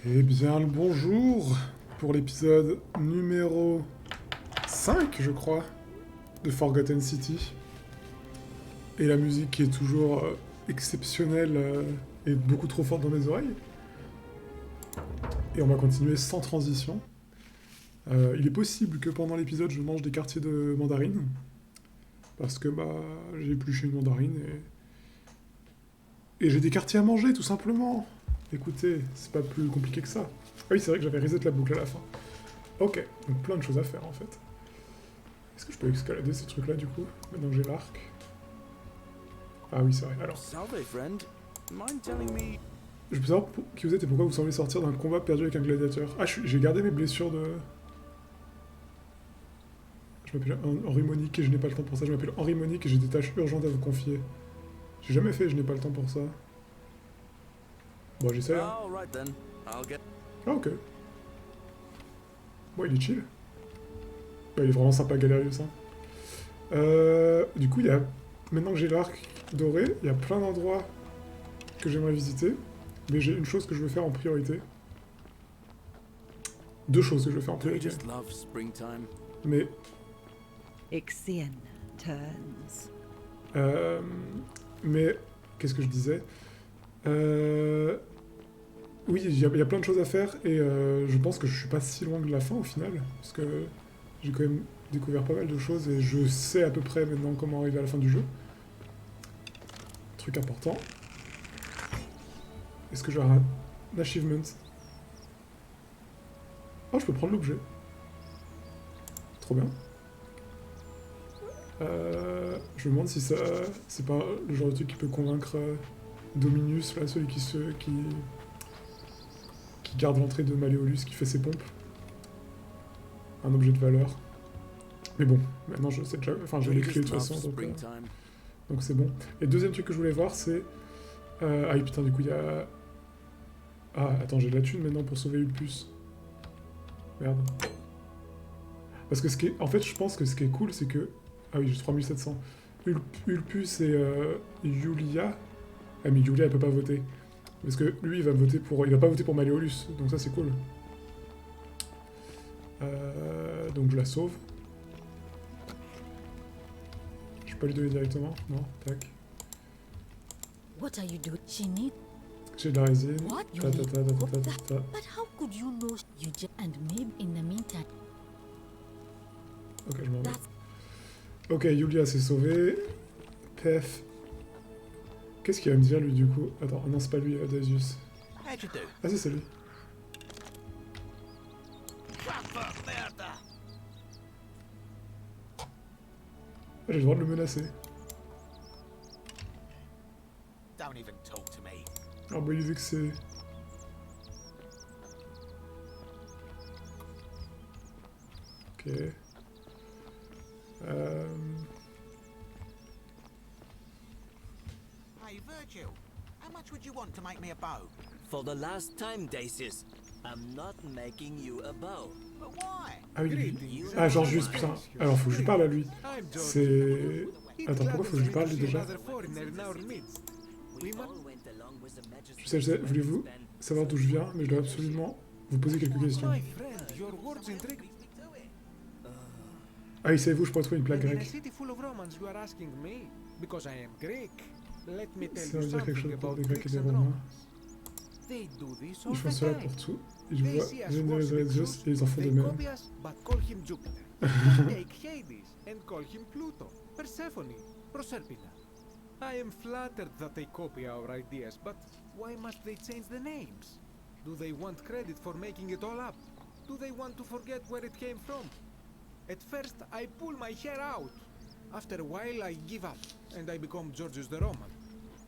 Eh bien, le bonjour pour l'épisode numéro 5, je crois, de Forgotten City. Et la musique qui est toujours exceptionnelle et beaucoup trop forte dans mes oreilles. Et on va continuer sans transition. Il est possible que pendant l'épisode, je mange des quartiers de mandarine. Parce que j'ai épluché une mandarine et j'ai des quartiers à manger, tout simplement. Écoutez, c'est pas plus compliqué que ça. Ah oui, c'est vrai que j'avais reset la boucle à la fin. Ok, donc plein de choses à faire en fait. Est-ce que je peux escalader ces trucs-là du coup, maintenant que j'ai l'arc? Ah oui, c'est vrai, alors. Je peux savoir qui vous êtes et pourquoi vous semblez sortir d'un combat perdu avec un gladiateur. Ah, j'ai gardé mes blessures de... Je m'appelle Henri Monique et je n'ai pas le temps pour ça. Je m'appelle Henri Monique et j'ai des tâches urgentes à vous confier. J'ai jamais fait, je n'ai pas le temps pour ça. Bon, j'essaie, hein. Ah, ok. Bon, il est chill. Bah, il est vraiment sympa, Galerius, hein. Du coup, il y a... Maintenant que j'ai l'arc doré, il y a plein d'endroits que j'aimerais visiter. Mais j'ai une chose que je veux faire en priorité. Deux choses que je veux faire en priorité. Mais... Ixian turns. Mais... Qu'est-ce que je disais Oui, il y a plein de choses à faire et je pense que je suis pas si loin de la fin au final. Parce que j'ai quand même découvert pas mal de choses et je sais à peu près maintenant comment arriver à la fin du jeu. Truc important. Est-ce que j'aurai un achievement? Oh, je peux prendre l'objet. Trop bien. Je me demande si ça... c'est pas le genre de truc qui peut convaincre Dominus, là, celui qui garde l'entrée de Malleolus, qui fait ses pompes. Un objet de valeur. Mais bon, maintenant je sais déjà... Enfin, j'ai les clés de toute façon, donc c'est bon. Et deuxième truc que je voulais voir, c'est... ah oui, putain, du coup, il y a... Ah, attends, j'ai de la thune maintenant pour sauver Ulpus. Merde. Parce que en fait, je pense que ce qui est cool, c'est que... Ah oui, j'ai 3700. Ulpus et Yulia... Ah, mais Yulia, elle peut pas voter. Parce que lui, il va pas voter pour Malleolus, donc ça, c'est cool. Donc je la sauve. Je peux pas lui donner directement? Non, tac. What are you doing? She need. J'ai de la résine. What? Ta ta ta ta ta ta ta. But how could you know? You just and maybe in the meantime. Ok, je m'en vais. Ok, Yulia s'est sauvée. Pef. Qu'est-ce qu'il va me dire lui du coup? Attends, non, c'est pas lui, Dasius. Ah si, c'est lui. Ah, j'ai le droit de le menacer. Ah bah il est vexé. Ok. Hey Virgil, how much would you want to make me a bow? For the last time, Dacius, I'm not making you a bow. But why? Ah oui, ah genre juste, putain. Alors faut que je lui parle à lui. C'est... Attends, pourquoi faut que je lui parle lui déjà? Je sais, voulez-vous savoir d'où je viens, mais je dois absolument vous poser quelques questions. Ah oui, savez-vous, je pourrais trouver une plaque grecque. Ça veut dire quelque chose pour des Grecs et des Romains. Ils font cela pour tout. Ils voient vénérer Zeus et ils en font de même. I am flattered that they copy our ideas, but why must they change the names? Do they want credit for making it all up? Do they want to forget where it came from? At first, I pull my hair out. After a while, I give up, and I become Georgius the Roman.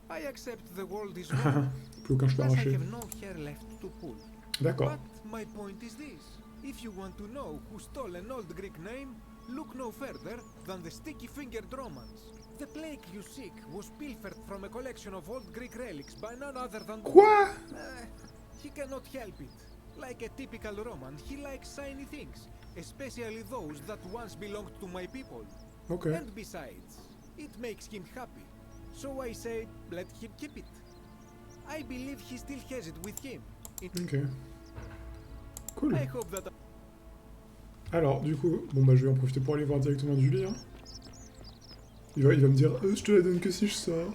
I accept the world is wrong. Plus aucun cheveu Thus, I arraché. have no hair left to pull. D'accord. But my point is this. If you want to know who stole an old Greek name, look no further than the sticky-fingered Romans. The plague you seek was pilfered from a collection of old Greek relics by none other than... Quoi? He cannot help it. Like a typical Roman, he likes shiny things, especially those that once belonged to my people. Okay. And besides, it makes him happy. So I say, let him keep it. I believe he still has it with him. Ok. Cool. I hope that Alors, du coup, bon bah je vais en profiter pour aller voir directement Julie. Hein. Il va me dire je te la donne que si je sors.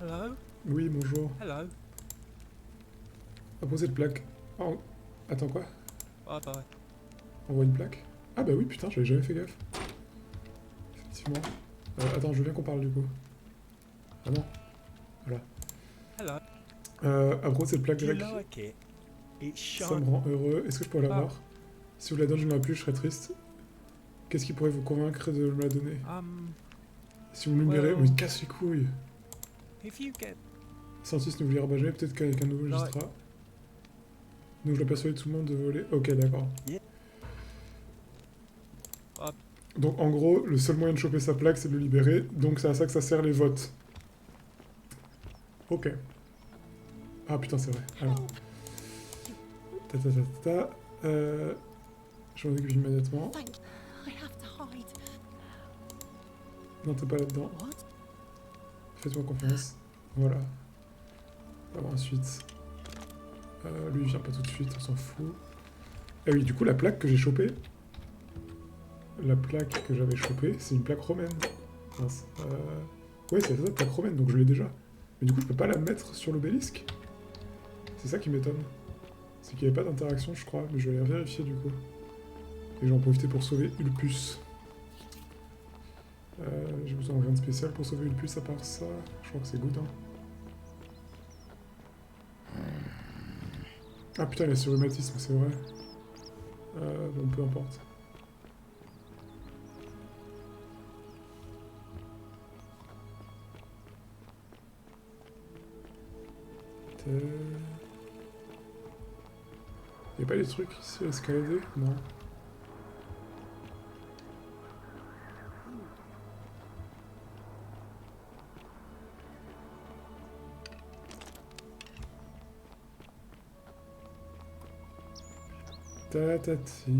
Hello? Oui, bonjour. Hello? Après cette plaque. Oh, attends quoi? Bye bye. On voit une plaque? Ah bah oui, putain, j'avais jamais fait gaffe. Effectivement. Attends, je veux bien qu'on parle du coup. Ah non. Voilà. Hello? À propos de cette plaque Do you grecque, like it? It's ça me shiny. rend heureux. Est-ce que je pourrais l'avoir? Si vous la donne, je ne la plus, je serais triste. Qu'est-ce qui pourrait vous convaincre de me la donner? Si vous me libérez, on me casse les couilles. If you get Scientiste ne vous lira jamais, peut-être qu'avec un nouveau magistrat. Donc je dois persuader tout le monde de voler. Ok, d'accord. Yeah. Donc en gros, le seul moyen de choper sa plaque, c'est de le libérer. Donc c'est à ça que ça sert les votes. Ok. Ah putain, c'est vrai. Alors. Je m'en occupe immédiatement. I have to hide. Non, t'es pas là-dedans. What? Faites-moi confiance. Voilà. Alors ensuite... lui, il vient pas tout de suite, on s'en fout. Ah oui, du coup, la plaque que j'ai chopée... La plaque que j'avais chopée, c'est une plaque romaine. Mince. Ouais, c'est ça, plaque romaine, donc je l'ai déjà. Mais du coup, je peux pas la mettre sur l'obélisque. C'est ça qui m'étonne. C'est qu'il n'y avait pas d'interaction, je crois, mais je vais aller vérifier du coup. Et je vais en profiter pour sauver Ulpus. J'ai besoin de rien de spécial pour sauver Ulpus à part ça. Je crois que c'est good, hein. Ah putain, il a sur rhumatisme, c'est vrai. Bon, peu importe. Y'a pas des trucs ici à escalader? Non. Tatati.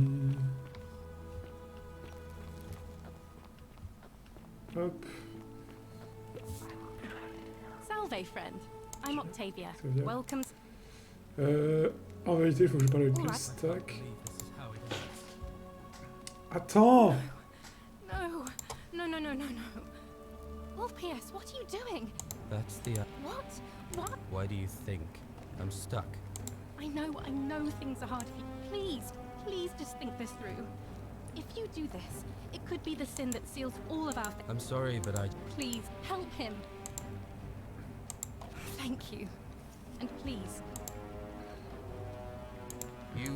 Hop. Salve, friend. I'm Octavia. Octavia. Welcome. En vérité, il faut que je parle avec le stack. Attends! No, no, no, no, no, no. Wolf-Pierce, what are you doing? That's the... What? What? Why do you think I'm stuck? I know things are hard for you. Please, please just think this through. If you do this, it could be the sin that seals all of our... I'm sorry, but I... Please, help him. Thank you. And please. You...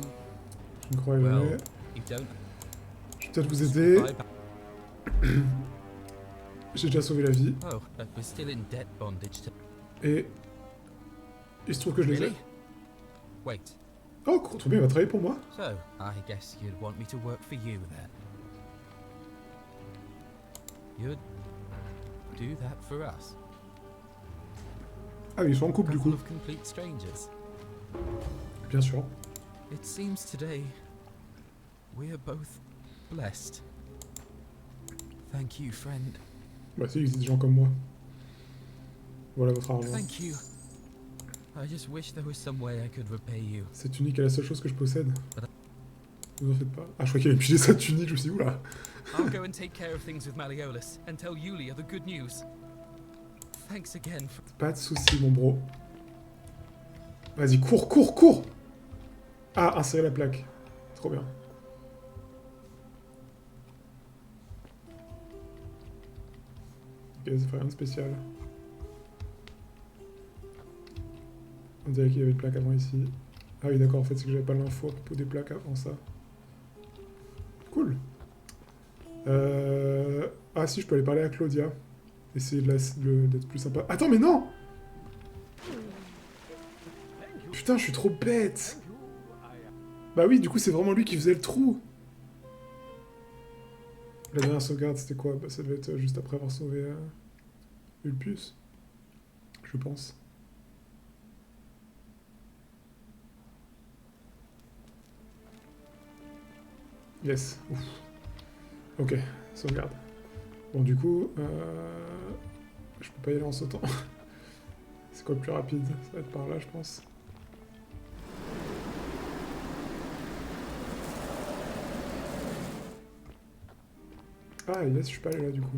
Je ne crois jamais. Well, you don't... Je vais peut-être vous aider. I- J'ai déjà sauvé la vie. Oh, but we're still in debt bondage to... Et... Il se trouve que je les ai. Really? Wait. Oh, trop bien, il va travailler pour moi. So, I guess you'd want me to work for you then. You'd do that for us? Ah oui, ils sont en couple du Couple coup. of complete strangers. Bien sûr. It seems today we are both blessed. Thank you, friend. Bah si, il existe des gens comme moi. Voilà votre argent. Thank you. I just wish there was some way I could repay you. Cette tunique est la seule chose que je possède. Vous en faites pas. Ah, je crois qu'il avait pigé sa tunique, je me suis dit, oula. I'll go and take care of things with Malleolus and tell Yulia the good news. Thanks again for... Pas de soucis, mon bro. Vas-y, cours, cours, cours! Ah, insérer la plaque. Trop bien. Ok, ça fait rien de spécial. On dirait qu'il y avait une plaque avant ici. Ah oui, d'accord, en fait, c'est que j'avais pas l'info à propos des plaques avant ça. Cool. Ah si, je peux aller parler à Claudia. Essayer d'être plus sympa. Attends, mais non! Putain, je suis trop bête! Bah oui, du coup, c'est vraiment lui qui faisait le trou! La dernière sauvegarde, c'était quoi? Bah ça devait être juste après avoir sauvé Ulpus. Je pense. Yes. Ouf. Ok, sauvegarde. Bon, du coup, je peux pas y aller en sautant. C'est quoi le plus rapide? Ça va être par là, je pense. Ah, yes, je suis pas allé là du coup.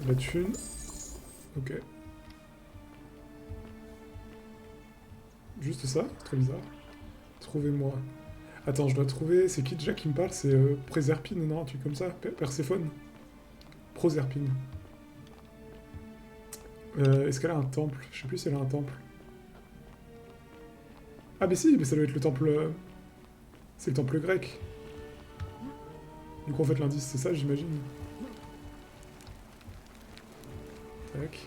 La thune. Ok. Juste ça? Très bizarre. Trouvez-moi. Attends, je dois trouver... C'est qui déjà qui me parle? C'est Préserpine, non? Un truc comme ça? Perséphone? Proserpine. Est-ce qu'elle a un temple? Je sais plus si elle a un temple. Ah mais si, mais ça doit être le temple... C'est le temple grec. Du coup en fait l'indice c'est ça j'imagine. Tac.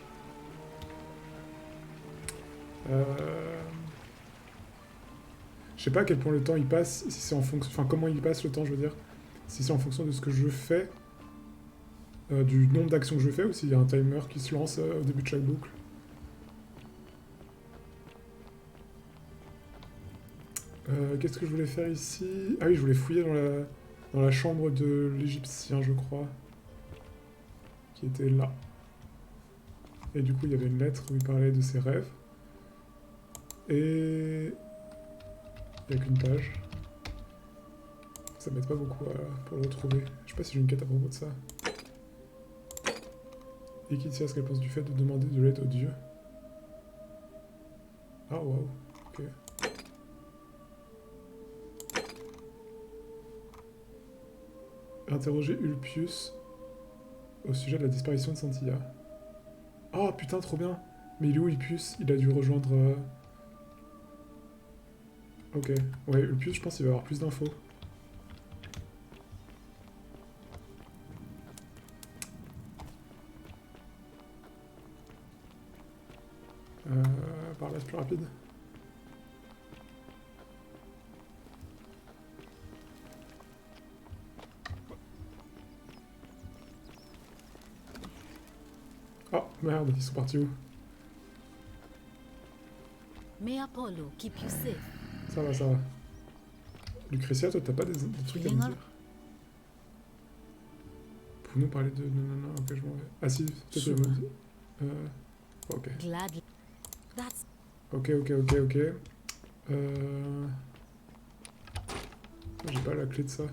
Je sais pas à quel point le temps il passe, si c'est en fonction... Enfin comment il passe le temps je veux dire. Si c'est en fonction de ce que je fais, du nombre d'actions que je fais, ou s'il y a un timer qui se lance au début de chaque boucle. Qu'est-ce que je voulais faire ici? Ah oui, je voulais fouiller dans la chambre de l'Égyptien, je crois. Qui était là. Et du coup, il y avait une lettre où il parlait de ses rêves. Et... il n'y a qu'une page. Ça m'aide pas beaucoup pour le retrouver. Je sais pas si j'ai une quête à propos de ça. Et qui sait ce qu'elle pense du fait de demander de l'aide aux dieux? Ah, waouh. Ok. Interroger Ulpius au sujet de la disparition de Santilla. Oh putain, trop bien! Mais il est où Ulpius? Il a dû rejoindre... Ok. Ouais, Ulpius, je pense qu'il va avoir plus d'infos. Par là, c'est plus rapide. Oh, merde, ils sont partis où? May Apollo keep you safe. Ça va, ça va. Lucretia, toi, t'as pas des trucs à me dire? Pouvons-nous parler de... Non, ok, je m'en vais. Ah si, peut-être Sure. ok. Gladly. That's Ok. J'ai pas la clé de ça.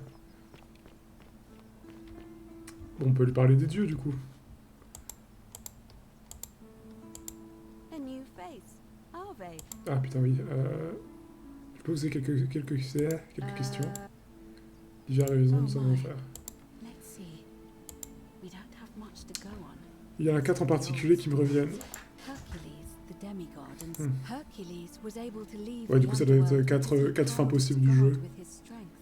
Bon, on peut lui parler des dieux, du coup. A new face, are they? Ah, putain, oui. Je peux poser quelques questions. Divers révisions, nous savons faire. Let's see. We don't have much to go on. Il y en a 4 en particulier qui me reviennent. Hercules, the demigod, and Hercules was able to leave Ouais, du coup, ça doit être the 4 fins possibles du jeu. with his strength.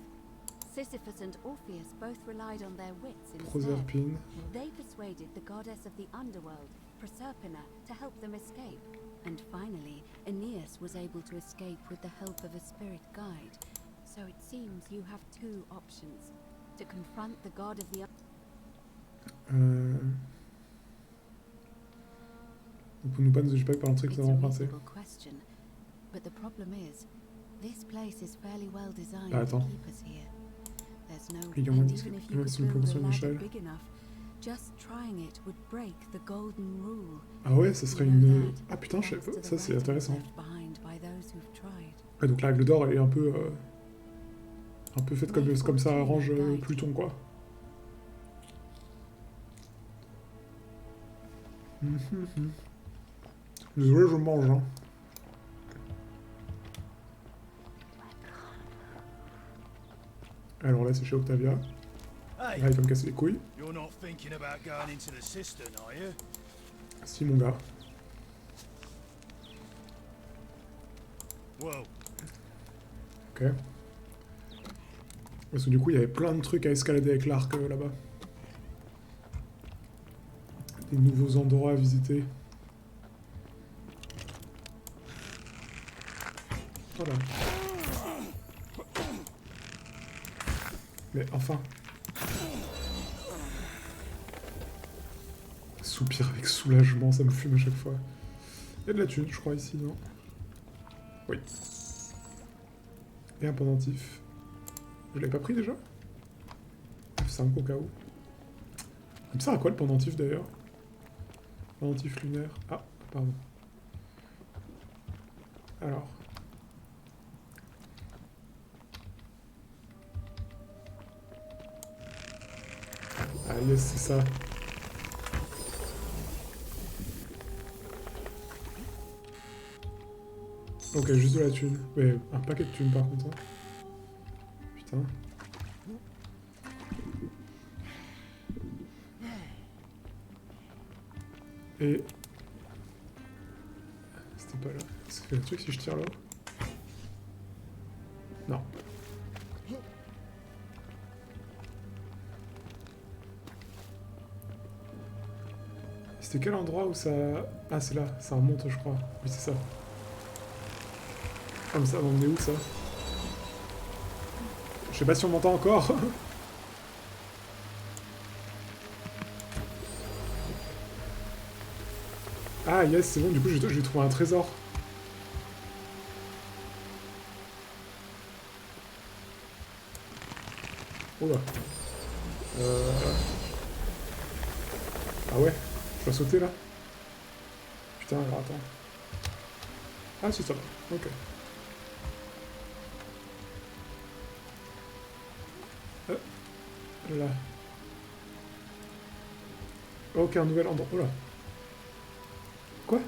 Sisyphus and Orpheus both relied on their wits instead. Proserpine. They persuaded the goddess of the underworld, Proserpina, to help them escape. And finally, Aeneas was able to escape with the help of a spirit guide. So it seems you have 2 options. To confront the god of the On peut nous pas nous échapper par un truc It's qu'ils a ont emprunté. reasonable question, but the problem is, this place is fairly well designed Ah, to attends. keep us here. There's no, Il y a and moins even if you de could build a proportion ladder d'échelle. big enough, just trying it would break the golden rule. Ah ouais, ça serait You know une... that, Ah putain, je sais thanks to pas. the Ça, c'est writings intéressant. left behind by those who've tried. Ouais, donc la règle d'or, elle est un peu faite comme ça arrange Pluton, quoi. Désolé, je mange, hein. Alors là, c'est chez Octavia. Hey, Là, il va me casser les couilles. you're not thinking about going into the cistern, are you? Si, mon gars. Well, Ok. Parce que du coup, il y avait plein de trucs à escalader avec l'arc là-bas. Des nouveaux endroits à visiter. Voilà. Mais enfin. Soupir avec soulagement, ça me fume à chaque fois. Il y a de la thune, je crois, ici, non? Oui. Et un pendentif. Je l'avais pas pris déjà? F5 au cas où. Il me sert à quoi le pendentif d'ailleurs? Pendentif lunaire. Ah, pardon. Alors. Ah yes, c'est ça. Ok, juste de la thune. Mais un paquet de thunes par contre. Hein. Putain. Et... C'était pas là. Ça fait le truc si je tire là? Non. C'était quel endroit où ça... Ah c'est là, ça remonte je crois. Oui c'est ça. Ah mais ça va emmener où ça? Je sais pas si on m'entend encore. Ah yes, c'est bon, du coup je vais trouver un trésor. Oh là. Ah ouais, je dois sauter là. Putain, alors attends. Ah si ça va, ok. Là. Ok, un nouvel endroit. Oh là. Quoi?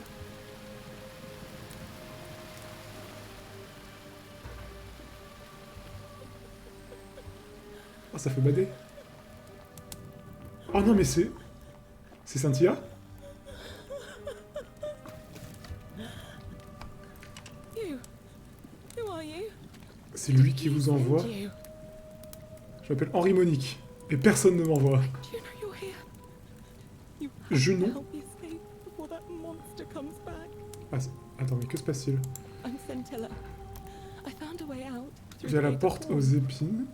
Oh, ça fait bader. Oh non, mais c'est... C'est Cynthia? C'est lui qui vous envoie. Je m'appelle Henri Monique. Et personne ne m'envoie. Je non. Ah, attends, mais que se passe-t-il? Via la porte aux épines.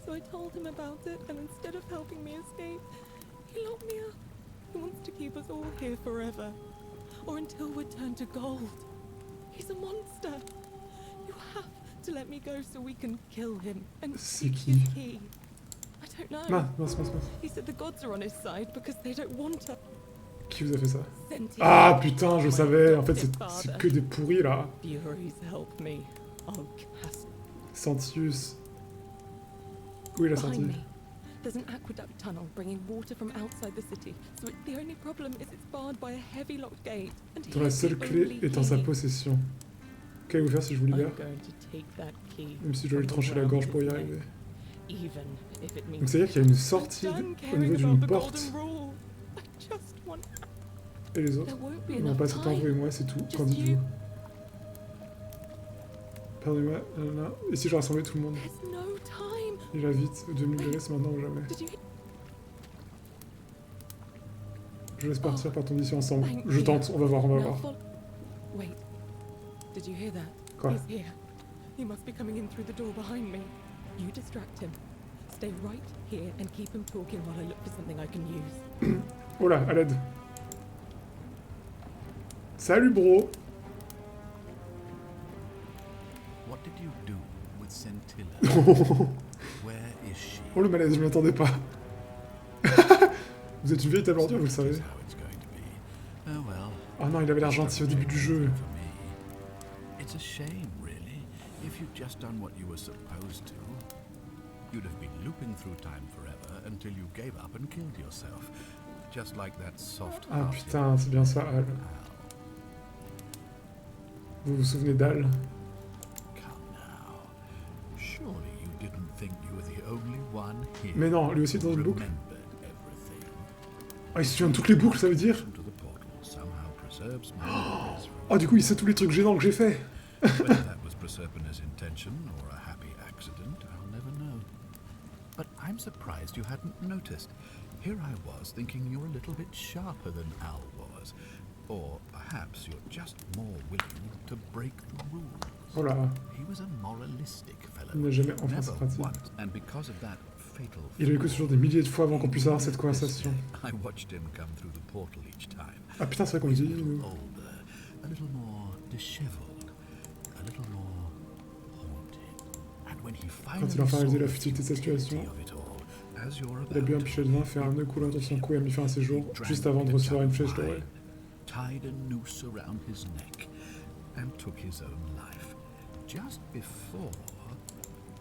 So I told him about it, and instead of helping me escape, he locked me up. He wants to keep us all here forever, or until we're turned to gold. He's a monster. You have to let me go so we can kill him and take his key. I don't know. Mince. He said the gods are on his side because they don't want us. Qui vous a fait ça? Ah putain, je savais. En fait, c'est que des pourris là. Sentius. Où est la sortie? There's an aqueduct tunnel bringing water from outside the city. So the only problem is it's barred by a heavy locked gate. Dont la seule clé est en sa possession. Qu'allez-vous faire si je vous libère? Même si je dois lui trancher la gorge pour y arriver. Donc c'est-à-dire qu'il y a une sortie au niveau d'une porte. Et les autres? Non, pas ce temps, vous et moi, c'est tout. Qu'en dites-vous? Pardonnez-moi, là. Et si je rassemblais tout le monde? Il va vite, 2000 degrés, c'est maintenant ou jamais. Je laisse partir, partons d'ici ensemble. Je tente, on va voir. Quoi? Oh là, à l'aide. Salut bro. What did you do with Scintilla? Oh le malaise, je m'y attendais pas. Vous êtes une véritable ordure, vous le savez. Oh non, il avait l'air gentil au début du jeu. It's a shame, really. If you'd just done what you were supposed to, you'd have been looping through time forever until you gave up and killed yourself. Just like that soft. Ah putain, c'est bien ça, Al. Vous vous souvenez d'Al? Mais non, lui aussi dans une boucle. Ah, il se souvient de toutes les boucles, ça veut dire? Oh, du coup, il sait tous les trucs gênants que j'ai fait. I'm surprised you hadn't noticed. Here I was thinking you were a little bit sharper than Al was. Or perhaps you're just more willing to break the rules. Oh là. He was a moralistic fellow. Il n'a jamais enfin sa pratique. And because of that fatal il a eu que ce jour des milliers de fois avant qu'on puisse avoir cette conversation. I watched him come through the portal each time. Ah putain, c'est vrai qu'on le dit. A little more disheveled, a little more haunted. And when he finally quand il a enfin réalisé la futilité de sa situation, il a bu un pichet de vin, fait un nœud coulant autour de son cou et a mis fin à ses jours, juste avant de recevoir une flèche dorée. Tied a noose around his neck and took his own life. Just before,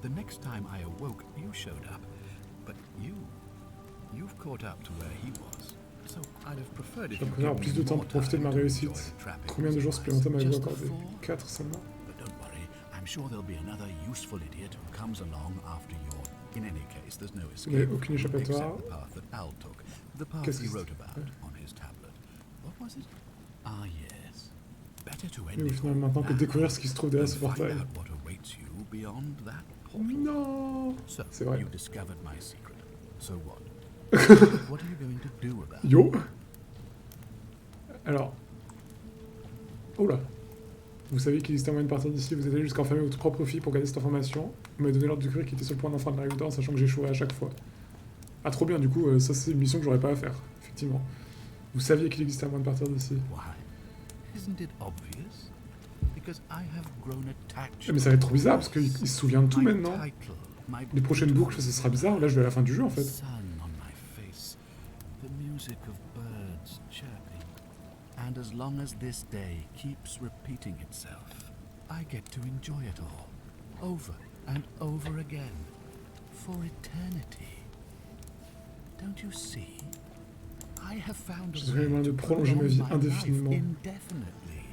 the next time I awoke, you showed up, but you You've caught up to where he was, so I'd have preferred if Je you préfère avoir plus de temps pour profiter de ma réussite. Combien de jours supplémentaires m'avez-vous accordé? 4 seulement. But don't worry, I'm sure there'll be another useful idiot who comes along after your. In any case, there's no escape. Vous n'avez aucune échappatoire. Except the path that Al took, the path Qu'est-ce he que wrote c'est? about on his tablet. What was it? Ah yes. Better to end Mais au it final, all maintenant que now découvrir ce qui se trouve derrière ce than find portail. out what awaits you beyond that portal. Non. So, C'est vrai. you discovered my secret. So what? What are you going to do about it? Yo. Alors. Oh là. Vous savez qu'il existe un moyen de partir d'ici, vous êtes allé jusqu'à enfermer votre propre fille pour garder cette information. Vous m'avez donné l'ordre du courrier qui était sur le point d'enfreindre la règle d'or, sachant que j'échouerais à chaque fois. Ah, trop bien, du coup, ça c'est une mission que j'aurais pas à faire, effectivement. Vous saviez qu'il existait un moyen de partir d'ici. Why? Isn't it obvious? Because I have grown attached. Mais ça va être trop bizarre, parce qu'il se souvient de tout My maintenant. title, my Les prochaines boucles, ça sera bizarre. Là, je vais à la fin du jeu, en fait. sun on my face, the music of birds chirping. And as long as this day keeps repeating itself, I get to enjoy it all, over and over again, for eternity. Don't you see? I have found a J'aurais way moyen de to prolonger ma prolong vie my life indéfiniment. indefinitely,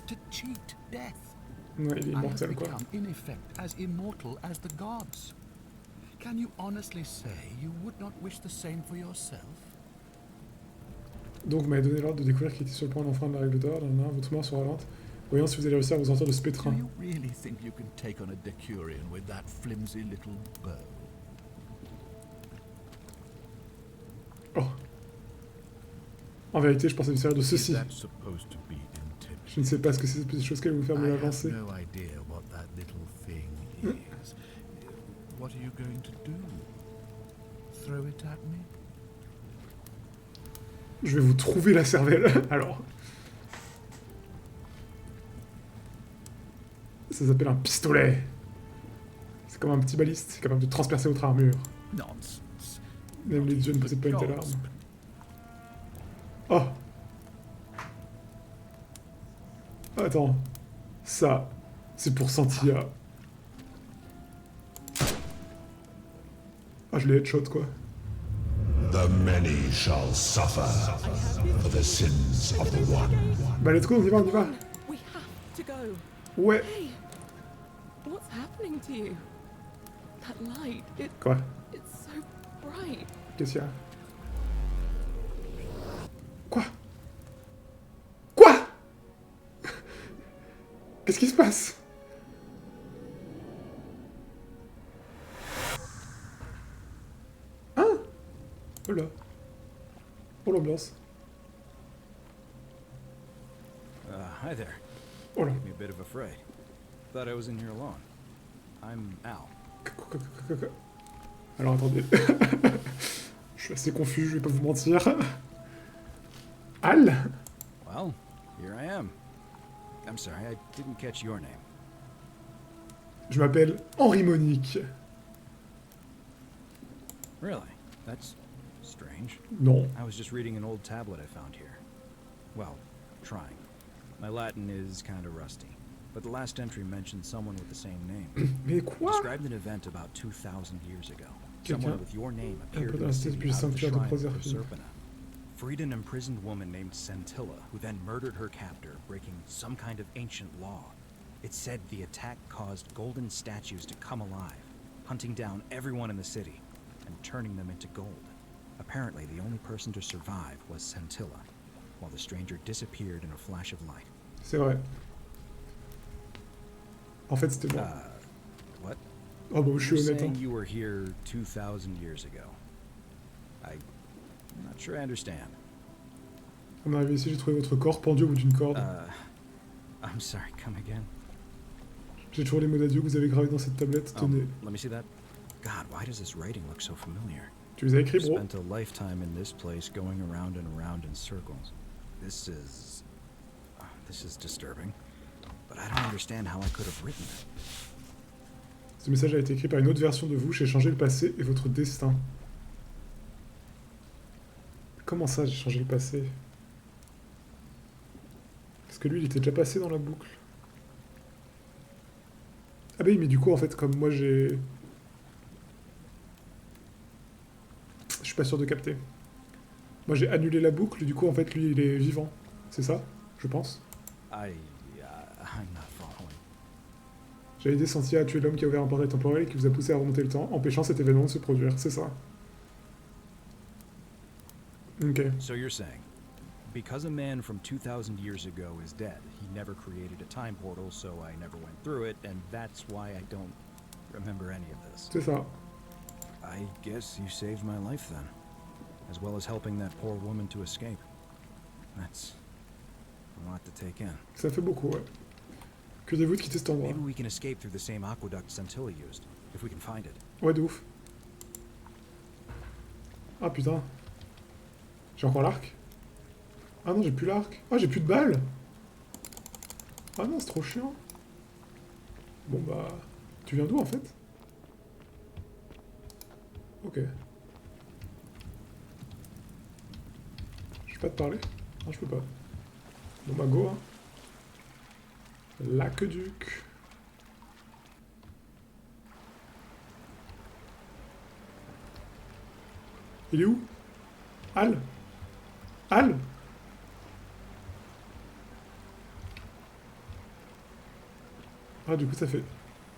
to cheat death. Ouais, il est I have immortel, quoi. become, in effect, as immortal as the gods. Can you honestly say you would not wish the same for yourself? Donc, vous m'avez donné l'ordre de découvrir qu'il était sur le point d'enfreindre la règle d'or. Votre mort sera lente. Voyons si vous allez réussir à vous sortir de ce pétrin. Do you really think you can take on a Decurion with that flimsy little bow? Oh. En vérité, je pensais me servir de ceci. Is that supposed to be intimidating? Je ne sais pas ce que c'est cette petite chose qu'elle vous faire me I l'avancer. have no idea what that little thing is. What are you going to do? Throw it at me? Je vais vous trouver la cervelle, alors. Ça s'appelle un pistolet. C'est comme un petit baliste, capable de transpercer votre armure. Nonsense. Même les dieux ne possèdent pas une telle arme. Oh. Attends. Ça, c'est pour Santia. Ah, je l'ai headshot, quoi. The many shall suffer for the sins of the one. Bah, let's go, on y va, on y va. We have to go. Ouais. Hey, what's happening to you? That light, Quoi? it's so bright. Qu'est-ce qu'il y a? Quoi? Quoi? Qu'est-ce qui se passe? Hein? Oh là. Oh l'ambiance. Hi there. Oh là. Made me a bit of a fray. Thought I was in here alone. I'm Al. Alors attendez. Je suis assez confus, je vais pas vous mentir. Al? Well, here I am. I'm sorry, I didn't catch your name. Je m'appelle Henri Monique. Really? That's strange. Non. I was just reading an old tablet I found here. Well, trying. My Latin is kind of rusty, but the last entry mentioned someone with the same name. Mais quoi? Described an event about 2,000 years ago. Someone with your name appeared in the Quelqu'un city depuis le out of the sanctuaire de shrine of Proserpine. Proserpina. Freed an imprisoned woman named Scintilla, who then murdered her captor, breaking some kind of ancient law. It said the attack caused golden statues to come alive, hunting down everyone in the city and turning them into gold. Apparently, the only person to survive was Scintilla, while the stranger disappeared in a flash of light. C'est vrai. En fait, c'était moi. What? Oh bah, je suis You're honnête. saying Hein. you were here 2,000 years ago. I'm not sure I understand. On est arrivé ici, j'ai trouvé votre corps pendu au bout d'une corde. I'm sorry, come again? J'ai toujours les mots d'adieu que vous avez gravés dans cette tablette. Tenez. Let me see that. God, why does this writing look so familiar? Tu les as écrits, bro? Spent a lifetime in this place, going around and around in circles. This is disturbing. But I don't understand how I could have written it. Ce message a été écrit par une autre version de vous. J'ai changé le passé et votre destin. Comment ça, j'ai changé le passé? Parce que lui, il était déjà passé dans la boucle. Ah bah oui, mais du coup, en fait, comme moi, j'ai... Je suis pas sûr de capter. Moi j'ai annulé la boucle, du coup en fait lui il est vivant. C'est ça, je pense. I'm not following. J'ai aidé Sentia à tuer l'homme qui a ouvert un portail temporel et qui vous a poussé à remonter le temps, empêchant cet événement de se produire. C'est ça. Ok. So you're saying, because a man from 2,000 years ago is dead, he never created a time portal, so I never went through it, and that's why I don't remember any of this. C'est ça. I guess you saved my life then, as well as helping that poor woman to escape. That's a lot to take in. Ça fait beaucoup, ouais. Que dites-vous de quitter cet endroit? Maybe we can escape through the same aqueduct Centilla used, if we can find it. Ouais, de ouf. Ah putain. J'ai encore l'arc? Ah non, j'ai plus l'arc. Ah, j'ai plus de balles. Ah non, c'est trop chiant. Bon bah... Tu viens d'où en fait? Ok. Je peux pas te parler? Non, je peux pas. Bon bah go, hein. L'aqueduc. Il est où? Al? Al? Ah du coup ça fait...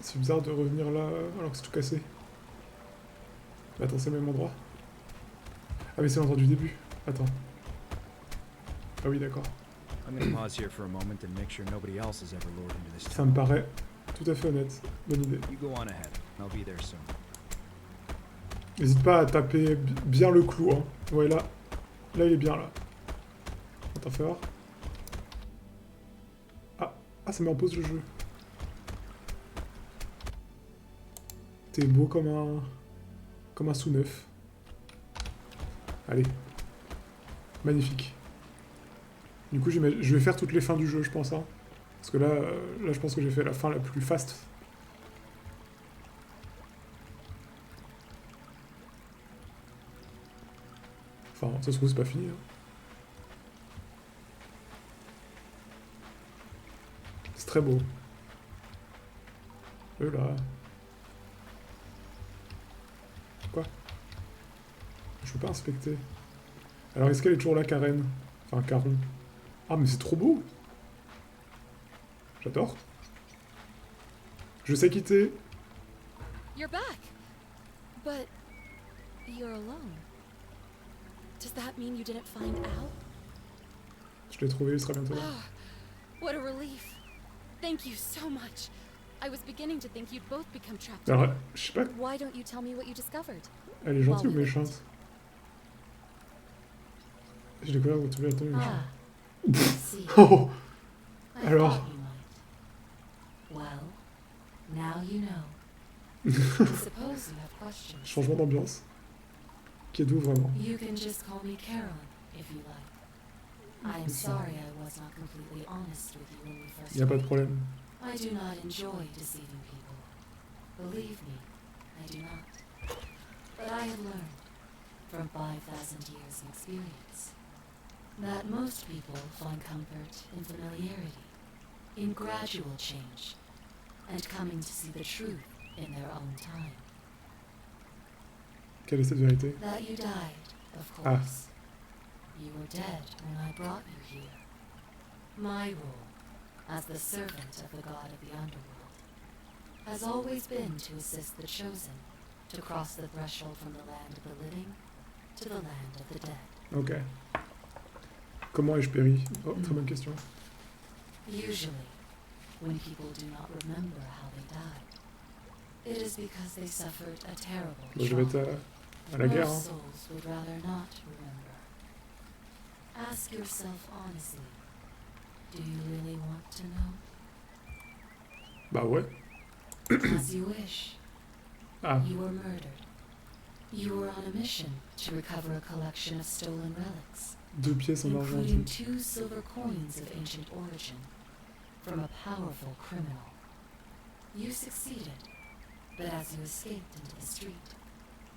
C'est bizarre de revenir là alors que c'est tout cassé. Mais attends, c'est le même endroit? Ah mais c'est l'endroit du début. Attends. Ah oui d'accord. Ça me paraît tout à fait honnête. Bonne idée. N'hésite pas à taper bien le clou, hein. Ouais là. Là il est bien là. Attends, fais voir. Ah, ça met en pause le jeu. T'es beau comme un sous-neuf. Allez. Magnifique. Du coup, je vais faire toutes les fins du jeu, je pense. Hein. Parce que là, je pense que j'ai fait la fin la plus fast. Enfin, ça se trouve, c'est pas fini. Hein. C'est très beau. Là. Quoi? Je peux pas inspecter. Alors, est-ce qu'elle est toujours là, Karen? Enfin, Caron. Ah, mais c'est trop beau! J'adore. Je sais quitter. You're back. But you're alone. Does that mean you didn't find Al? Je l'ai trouvé, il sera bientôt là. What a relief. Thank you so much. I was beginning to think you'd both become trapped. Alors, je sais pas. Why don't you tell me what you discovered? Elle est gentille ou méchante? J'ai découvert votre vérité méchante. Oh! Alors? Well, now you know. Suppose you have questions. Changement d'ambiance. Qui est d'où vraiment? You can just call me Caroline if you like. I am sorry I was not completely honest with you when we first met. Y a pas de problème. I do not enjoy deceiving people. Believe me, I do not. But I have learned from 5,000 years of experience that most people find comfort in familiarity, in gradual change, and coming to see the truth in their own time. Quelle est cette vérité? That you died, of course. You were dead when I brought you here. My role, as the servant of the god of the underworld, has always been to assist the chosen to cross the threshold from the land of the living to the land of the dead. Ok. Comment ai-je péri? Oh, très bonne question. Usually, when people do not remember how they died, it is because they suffered a terrible Bon, je vais être à la guerre. Most Hein. souls would rather not remember. Ask yourself honestly, do you really want to know? Bah ouais. As you wish. Ah. You were murdered. You were on a mission to recover a collection of stolen relics, 2 pièces en argent. including 2 silver coins of ancient origin from a powerful criminal. You succeeded, but as you escaped into the street,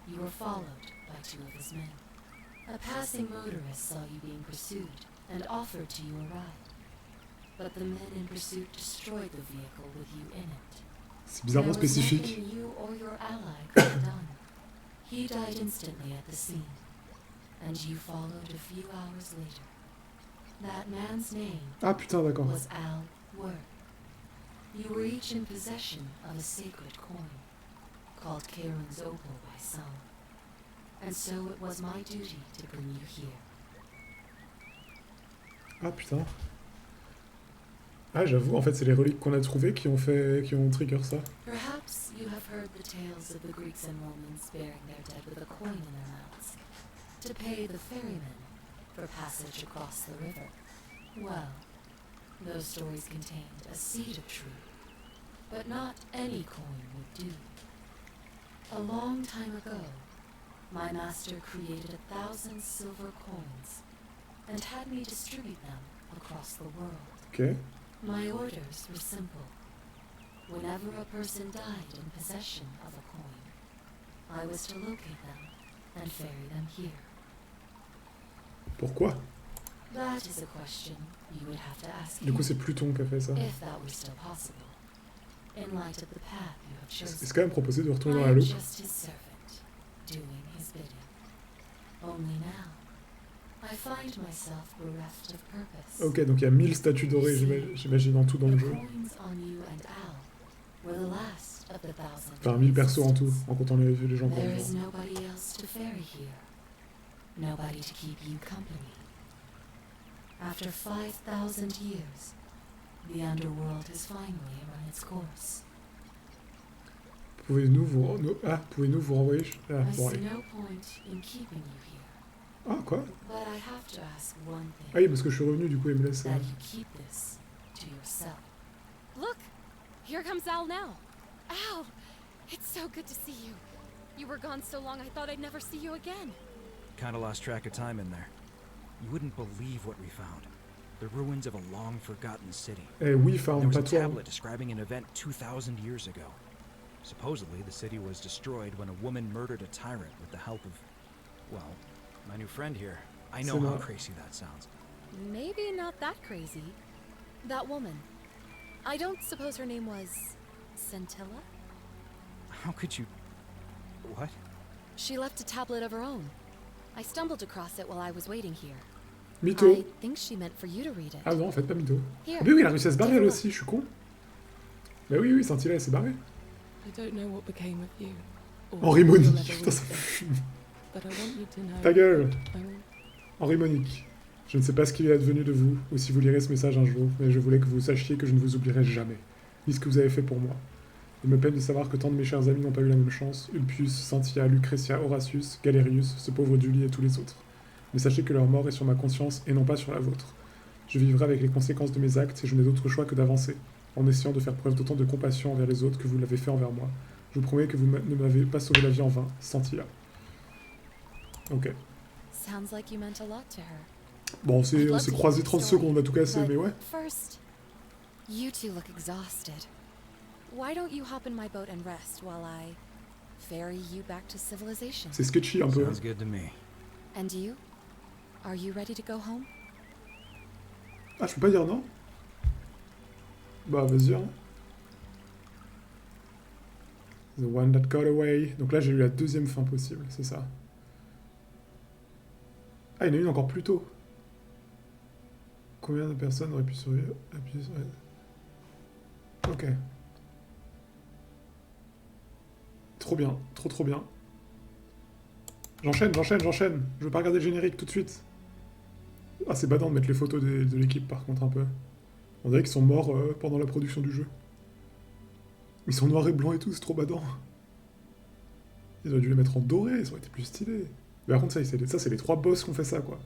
you were followed by 2 of his men. A passing motorist saw you being pursued and offered to you a ride, but the men in pursuit destroyed the vehicle with you in it. C'est bizarrement There was spécifique. nothing you or your ally could have done. He died instantly at the scene. and you followed a few hours later. That man's name Ah putain, d'accord. was Al Worth. You were each in possession of a sacred coin, called Karen's Opal by some, and so it was my duty to bring you here. Ah putain. Ah j'avoue, en fait c'est les reliques qu'on a trouvées qui ont trigger ça. Perhaps you have heard the tales of the Greeks and Romans bearing their dead with a coin in their mouths, to pay the ferryman for passage across the river. Well, those stories contained a seed of truth, but not any coin would do. A long time ago, my master created 1,000 silver coins and had me distribute them across the world. Ok. My orders were simple. Whenever a person died in possession of a coin, I was to locate them and ferry them here. Pourquoi? That is a question you would have to ask Du coup him, c'est Pluton qui a fait ça. if that were still possible, in light of the path you have chosen. C'est quand même proposé de retourner I dans la am loupe. just his servant, doing his bidding. Only now, I find myself bereft of purpose. Ok, donc il y a 1000 statues dorées, j'imagine, en tout dans le The jeu. coins on you and Al were the last of the 1,000. Enfin 1000 persos en tout, en comptant les gens qu'on There voit. is nobody else to ferry here. Nobody to keep you company. After 5,000 years, the underworld has finally run its course. Pouvez-nous vous renvoyer I bon, see allez. no point in keeping you here. Ah quoi? But I have to ask one thing. Ah oui, parce que je suis revenu, du coup il me laisse... That you keep this to yourself. Look! Here comes Al now. Al! It's so good to see you. You were gone so long I thought I'd never see you again. Kinda lost track of time in there. You wouldn't believe what we found. The ruins of a long-forgotten city. Eh oui, There enfin, was pas a toi. tablet describing an event 2,000 years ago. Supposedly, the city was destroyed when a woman murdered a tyrant with the help of, well, my new friend here. I know how crazy that sounds. Maybe not that crazy. That woman. I don't suppose her name was Scintilla? How could you... What? She left a tablet of her own. I stumbled across it while I was waiting here. Mytho. I think she meant for you to read it. Ah non, en fait, pas mytho. Here. Ah mais oui, il a réussi à se barrer Take a elle look. aussi, je suis con. Bah oui, Scintilla, elle s'est barrée. I don't know what became of you. Henri Monique, putain, ça me fume. Ta gueule. Henri Monique. Je ne sais pas ce qu'il est advenu de vous, ou si vous lirez ce message un jour, mais je voulais que vous sachiez que je ne vous oublierai jamais, ni ce que vous avez fait pour moi. Il me peine de savoir que tant de mes chers amis n'ont pas eu la même chance, Ulpius, Cynthia, Lucretia, Horatius, Galerius, ce pauvre Dully et tous les autres. Mais sachez que leur mort est sur ma conscience et non pas sur la vôtre. Je vivrai avec les conséquences de mes actes et je n'ai d'autre choix que d'avancer, en essayant de faire preuve d'autant de compassion envers les autres que vous l'avez fait envers moi. Je vous promets que vous ne m'avez pas sauvé la vie en vain, Cynthia. Ok. Sounds like you meant a lot to her. Bon, on s'est I'd love to croisé hear the 30 story, secondes à tout casser, but mais ouais. First, you two look exhausted. Why don't you hop in my boat and rest while I ferry you back to civilization? C'est sketchy un peu. Sounds good to me. And you? Are you ready to go home? Ah, je peux pas dire non? Bah, vas-y, hein. The one that got away. Donc là, j'ai eu la deuxième fin possible, c'est ça. Ah, il y en a une encore plus tôt. Combien de personnes auraient pu survivre? Appuyer sur elle. Ok. Trop bien, trop bien. J'enchaîne. Je veux pas regarder le générique tout de suite. Ah, c'est badant de mettre les photos de l'équipe par contre un peu. On dirait qu'ils sont morts pendant la production du jeu. Ils sont noirs et blancs et tout, c'est trop badant. Ils auraient dû les mettre en doré, ça aurait été plus stylé. Mais par contre, ça c'est les 3 boss qui ont fait ça, quoi.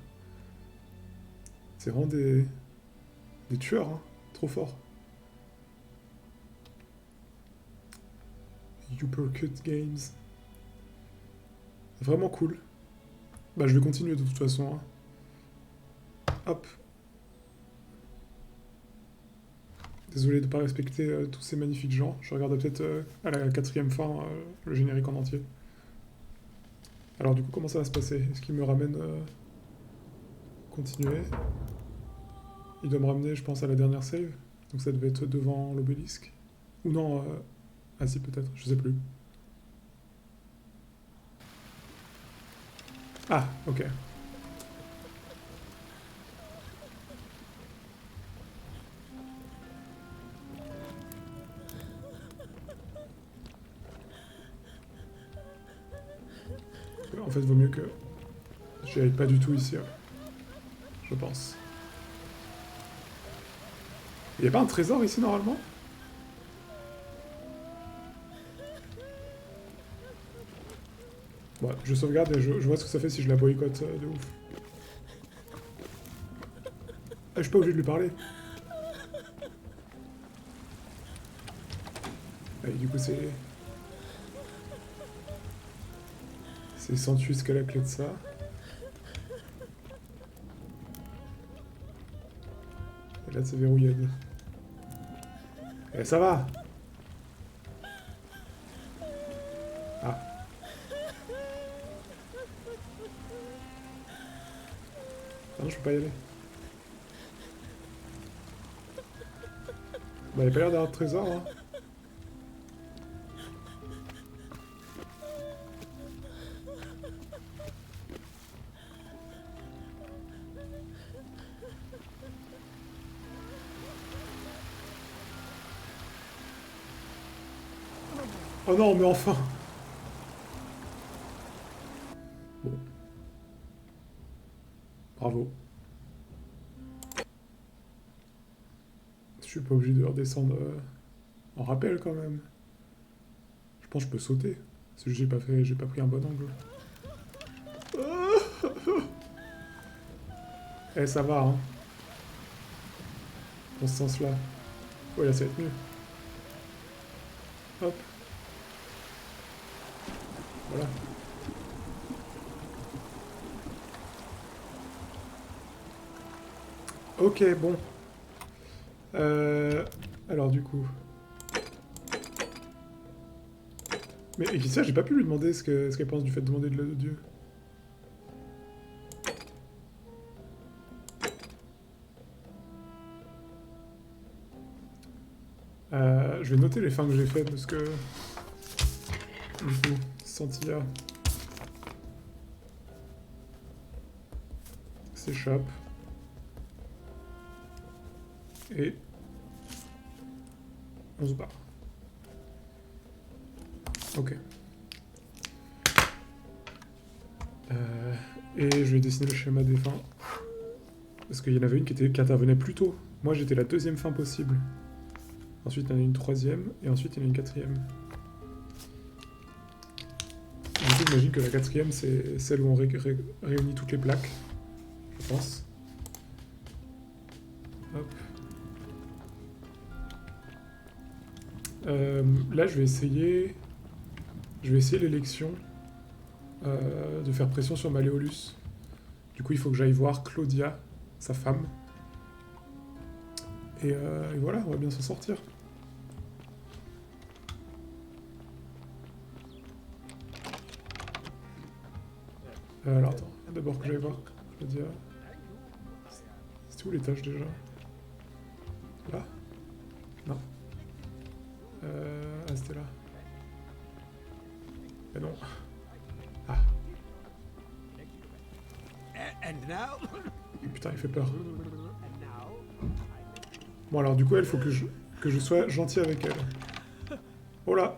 C'est vraiment des tueurs, hein. Trop fort. Uppercut Games. Vraiment cool. Bah, je vais continuer de toute façon, hein. Hop. Désolé de ne pas respecter tous ces magnifiques gens. Je regarde peut-être à la 4e fin le générique en entier. Alors du coup, comment ça va se passer? Est-ce qu'il me ramène... Continuer. Il doit me ramener, je pense, à la dernière save. Donc ça devait être devant l'obélisque. Ou non... Ah si, peut-être, je sais plus. Ah, ok. En fait, vaut mieux que j'y aille pas du tout ici. Hein. Je pense. Il y a pas un trésor ici, normalement? Bon, je sauvegarde et je vois ce que ça fait si je la boycotte de ouf. Ah, je suis pas obligé de lui parler. Et du coup, c'est... C'est 108 qu'à la clé de ça. Et là, c'est verrouillé. Et ça va! Ah. Ah non, je peux pas y aller. Bah, il a pas l'air d'avoir de trésor, hein. Oh non, mais enfin! Bon. Bravo. Je suis pas obligé de redescendre en rappel quand même. Je pense que je peux sauter. C'est juste que j'ai pas pris un bon angle. Eh, ça va, hein. Dans ce sens-là. Ouais, là, ça va être mieux. Hop. Voilà. Ok, bon. Alors du coup... Mais et ça, j'ai pas pu lui demander ce qu'elle pense du fait de demander de l'aide de Dieu. Je vais noter les fins que j'ai faites parce que... Du coup, Santilla s'échappe. Et on se barre. Ok. Et je vais dessiner le schéma des fins. Parce qu'il y en avait une qui intervenait plus tôt. Moi j'étais la deuxième fin possible. Ensuite il y en a une troisième. Et ensuite il y en a une quatrième. Du coup j'imagine que la quatrième c'est celle où on réunit toutes les plaques. Je pense. Hop. Là, je vais essayer l'élection de faire pression sur Malleolus. Du coup, il faut que j'aille voir Claudia, sa femme. Et voilà, on va bien s'en sortir. Alors, attends, d'abord que j'aille voir Claudia. C'était où les tâches déjà? Là? Non. Ah, c'était là. Mais non. Ah. Putain, il fait peur. Bon, alors, du coup, il faut que je sois gentil avec elle. Oh là!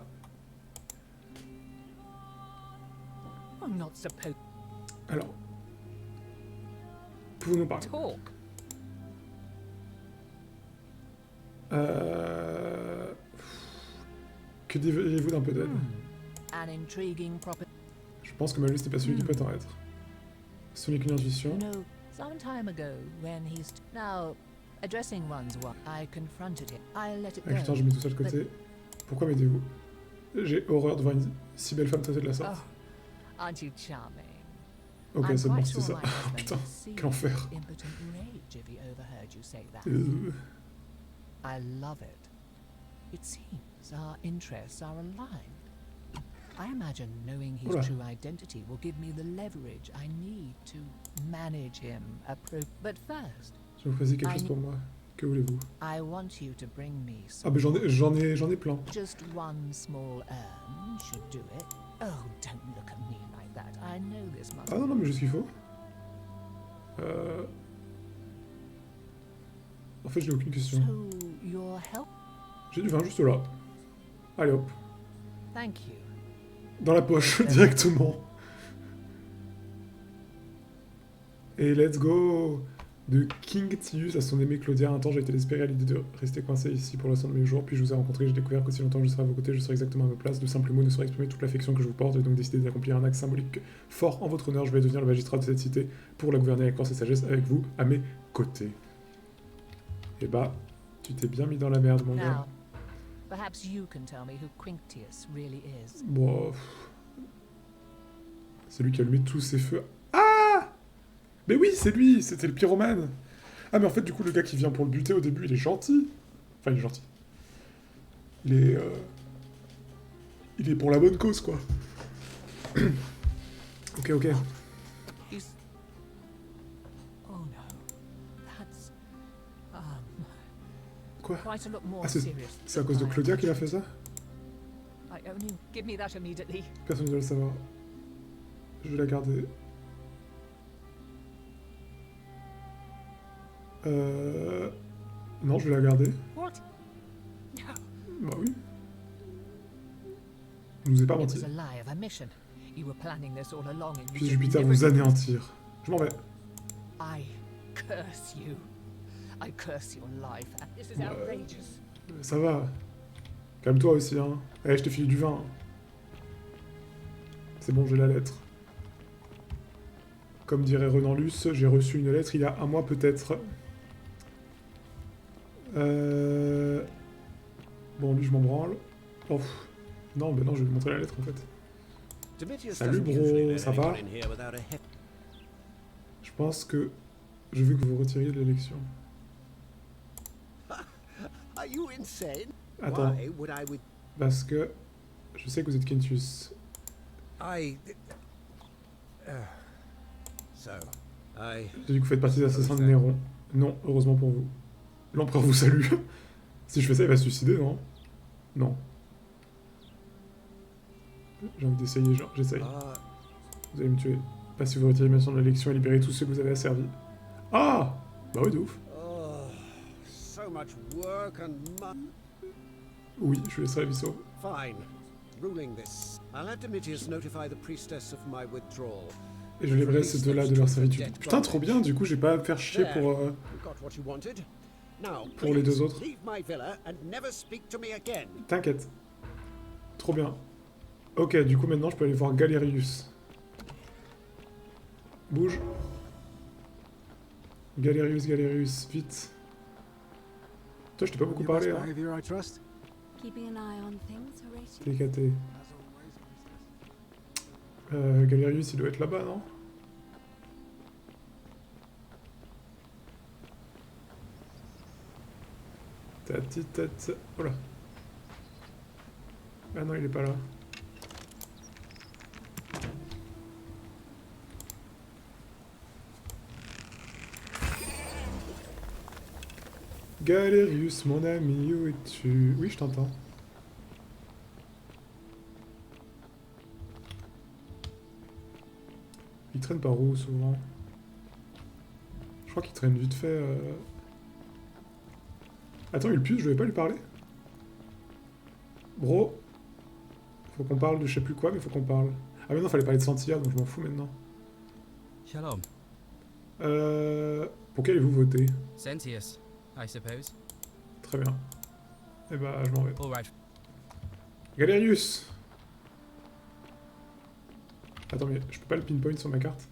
Alors. Pouvez-vous nous parler? Que diriez-vous d'un peu d'aide? Je pense que Malleus n'est pas celui qui peut en être. Ce n'est qu'une intuition. Putain, je mets tout ça de côté. Pourquoi m'aidez-vous? J'ai horreur de voir une si belle femme traitée de la sorte. Ok, c'est bon, c'était ça. Putain, quel enfer. I love it. It seems our interests are aligned. I imagine knowing his true identity will give me the leverage I need to manage him But first, je vous faisais quelque chose pour moi. Que voulez-vous? I want you to bring me Ah bah j'en ai plein. Just one small urn should do it. Oh, don't look at me like that. I know this must. Ah non, mais juste ce qu'il faut. En fait, je n'ai aucune question. J'ai du vin juste là. Allez hop. Thank you. Dans la poche, directement. Et let's go! De King Tius à son aimé Claudia. Un temps, j'ai été désespéré à l'idée de rester coincé ici pour le restant de mes jours. Puis je vous ai rencontré, j'ai découvert qu'aussi longtemps que je serai à vos côtés, je serai exactement à vos places. De simples mots ne sauraient exprimer toute l'affection que je vous porte. J'ai donc décidé d'accomplir un acte symbolique fort en votre honneur. Je vais devenir le magistrat de cette cité pour la gouverner avec force et sagesse avec vous à mes côtés. Et bah, tu t'es bien mis dans la merde, mon gars. Perhaps you can tell me who Quinctius really is. Bon, c'est lui qui a allumé tous ses feux. Ah! Mais oui, c'est lui, c'était le pyromane. Ah, mais en fait, du coup, le gars qui vient pour le buter au début, il est gentil. Enfin, il est gentil. Il est pour la bonne cause, quoi. Ok, ok. Quoi? Ah, c'est à cause de Claudia qu'il a fait ça? Personne ne doit le savoir. Je vais la garder. Non, je vais la garder. Bah oui. Il nous est pas menti. Puis Jupiter vous anéantir. Je m'en vais. Ça va. Calme-toi aussi, hein. Eh, je t'ai filé du vin. C'est bon, j'ai la lettre. Comme dirait Renan Luce, j'ai reçu une lettre il y a un mois peut-être. Bon, lui, je m'en branle. Oh, non, mais non, je vais lui montrer la lettre, en fait. Salut, bro, ça va? Je pense que je veux que vous retiriez de l'élection. Attends. Parce que je sais que vous êtes Quintus. J'ai dit que vous faites partie des assassins de Néron. Non, heureusement pour vous. L'empereur vous salue. Si je fais ça, il va se suicider, non? Non. J'ai envie d'essayer, genre, j'essaye. Vous allez me tuer. Pas si vous retirez maintenant de l'élection et libérez tous ceux que vous avez asservis. Ah! Bah oui, de ouf. Oui, je laisserai la vie sauve. Et je libérerai ces deux-là de leur servitude. Putain, trop bien, du coup, j'ai pas à me faire chier pour les deux autres. T'inquiète. Trop bien. Ok, du coup, maintenant, je peux aller voir Galerius. Bouge. Galerius, vite. Toi, je t'ai pas beaucoup parlé, hein. TKT. Galerius, il doit être là-bas, non? Ta petite tête... Oh là. Ah non, il est pas là. Galerius, mon ami, où es-tu? Oui, je t'entends. Il traîne par où, souvent? Je crois qu'il traîne vite fait... Attends, Ulpius, je vais pas lui parler? Bro, faut qu'on parle de je sais plus quoi, mais faut qu'on parle. Ah mais non, fallait parler de Santia, donc je m'en fous maintenant. Shalom. Pour quel avez-vous voté? Sentius, I suppose. Très bien. Eh bah, je m'en vais. All right. Galerius! Attends, mais je peux pas le pinpoint sur ma carte?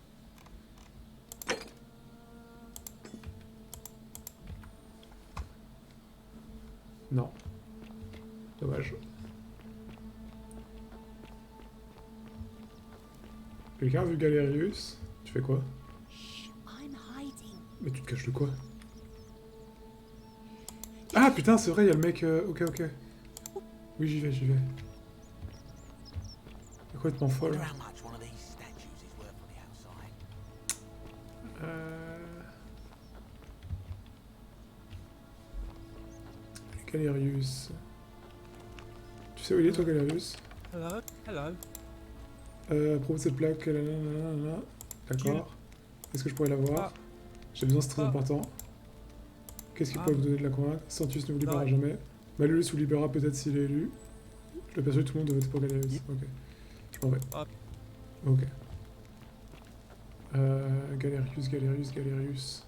Non. Dommage. Quelqu'un a vu Galerius? Tu fais quoi? Mais tu te caches de quoi? Ah putain, c'est vrai, il y a le mec... Ok, ok. Oui, j'y vais, j'y vais. Il est complètement folle. Galerius. Tu sais où il est, toi, Galerius? Hello. À propos de cette plaque... D'accord. Est-ce que je pourrais l'avoir? J'ai besoin, c'est très important. Qu'est-ce qu'il pourrait vous donner de la convaincre? Santius ne vous libérera jamais. Malulus vous libérera peut-être s'il est élu. Je dois persuader tout le monde de voter pour Galerius. Ok. Je m'en vais. Ok. Galerius.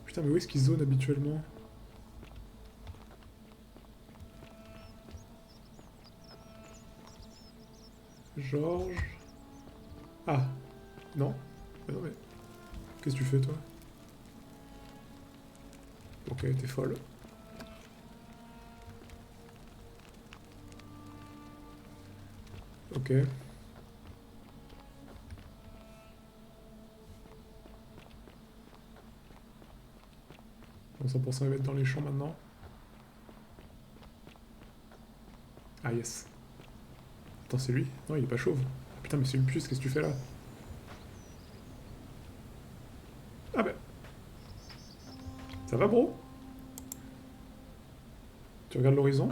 Putain, mais où est-ce qu'ils zonent habituellement? Georges... Ah. Non. Mais non, mais... Qu'est-ce que tu fais, toi? Ok, t'es folle. Ok. Bon, 100% il va être dans les champs maintenant. Ah yes. Attends, c'est lui? Non, il est pas chauve. Putain, mais c'est une puce, qu'est-ce que tu fais là? Ah ben. Ça va, bro? Tu regardes l'horizon?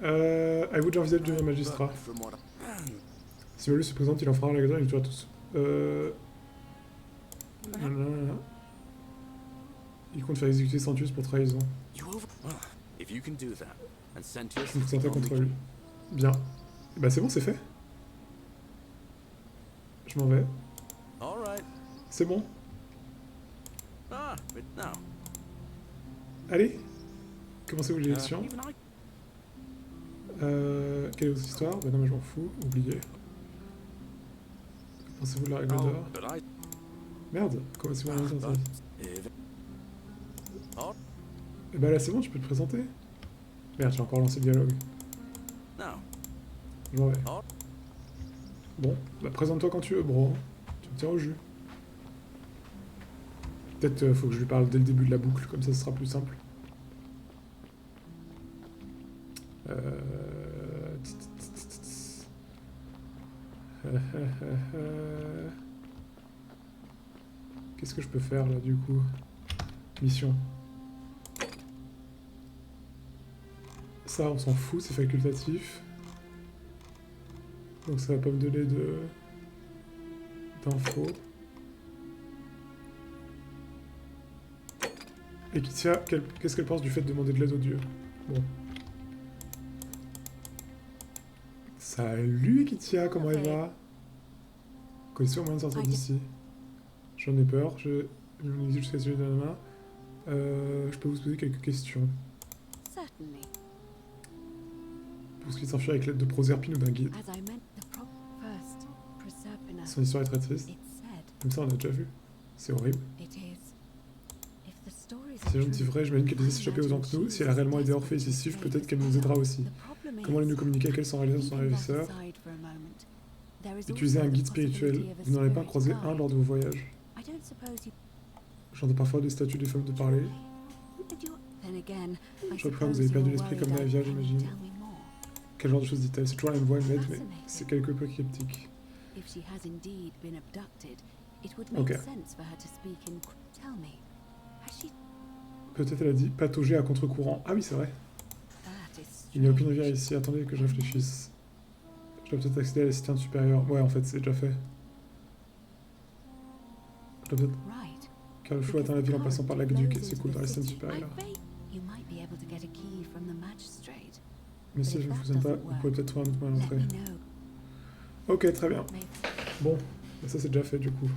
I would envisage de devenir magistrat. Si Malus se présente, il en fera un magasin et il tuera tous. Il compte faire exécuter Sentius pour trahison. Je me présenterai contre lui. Bien. Bah c'est bon, c'est fait. Je m'en vais. C'est bon. Allez. Commencez-vous l'élection. Quelle est votre histoire? Bah non mais je m'en fous, oubliez. Pensez-vous de la règle d'or? Merde, commencez-vous à l'instant. Et bah là c'est bon, tu peux te présenter. Merde, j'ai encore lancé le dialogue. Je m'en vais. Bon, bah présente-toi quand tu veux, bro. Tu me tiens au jus. Peut-être faut que je lui parle dès le début de la boucle, comme ça ce sera plus simple. Qu'est-ce que je peux faire là du coup? Mission. Ça on s'en fout, c'est facultatif. Donc ça va pas me donner d'infos. Et Kitia, qu'est-ce qu'elle pense du fait de demander de l'aide aux dieux? Bon. Salut Kitia, comment elle va? Connaissez-vous un moyen de sortir d'ici? J'en ai peur, je me dis jusqu'à celui de la main. Je peux vous poser quelques questions. Pour ce qui s'enfuit avec l'aide de Proserpine ou d'un guide. Son histoire est très triste. Comme ça on a déjà vu. C'est horrible. Si je me dis vrai, j'imagine qu'elle essaie de s'échapper autant que nous. Si elle a réellement aidé Orphée et Sisyphe, peut-être qu'elle nous aidera aussi. Comment elle nous communiquer qu'elle sans réaliser son ravisseur? Utilisez un guide spirituel. Vous n'en avez pas croisé un lors de vos voyages? J'entends parfois des statues des femmes de parler. Je crois que vous avez perdu l'esprit comme Navia, j'imagine. Quel genre de choses dit-elle? C'est toujours la même voix, mais c'est quelque peu cryptique. Ok. Peut-être elle a dit patauger à contre-courant. Ah oui, c'est vrai. Il n'y a aucune rivière ici. Attendez que je réfléchisse. Je dois peut-être accéder à la citerne supérieure. Ouais, en fait, c'est déjà fait. Je dois peut-être... Car le flot atteint la ville en passant par l'aqueduc et s'écoule dans la citerne supérieure. Mais si je ne fonctionne pas, vous pourrez peut-être trouver un autre moyen d'entrer. Ok, très bien. Bon, ça c'est déjà fait du coup.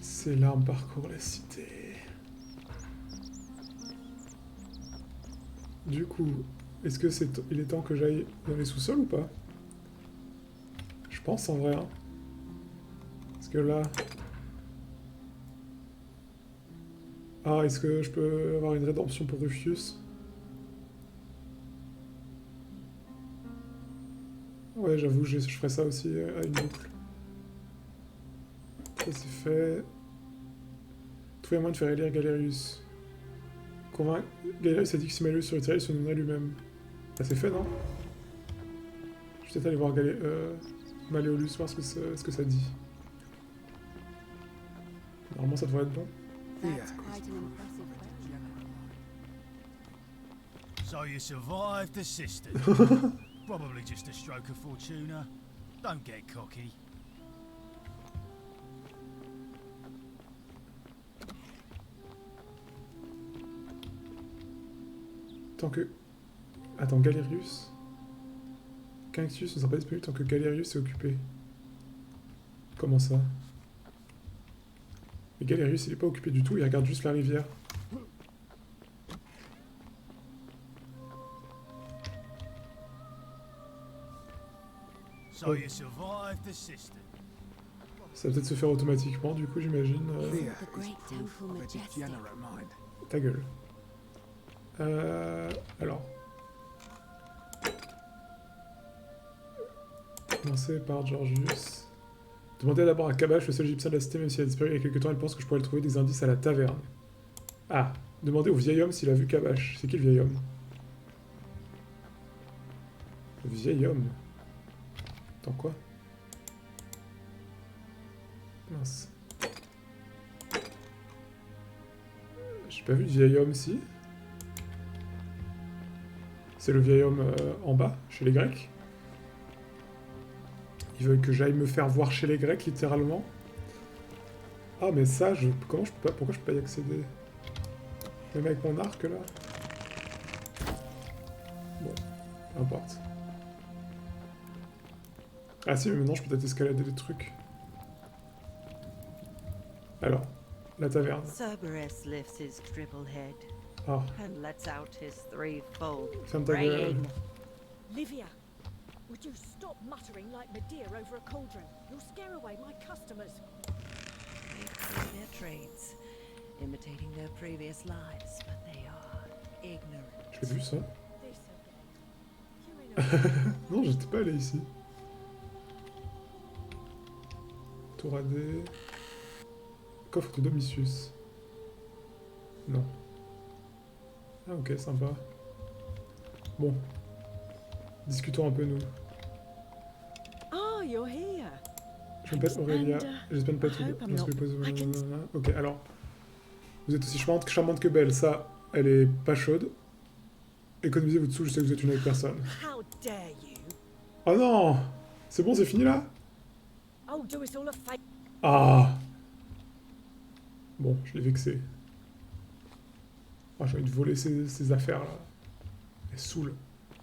C'est l'arme parcourt la cité. Du coup, est-ce que il est temps que j'aille dans les sous-sols ou pas? Je pense en vrai. Hein. Parce que là... Ah, est-ce que je peux avoir une rédemption pour Rufius? Ouais, j'avoue, je ferai ça aussi à une boucle. Ça c'est fait. Trouvez un moyen de faire élire Galerius. Galerius a dit que si Malus se retirait, il se nommerait lui-même. Ah, c'est fait, non? Je vais peut-être aller voir Malleolus, voir ce que ça dit. Normalement, ça devrait être bon. So you survived the sisters. Probably just a stroke of fortuna. Don't get cocky. Tant que... Attends, Galerius? Quinctius ne sera pas disponible tant que Galerius est occupé. Comment ça? Mais Galerius il est pas occupé du tout, il regarde juste la rivière. So you survived the system. Ça va peut-être se faire automatiquement, du coup, j'imagine. Ta gueule. Alors. Commencer par Georgius. Demandez d'abord à Kabash, le seul égyptien de la cité, même s'il a disparu il y a quelques temps, elle pense que je pourrais lui trouver des indices à la taverne. Ah, demandez au vieil homme s'il a vu Kabash. C'est qui le vieil homme? Le vieil homme? Attends, quoi? Mince. J'ai pas vu de vieil homme, si. C'est le vieil homme en bas, chez les Grecs. Ils veulent que j'aille me faire voir chez les Grecs, littéralement. Ah, mais ça, comment je peux pas... Pourquoi je peux pas y accéder? Même avec mon arc, là? Bon, peu importe. Ah si, mais maintenant, je peux peut-être escalader des trucs. Alors, la taverne. Cerberus lifts his triple head and lets out his threefold braying. Livia, would you stop muttering like Medea over a cauldron? You'll scare away my customers. They play their trades, imitating their previous lives, but they are ignorant. J'ai vu ça. Non, j'étais pas allé ici. Tour AD. Coffre de Domitius. Non. Ah ok, sympa. Bon. Discutons un peu, nous. Ah, you're here. Je m'appelle Aurélia. J'espère ne pas être... Ok, alors. Vous êtes aussi charmante que belle. Ça, elle est pas chaude. Économisez votre sous, je sais que vous êtes une autre personne. How dare you? Oh non! C'est bon, c'est fini là? Oh, do it all a fake. Ah! Bon, je l'ai vexé. Ah, j'ai envie de voler ces affaires là. Elle saoule.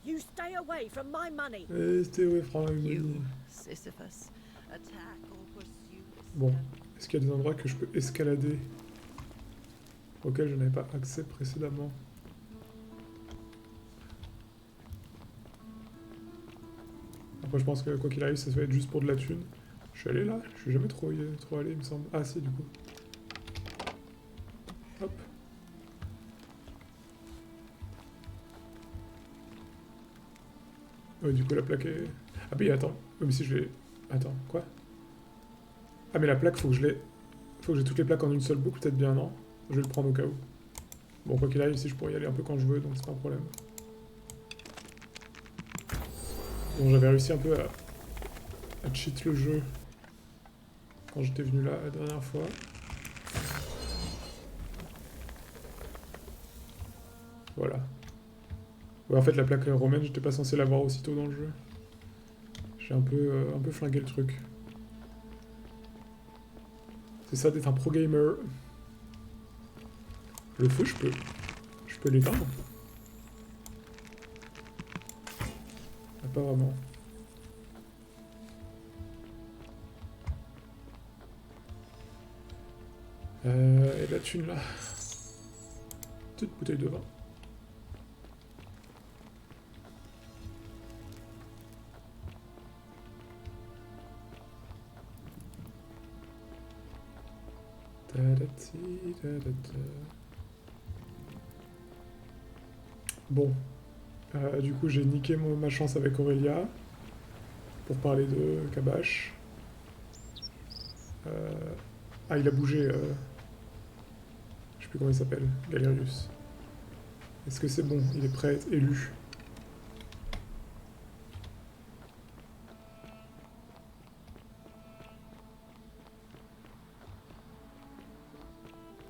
You stay away from my money. Stay away from my money. Sisyphus, attack or pursue. Bon, est-ce qu'il y a des endroits que je peux escalader auxquels je n'avais pas accès précédemment? Après, je pense que quoi qu'il arrive, ça va être juste pour de la thune. Je suis allé là? Je suis jamais trop allé, il me semble. Ah si, du coup. Hop. Ouais, du coup, la plaque est... Ah mais attends. Ouais, mais si je vais... Attends, quoi? Ah mais la plaque, faut que je l'ai... Faut que j'ai toutes les plaques en une seule boucle, peut-être bien, non? Je vais le prendre au cas où. Bon, quoi qu'il arrive, ici, je pourrais y aller un peu quand je veux, donc c'est pas un problème. Bon, j'avais réussi un peu à cheat le jeu quand j'étais venu là la dernière fois. Voilà. Ouais, en fait, la plaque romaine, j'étais pas censé l'avoir aussitôt dans le jeu. J'ai un peu flingué le truc. C'est ça d'être un pro gamer. Le feu, je peux l'éteindre. Ah, pas vraiment. Et la thune là. Petite bouteille de vin. Bon. Du coup, j'ai niqué ma chance avec Aurélia. Pour parler de Kabash. Ah, il a bougé. Je sais plus comment il s'appelle. Galerius. Est-ce que c'est bon? Il est prêt à être élu.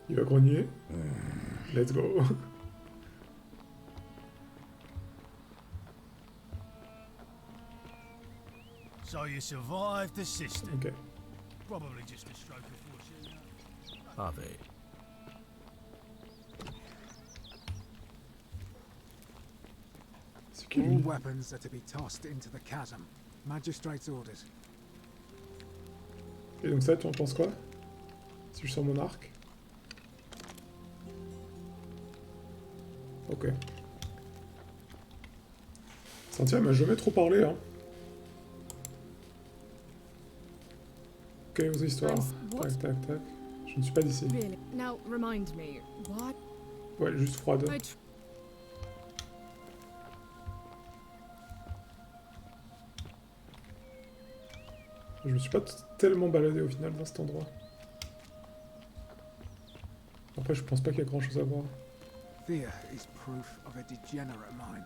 Il va grogner. Let's go. So you survived the system. Okay. Probably just a stroke of fortune. Harvey. C'est Qui All lui? weapons are to be tossed into the chasm. Magistrate's orders. Et donc ça, tu en penses quoi? Si je sors mon arc. Ok. Cynthia m'a jamais trop parlé, hein. Ok, aux histoires. Tac, tac, tac. Je ne suis pas d'ici. Really? Now remind me, why? Ouais, juste froide. Je me suis pas tellement baladé au final dans cet endroit. Après, je pense pas qu'il y a grand chose à voir. Fear is proof of a degenerate mind.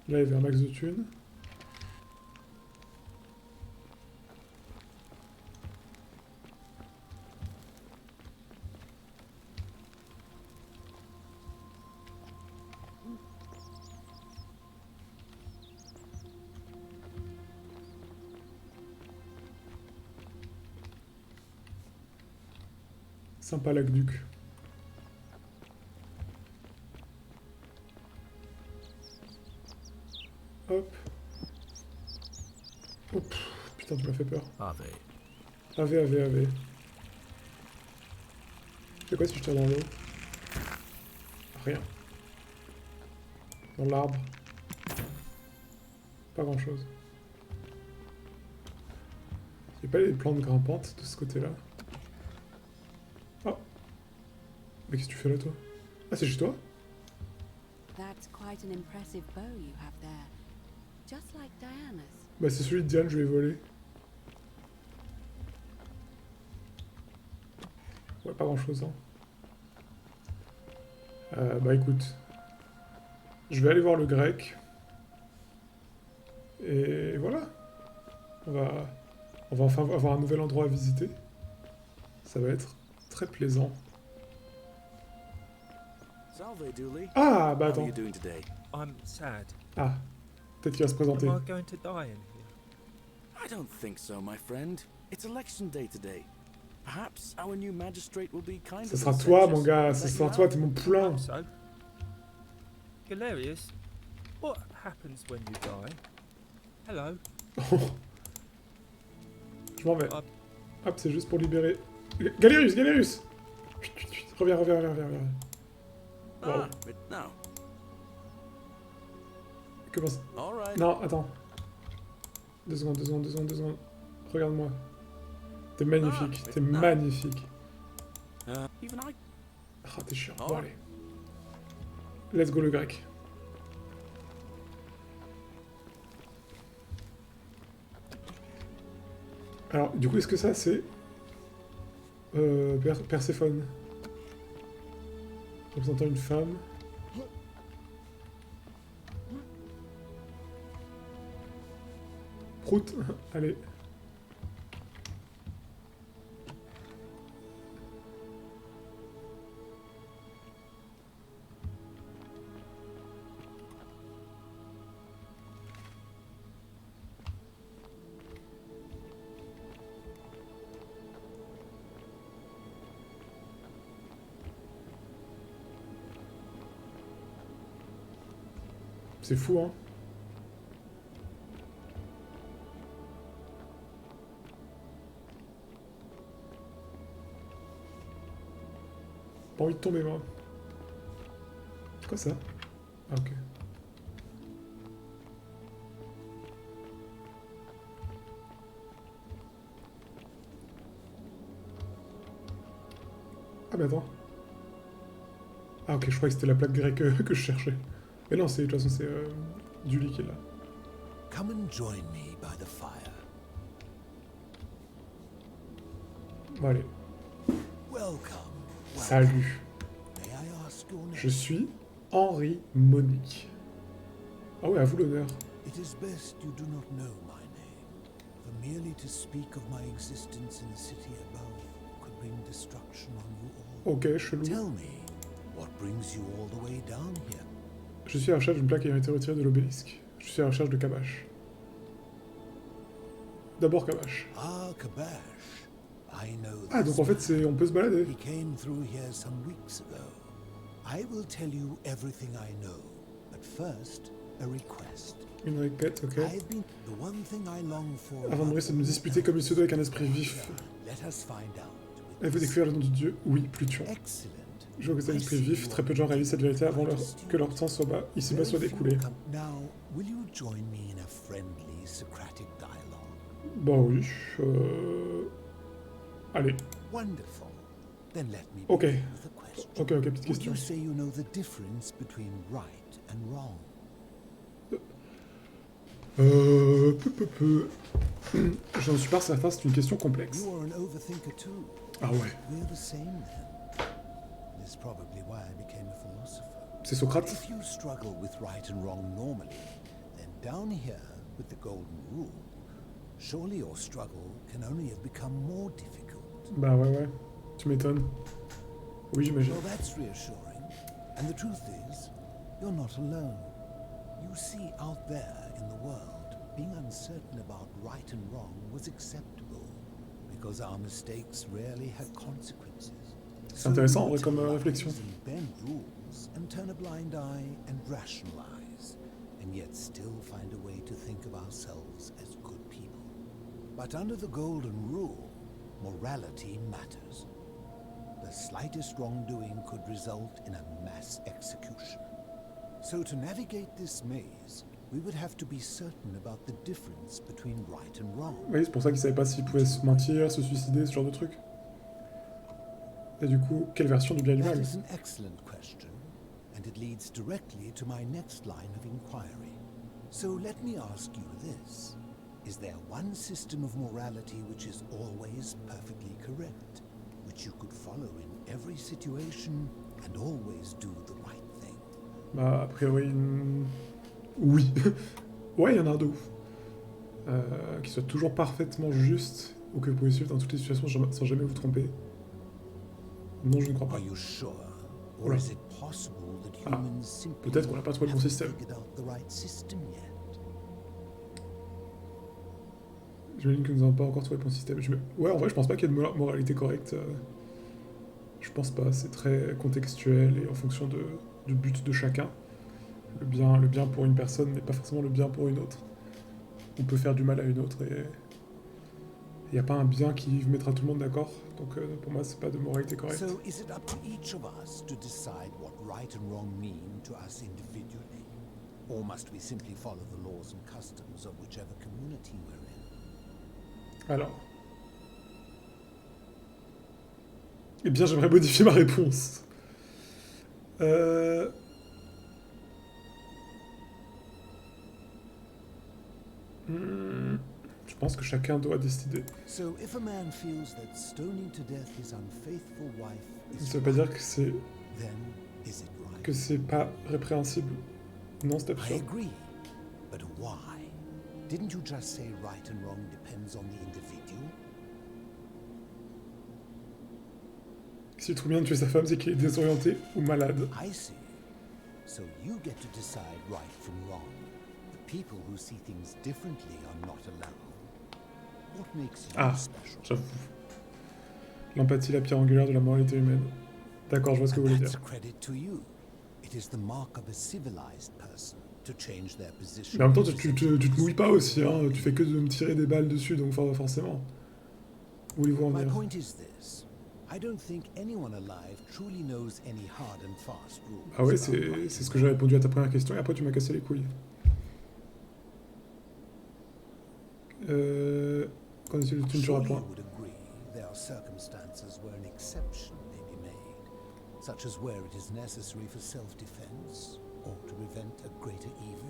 Là, il y avait un max de thunes. Sympa l'aqueduc. Hop. Hop. Putain, tu m'as fait peur. Ave. Ave, ave, ave. C'est quoi si je tire dans l'eau? Rien. Dans l'arbre. Pas grand chose. Il n'y a pas les plantes grimpantes de ce côté-là? Oh. Mais qu'est-ce que tu fais là, toi? Ah, c'est chez toi? That's quite an impressive bow you have there. Just like Diana's. Bah, c'est celui de Diane, je lui ai volé. Ouais, pas grand chose, hein. Bah, écoute. Je vais aller voir le grec. Et voilà. On va enfin avoir un nouvel endroit à visiter. Ça va être très plaisant. Ah, bah attends. I'm sad. Ah, peut-être qu'il va se présenter. Am I going to die in here? I don't think so, my friend. It's election day today. Perhaps our new magistrate will be kind Ce of sera toi, mon incentious gars. and Ce let sera you toi, out. t'es mon poulain. So, Galerius, what happens when you die? Hello. Je m'en vais. Hop, c'est juste pour libérer... Galerius, Galerius! Reviens. Ah, but no. Comment ça? All right. Non, attends. 2 secondes. Regarde-moi. T'es magnifique, t'es magnifique. Even I. Ah, t'es chiant. Bon, allez. Let's go, le grec. Alors, du coup, est-ce que ça, c'est... Perséphone. Représentant une femme. Prout. Allez. C'est fou, hein. Pas envie de tomber, moi. C'est quoi ça? Ah, ok. Ah, mais attends. Ah, ok, je croyais que c'était la plaque grecque que je cherchais. Mais non, de toute façon, c'est du liquide, là. Come and join me by the fire. Bon, allez. Welcome. Salut. May I ask your name? Je suis Henri Monique. Ah ouais, à vous l'honneur. It is best you do not know my name, for merely to speak of my existence in the city above could bring destruction on you all. Ok, chelou. Tell me, what brings you all the way down here? Je suis à la recherche d'une plaque ayant été retirée de l'obélisque. Je suis à la recherche de Kabash. D'abord Kabash. Ah, Kabash. I know Ah, donc en fait, on peut se balader. He came through here some weeks ago. I will tell you everything I know, but first, a request. Une requête, ok. The one thing I long for. Avant de mourir, c'est de nous disputer comme il se doit avec un esprit vif. Let us find out. Et vous décrire le nom du dieu? Oui, Pluton. Je vois que c'est un esprit vif, très peu de gens réalisent cette vérité avant que leur temps soit ici-bas soit découlé. Now, will you join me in a friendly Socratic dialogue? Bah oui. Allez. Wonderful. Then let me Ok. begin with a question. Ok, petite question. Would you say you know the difference between right and wrong? J'en suis pas certain, c'est une question complexe. You are an overthinker too. Ah ouais. We're the same then. That's probably why I became a philosopher. C'est Socrate. If you struggle with right and wrong normally, then down here with the golden rule, surely your struggle can only have become more difficult. Bah ouais. Tu m'étonnes. Oui, j'imagine. Well, that's reassuring. And the truth is, you're not alone. You see, out there in the world, being uncertain about right and wrong was acceptable because our mistakes rarely had consequences. C'est intéressant, en vrai, comme réflexion. Bend rules and turn a blind eye and rationalize, and yet still find a way to think of ourselves as good people. But under the golden rule, morality matters. The slightest wrongdoing could result in a mass execution. So to navigate this maze, we would have to be certain about the difference between right and wrong. Oui, c'est pour ça qu'ils savaient pas s'ils pouvaient se mentir, se suicider, ce genre de truc. Et du coup, quelle version du bien et du mal? That is an excellent question, and it leads directly to my next line of inquiry. So let me ask you this. Is there one system of morality which is always perfectly correct, which you could follow in every situation and always do the right thing? Bah, a priori, oui. Ouais, il y en a un de ouf. Qui soit toujours parfaitement juste, ou que vous pouvez suivre dans toutes les situations sans jamais vous tromper. Non, je ne crois pas. Are you sure? Or Voilà. is it possible that humans simply Peut-être qu'on n'a pas trouvé le bon haven't système. figured out the right system yet? J'imagine que nous n'avons pas encore trouvé le bon système. Ouais, en vrai, je pense pas qu'il y ait de moralité correcte. Je pense pas. C'est très contextuel et en fonction du but de chacun. Le bien pour une personne n'est pas forcément le bien pour une autre. On peut faire du mal à une autre et il n'y a pas un bien qui mettra tout le monde d'accord. Donc pour moi, c'est pas de moralité correcte. So is it up to each of us to decide what right and wrong mean to us individually? Or must we simply follow the laws and customs of whichever community we're in? Alors. Eh bien, j'aimerais modifier ma réponse. Je pense que chacun doit décider. So if a man feels that stoning to death his unfaithful wife is Ça veut pas dire que c'est then is it right? que c'est pas répréhensible. Non, c'est I absurde. agree. But why? Didn't you just say right and wrong depends on the individual? S'il trouve bien de tuer sa femme, c'est qu'il est désorienté ou malade. I see. So you get to decide right from wrong. The people who see things differently are not allowed. What makes you Ah, special? j'avoue. L'empathie, la pierre angulaire de la moralité humaine. D'accord, je vois ce que vous voulez That's dire. a credit to you. It is the mark of a civilized person to change their position. Mais en même temps, tu te mouilles pas aussi, hein. Tu fais que de me tirer des balles dessus, donc forcément. Où voulez-vous en My venir? point is this. I don't think anyone alive truly knows any hard and fast rules. Ah ouais, about c'est ce que j'ai répondu à ta première question, et après tu m'as cassé les couilles. Qu'en est-il de tu ne Surely point? you would agree there are circumstances where an exception may be made, such as where it is necessary for self-defense or to prevent a greater evil.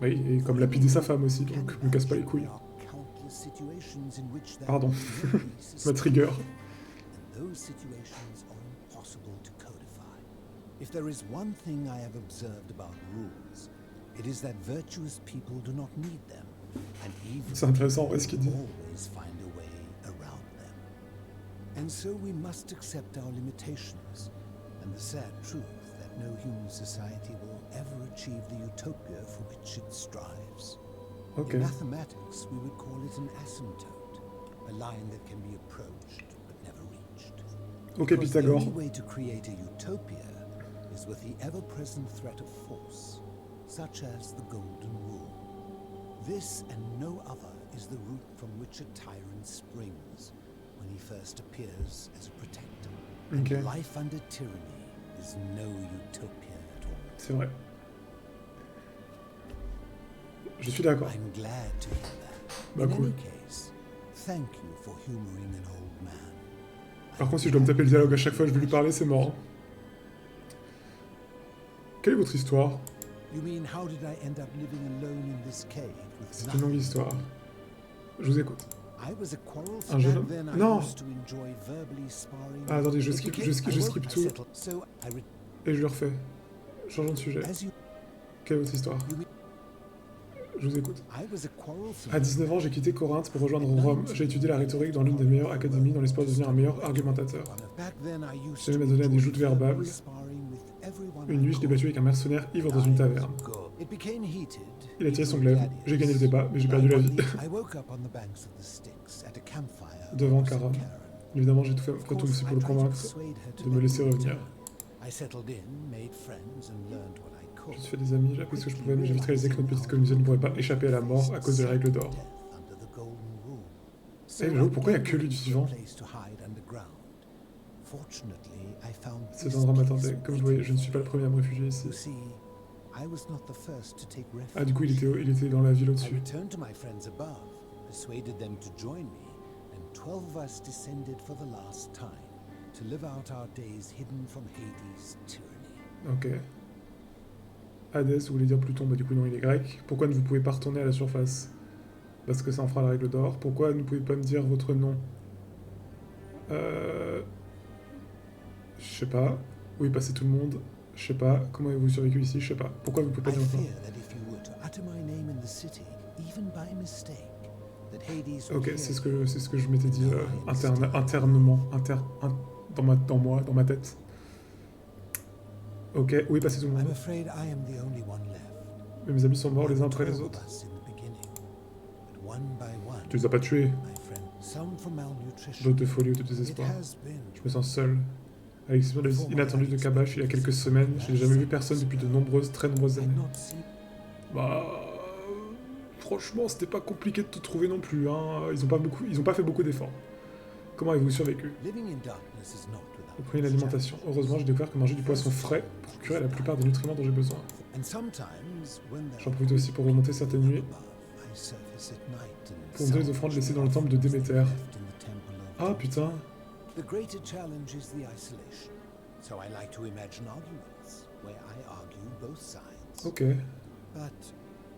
Oui, et comme lapider sa femme aussi, donc me casse pas les couilles. Countless situations in which there Pardon, are no basis ma trigger. and those situations are impossible to codify. If there is one thing I have observed about rules, it is that virtuous people do not need them, and evil C'est intéressant, ouais, ce qu'il dit. always find a way around them. And so we must accept our limitations, and the sad truth that no human society will ever achieve the utopia for which it strives. Okay. In mathematics, we would call it an asymptote, a line that can be approached but never reached. Okay, Because the Pythagore. only way to create a utopia is with the ever-present threat of force. such as the Golden Rule. This and no other is the route from which a tyrant springs when he first appears as a protector. Okay. And life under tyranny is no utopia at all. C'est vrai. Je suis d'accord. I'm glad to hear that. Bah, In cool. any case, thank you for humoring an old man. Par contre, si je dois me taper le dialogue à chaque fois que je vais lui parler, c'est mort. Quelle est votre histoire? You mean how did I end up living alone in this cave with C'est une longue histoire. Je vous écoute. I was a quarrelsome Un jeune man then. homme. I Non. used to enjoy verbally sparring. Ah, attendez, je It skip, became- je skip, I je woke- skip I tout. settled. So I Et je le refais. Changeons de sujet. Quelle est votre histoire? Je vous écoute. I was a quarrelsome À 19 ans, j'ai quitté Corinthe pour rejoindre Rome. J'ai étudié la rhétorique dans l'une des meilleures académies dans l'espoir de devenir un meilleur argumentateur. Back then I used J'ai to même donné à des enjoy joutes verbables. verbally sparring with everyone Une I nuit, je l'ai battu avec un mercenaire ivre dans une taverne. It became heated. Il a tiré son glaive. J'ai gagné le débat, mais j'ai perdu la vie. I woke up on the banks of the Styx at a campfire. Devant Karam. Évidemment, j'ai tout fait aussi pour le convaincre de me laisser revenir. I settled in, made friends and learned what I could. Je me suis fait des amis, j'ai appris ce que je pouvais, mais j'ai vite réalisé que notre petite communauté ne pourrait pas échapper à la mort à cause de la règle d'or. Eh, j'avoue, pourquoi il n'y a que lui du vivant? Cet endroit m'attendait. Comme vous voyez, je ne suis pas le premier à me réfugier ici. Ah, du coup, il était dans la ville I au-dessus. returned to my friends above, persuaded them to join me, and 12 of us descended for the last time to live out our days hidden from Hades' tyranny. Ok. Hadès, vous voulez dire Pluton, bah du coup non, il est grec. Pourquoi ne vous pouvez pas retourner à la surface? Parce que ça en fera la règle d'or. Pourquoi ne pouvez pas me dire votre nom? Je sais pas. Où est passé tout le monde? Je sais pas. Comment avez-vous survécu ici? Je sais pas. Pourquoi vous pouvez pas I dire votre nom? fear that if you were to utter my name in the city, even by mistake, that Hades would Ok, hear c'est ce que je m'étais dit internement, dans ma tête. Ok, où est passé tout le I'm monde? afraid I am the only one left. Mais mes amis sont morts les uns après les 12 of autres. us in the beginning, but one by one, Tu les as pas tués. my friend, some for malnutrition. D'autres de folie ou de désespoir. It has been. Je me sens seul. À l'exception de la visite inattendue de Kabash il y a quelques semaines, je n'ai jamais vu personne depuis de très nombreuses années. Bah... Franchement, c'était pas compliqué de te trouver non plus, hein. Ils ont pas fait beaucoup d'efforts. Comment avez-vous survécu? Living in darkness is not without Vous prenez l'alimentation. Heureusement, j'ai découvert que manger du poisson frais procurait la plupart des nutriments dont j'ai besoin. And sometimes, when there J'en profite aussi pour remonter certaines nuits I surface at night and pour monter les offrandes laissées dans le temple de Déméter. Ah putain. The greater challenge is the isolation. So I like to imagine arguments where I argue both sides. Ok. But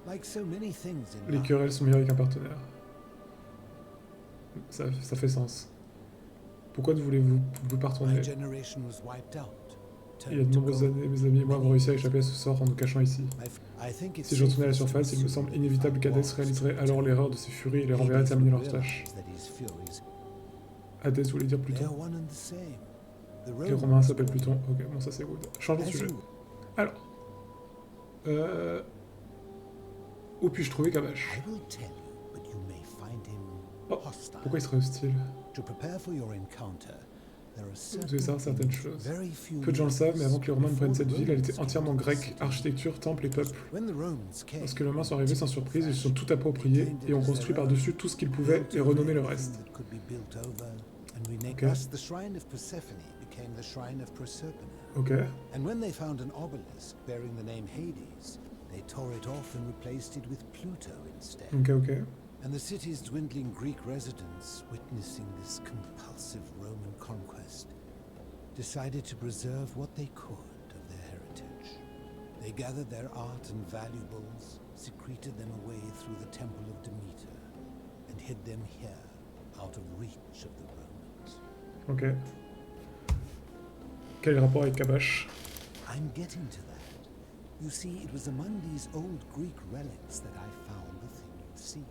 like so many things in Les life, querelles sont meilleures avec un partenaire. Ça fait sens. Pourquoi ne voulez-vous pas retourner? my generation was wiped out. Il y a de nombreuses années, mes amis et moi avons réussi à échapper à ce sort en nous cachant ici. I think it's Si je retournais à la safest to surface, il me assume semble inévitable qu'Hadès réaliserait alors l'erreur de ses furies et les renverrait à terminer leur tâche. that his furies, Hadès voulait dire they Pluton. are one and the same. The Les Romains s'appellent Pluton. Ok, bon ça c'est good. Changeons de As sujet. you- Alors. Où puis-je trouver Kabash? I will tell you, but you may find him Oh, hostile. pourquoi il serait hostile? To prepare for your encounter, there are Vous devez savoir certaines things choses. very few Peu de gens le savent, mais avant que les Romains ne prennent cette ville, elle était Romans entièrement grecque, architecture, temple et peuple. When the Romans came, Lorsque les Romains sont arrivés sans surprise, ils se sont tout appropriés et ont construit par-dessus tout ce qu'ils pouvaient et renommé le reste. that could be built over, and we Okay. thus the shrine of Persephone became the shrine of Proserpina. Ok. And when they found an obelisk bearing the name Hades, they tore it off and replaced it with Pluto instead. Ok. And the city's dwindling Greek residents, witnessing this compulsive Roman conquest, decided to preserve what they could of their heritage. They gathered their art and valuables, secreted them away through the temple of Demeter, and hid them here, out of reach of the Romans. Ok. Quel est le rapport avec Kabash? I'm getting to that. You see, it was among these old Greek relics that I found the thing you seek.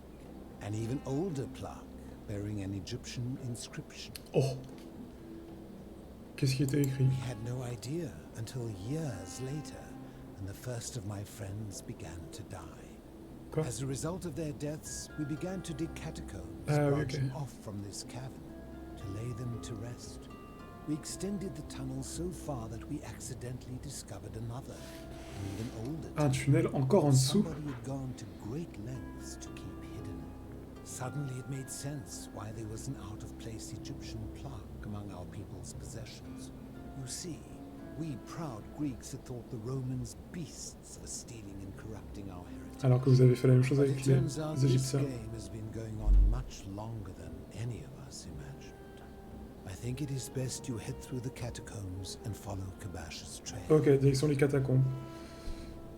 An even older plaque bearing an Egyptian inscription. Oh. Qu'est-ce qui était écrit? We had no idea until years later, and the first of my friends began to die. Quoi? As a result of their deaths, we began to dig catacombs Ah, oui, branching ok. off from this cavern to lay them to rest. We extended the tunnel so far that we accidentally discovered another, Un tunnel encore en dessous. Somebody had gone to great lengths to keep hidden. Suddenly it made sense why there was an out-of-place Egyptian plaque among our people's possessions. You see, we proud Greeks had thought the Romans beasts for stealing and corrupting our heritage. Alors que vous avez fait la même chose avec les This Égyptiens. game has been going on much longer than any of us imagined. I think it is best you head through the catacombs and follow Kabash's trail. Ok, direction les catacombes.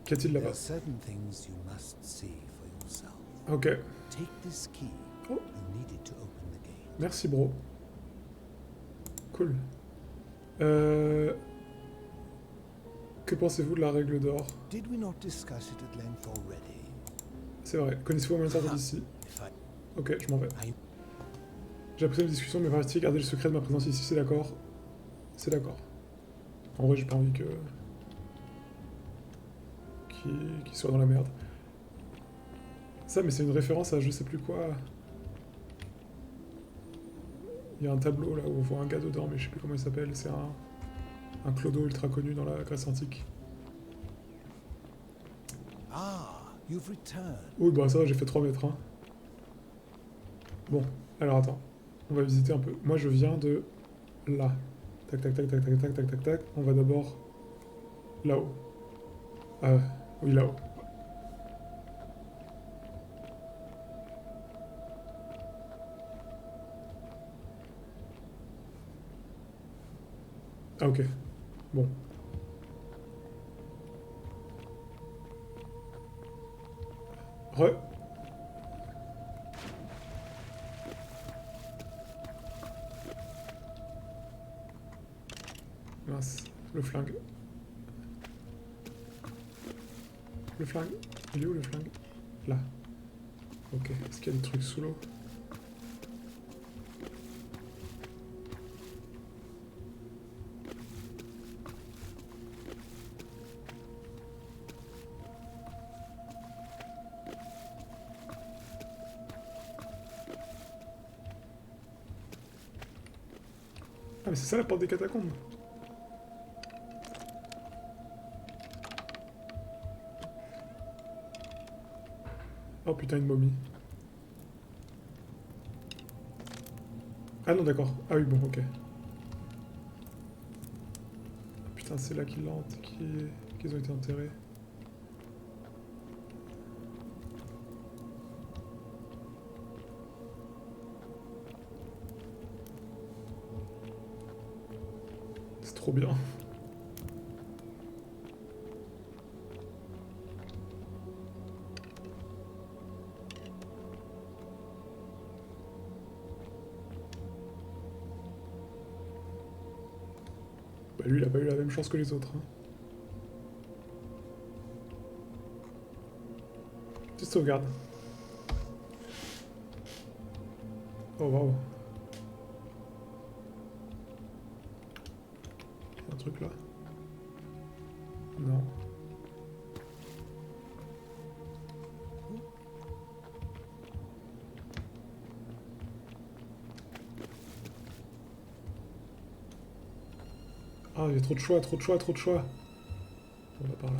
Qu'a-t-il There là-bas? are certain things you must see for yourself. Ok. Take this key. Oh. You need it to open the gate. Merci, bro. Cool. Que pensez-vous de la règle d'or? Did we not discuss it at length already? C'est vrai. Connaissez-vous moyen de sortir d'ici? Ok, je m'en vais. J'ai apprécié la discussion, mais va-t-il garder le secret de ma présence ici? C'est d'accord. C'est d'accord. En vrai, j'ai pas envie que... qu'il soit dans la merde. Ça, mais c'est une référence à je sais plus quoi. Il y a un tableau là où on voit un gars dedans, mais je sais plus comment il s'appelle. C'est un clodo ultra connu dans la Grèce antique. Ah, you've returned. Oui, bah ça va, j'ai fait 3 mètres. Hein. Bon, alors attends. On va visiter un peu. Moi, je viens de là. Tac, tac, tac, tac, tac, tac, tac, tac, tac. On va d'abord là-haut. Oui, là-haut. Ah, ok. Bon. Re. Mince, le flingue. Le flingue. Il est où le flingue? Là. Ok, est-ce qu'il y a des trucs sous l'eau? Ah mais c'est ça la porte des catacombes. Oh putain, une momie. Ah non, d'accord. Ah oui, bon, ok. Ah, putain, c'est là qu'ils ont été enterrés. C'est trop bien. Bah lui, il a pas eu la même chance que les autres. Hein. Petite sauvegarde. Oh waouh. Il y a un truc là. Non. Ah, il y a trop de choix, trop de choix, trop de choix. On va par là.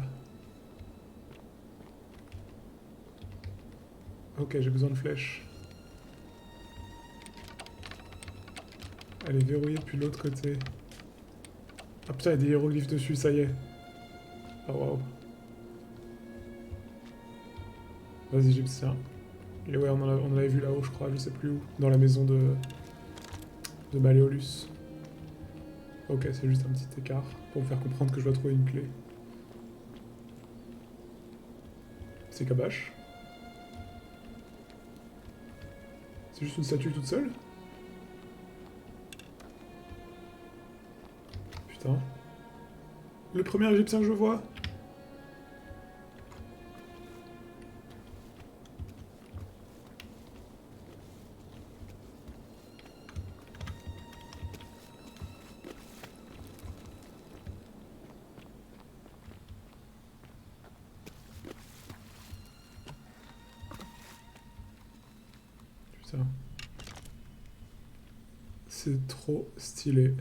Ok, j'ai besoin de flèches. Elle est verrouillée depuis l'autre côté. Ah putain, il y a des hiéroglyphes dessus, ça y est. Ah waouh. Vas-y, égyptien. Et ouais, on en avait vu là-haut, je crois, je sais plus où. Dans la maison de Malleolus. Ok, c'est juste un petit écart pour me faire comprendre que je dois trouver une clé. C'est Kabash. C'est juste une statue toute seule? Putain. Le premier égyptien que je vois. Putain. C'est trop stylé.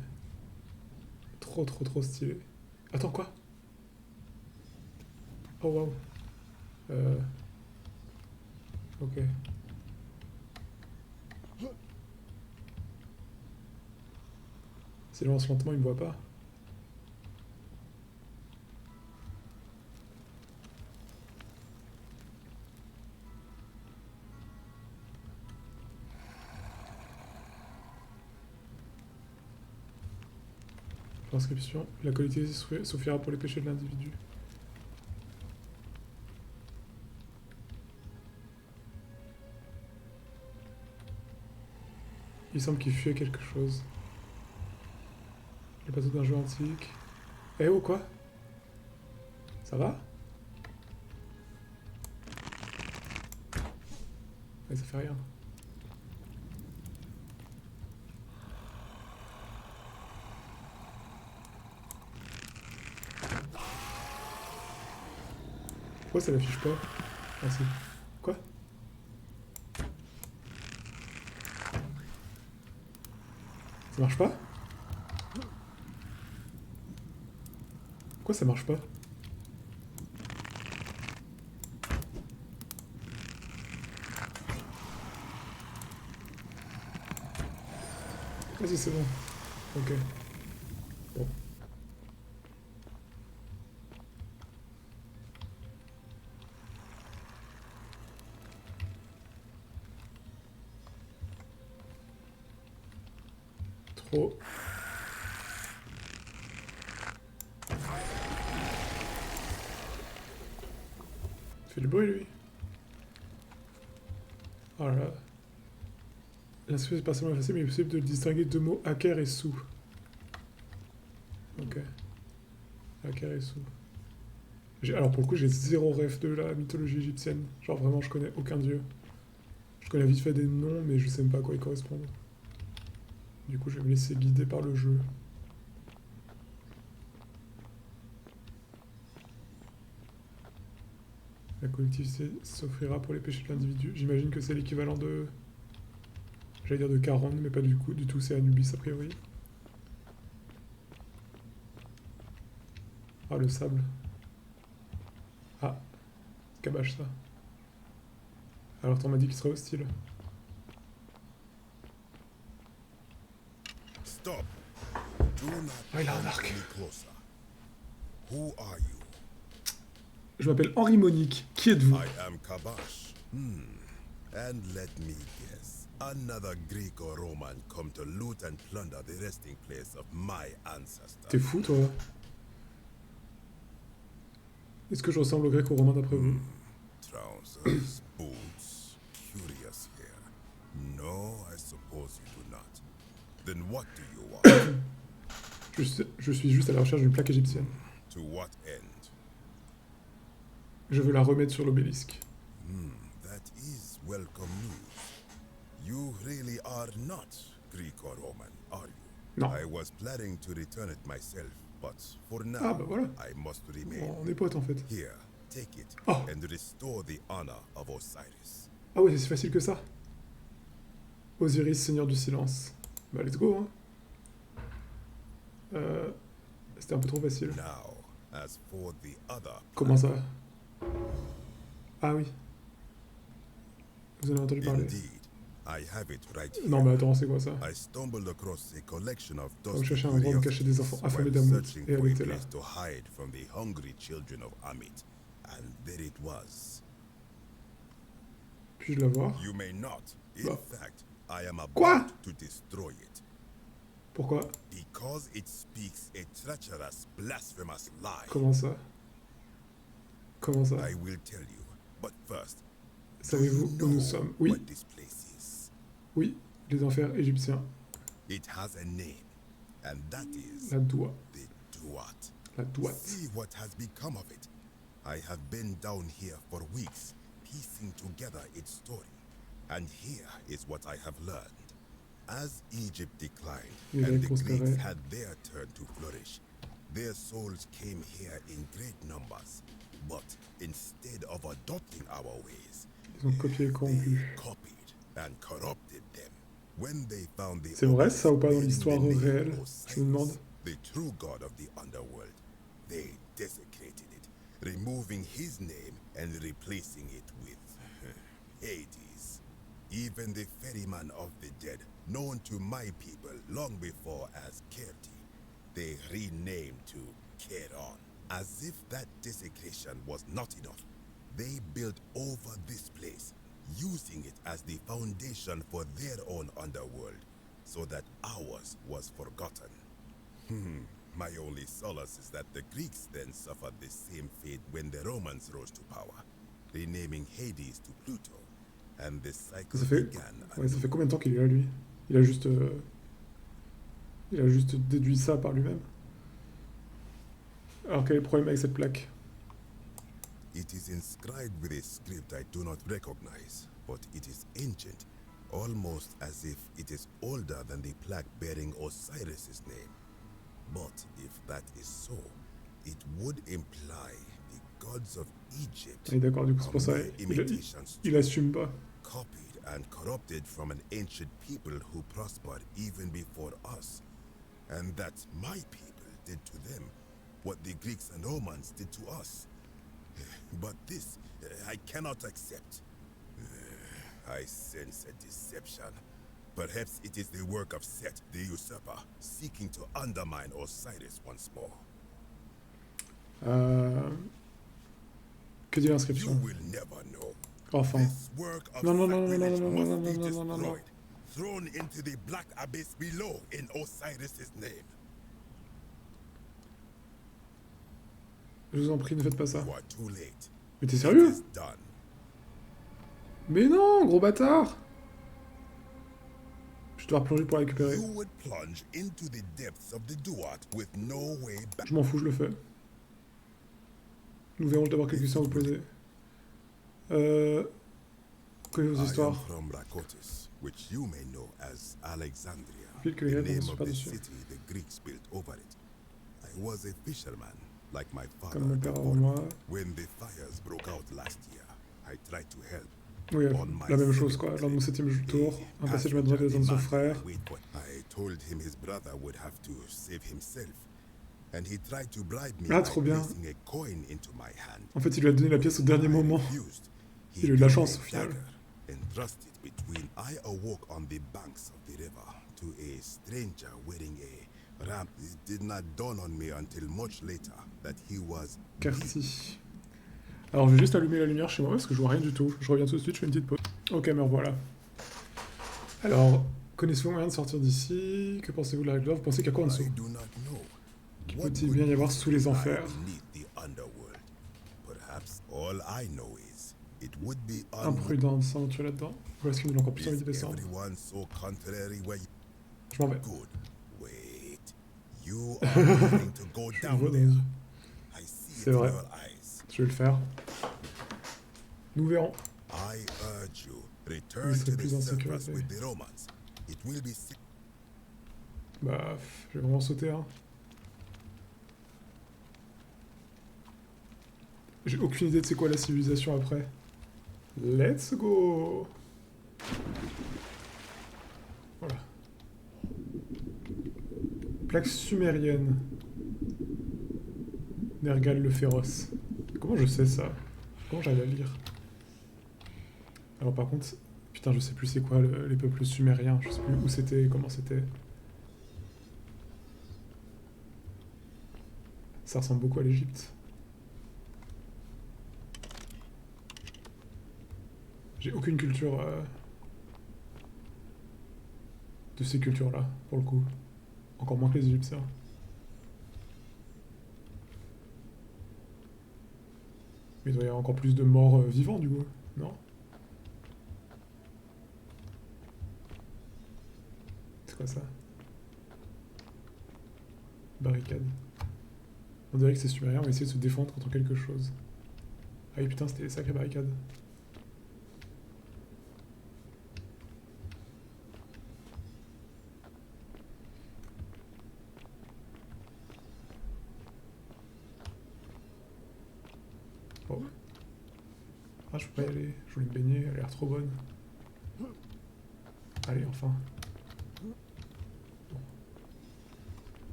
Trop stylé. Attends, quoi? Oh wow. Ok. S'il avance lentement, il me voit pas. Inscription. La qualité suffira pour les péchés de l'individu. Il semble qu'il fuyait quelque chose. Le bateau d'un jeu antique. Eh oh quoi? Ça va? Ouais, ça fait rien. Pourquoi ça l'affiche pas? Ah si. Quoi? Ça marche pas? Pourquoi ça marche pas? Vas-y, c'est bon. Ok. Bon. Trop. Il fait du bruit, lui. Oh là là. L'inscription est pas seulement facile, mais il est possible de distinguer deux mots, hacker et sous. Ok. Hacker et sous. Alors pour le coup, j'ai zéro ref de la mythologie égyptienne. Genre vraiment, je connais aucun dieu. Je connais vite fait des noms, mais je sais même pas à quoi ils correspondent. Du coup, je vais me laisser guider par le jeu. La collectivité s'offrira pour les péchés de l'individu. J'imagine que c'est l'équivalent de... J'allais dire de Caron, mais pas du tout, c'est Anubis a priori. Ah, le sable. Ah, cabache ça. Alors t'en m'as dit qu'il serait hostile. Stop. Ah, il a un arc. Who are you? Je m'appelle Henri Monique. Qui êtes-vous? I am Kabash. And let me guess. Another Greek or Roman come to loot and plunder the resting place of my ancestors. T'es fou, toi? Est-ce que je ressemble au grec ou au romain d'après vous? Trousers, boots, curious here. No, I suppose you do not. Then what do you want? Je suis juste à la recherche d'une plaque égyptienne. To what end? Je veux la remettre sur l'obélisque. That is welcome news. You really are not Greek or Roman, are you? Non. I was planning to return it myself, but for now, Ah bah voilà. I must remain. Bon, on est potes en fait. Here, take it and restore the honor of Osiris. Ah ouais, c'est si facile que ça. Osiris, seigneur du silence. Bah let's go, hein. C'était un peu trop facile. Now, as for the other Comment ça? Ah oui. Vous en avez entendu parler? I have it right here. Non mais attends, c'est quoi ça? I stumbled across a collection of On cherchait un endroit où cacher des enfants affamés d'amour, et elle était là. to hide from the hungry children of Amit, and there it was. Puis-je la voir? You may not. In fact, I am Quoi? about to destroy it. Pourquoi? Because it speaks a treacherous, blasphemous lie. Comment ça? Comment ça? I will tell you, but first. Savez-vous où nous sommes? Oui. Oui, les enfers égyptiens. It has a name, and that is La Doua. the Duat. La Douate. See what has become of it. I have been down here for weeks, piecing together its story, and here is what I have learned. As Egypt declined, and the Greeks had their turn to flourish, their souls came here in great numbers. But instead of adopting our ways, ils ont copié et corrompu. Copied and corrupted them. When they found the C'est vrai ça ou pas dans l'histoire réelle? Je me demande. The true god of the underworld, they desecrated it, removing his name and replacing it with Hades. Even the ferryman of the dead, known to my people long before as Kerti, they renamed to Keron. As if that desecration was not enough, they built over this place, using it as the foundation for their own underworld, so that ours was forgotten. My only solace is that the Greeks then suffered the same fate when the Romans rose to power, renaming Hades to Pluto, and the cycle began. Ouais, ça fait combien de temps qu'il est là, lui? Il a juste déduit ça par lui-même. Alors quel est le problème avec cette plaque? It is inscribed with a script I do not recognize, but it is ancient, almost as if it is older than the plaque bearing Osiris's name. But if that is so, it would imply the gods of Egypt. Ah, d'accord, du coup c'est pour ça il assume pas. Copied and corrupted from an ancient people who prospered even before us, and that my people did to them what the Greeks and Romans did to us. But this, I cannot accept. I sense a deception. Perhaps it is the work of Set, the usurper, seeking to undermine Osiris once more. Que dit l'inscription? You will never know. Enfin. This work of sacrilege must be destroyed, thrown into the black abyss below in Osiris's name. Je vous en prie, ne faites pas ça. You are too late. Mais t'es sérieux? It is done. Mais non, gros bâtard! Je dois replonger pour la récupérer. You would plunge into the depths of the Duat with no way back. Je m'en fous, je le fais. Nous verrons d'avoir quelques questions à vous poser. Connaissez vos histoires. From Rakotis, which you may know as Alexandria, Pile que the les name réponses of pas the dessus. city the Greeks built over it. I was a fisherman, like my father. Comme mon père avant moi. When the fires broke out last year, I tried to help. Oui, la même chose quoi. Lors de mon 7e tour, un passage m'a demandé d'attendre son frère. I told him his brother would have to save himself, and he tried to bribe me Ah, by trop bien. placing a coin into my hand. En fait, il lui a donné la pièce au dernier moment. Il a eu de la chance au final. And thrust it between. I awoke on the banks of the river to a stranger wearing a ramp. It did not dawn on me until much later that he was. Merci. Alors, je vais juste allumer la lumière chez moi parce que je vois rien du tout. Je reviens tout de suite, je fais une petite pause. Ok, me revoilà. Alors, connaissez-vous moyen de sortir d'ici? Que pensez-vous de la règle d'or? Vous pensez qu'il y a quoi en dessous? Qu'il peut-il bien y avoir sous les enfers? Imprudent, sans tuer là-dedans. Ou est-ce qu'il nous a encore plus envie de descendre? Je m'en vais. Je le vois dans les yeux. C'est vrai. Je vais le faire. Nous verrons. Il serait plus en sécurité. Bah, je vais vraiment sauter, hein. J'ai aucune idée de c'est quoi la civilisation après. Let's go! Voilà. Plaque sumérienne. Nergal le féroce. Comment je sais ça? Comment j'arrive à lire? Alors par contre, putain je sais plus c'est quoi les peuples sumériens, je sais plus où c'était, comment c'était. Ça ressemble beaucoup à l'Égypte. J'ai aucune culture de ces cultures-là, pour le coup. Encore moins que les Égyptiens. Mais il doit y avoir encore plus de morts vivants, du coup, non? C'est quoi ça? Barricade. On dirait que ces sumériens ont essayé de se défendre contre quelque chose. Ah oui, putain, c'était des sacrées barricades. Bon. Ah, je peux pas y aller. Je voulais me baigner, elle a l'air trop bonne. Allez, enfin. Bon.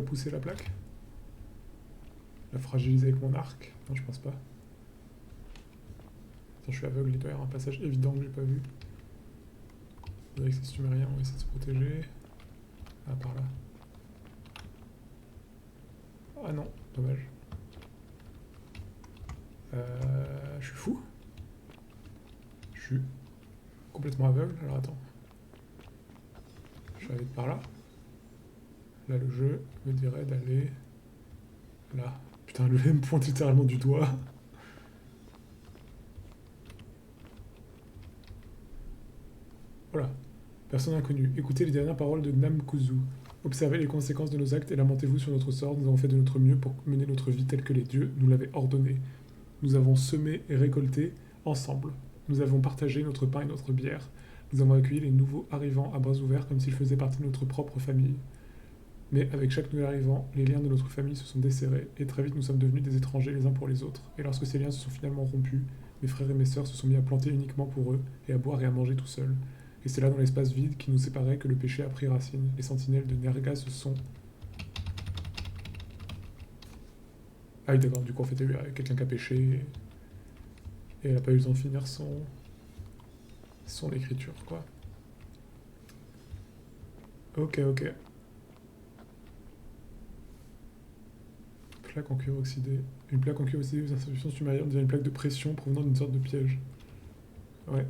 pas pousser la plaque? La fragiliser avec mon arc? Non, je pense pas. Attends, je suis aveugle, il doit y avoir un passage évident que j'ai pas vu. Avec ces sumériens, on va essayer de se protéger. Ah, par là. Ah non, dommage. Je suis fou? Je suis complètement aveugle, alors attends. Je vais aller par là. Là, le jeu me dirait d'aller là. Putain, le jeu me pointe littéralement du doigt. Voilà. Personne inconnue. Écoutez les dernières paroles de Nam Kuzu. Observez les conséquences de nos actes et lamentez-vous sur notre sort. Nous avons fait de notre mieux pour mener notre vie telle que les dieux nous l'avaient ordonné. Nous avons semé et récolté ensemble. Nous avons partagé notre pain et notre bière. Nous avons accueilli les nouveaux arrivants à bras ouverts comme s'ils faisaient partie de notre propre famille. Mais avec chaque nouvel arrivant, les liens de notre famille se sont desserrés et très vite nous sommes devenus des étrangers les uns pour les autres. Et lorsque ces liens se sont finalement rompus, mes frères et mes sœurs se sont mis à planter uniquement pour eux et à boire et à manger tout seuls. Et c'est là dans l'espace vide qui nous séparait que le péché a pris racine. Les sentinelles de Nerga se sont... Ah oui d'accord, du coup en fait il y a eu quelqu'un qui a péché et elle a pas eu le temps de finir son écriture quoi. Ok. Plaque en cuivre oxydé. Une plaque en cuivre oxydé aux inscriptions sumériennes devient une plaque de pression provenant d'une sorte de piège. Ouais.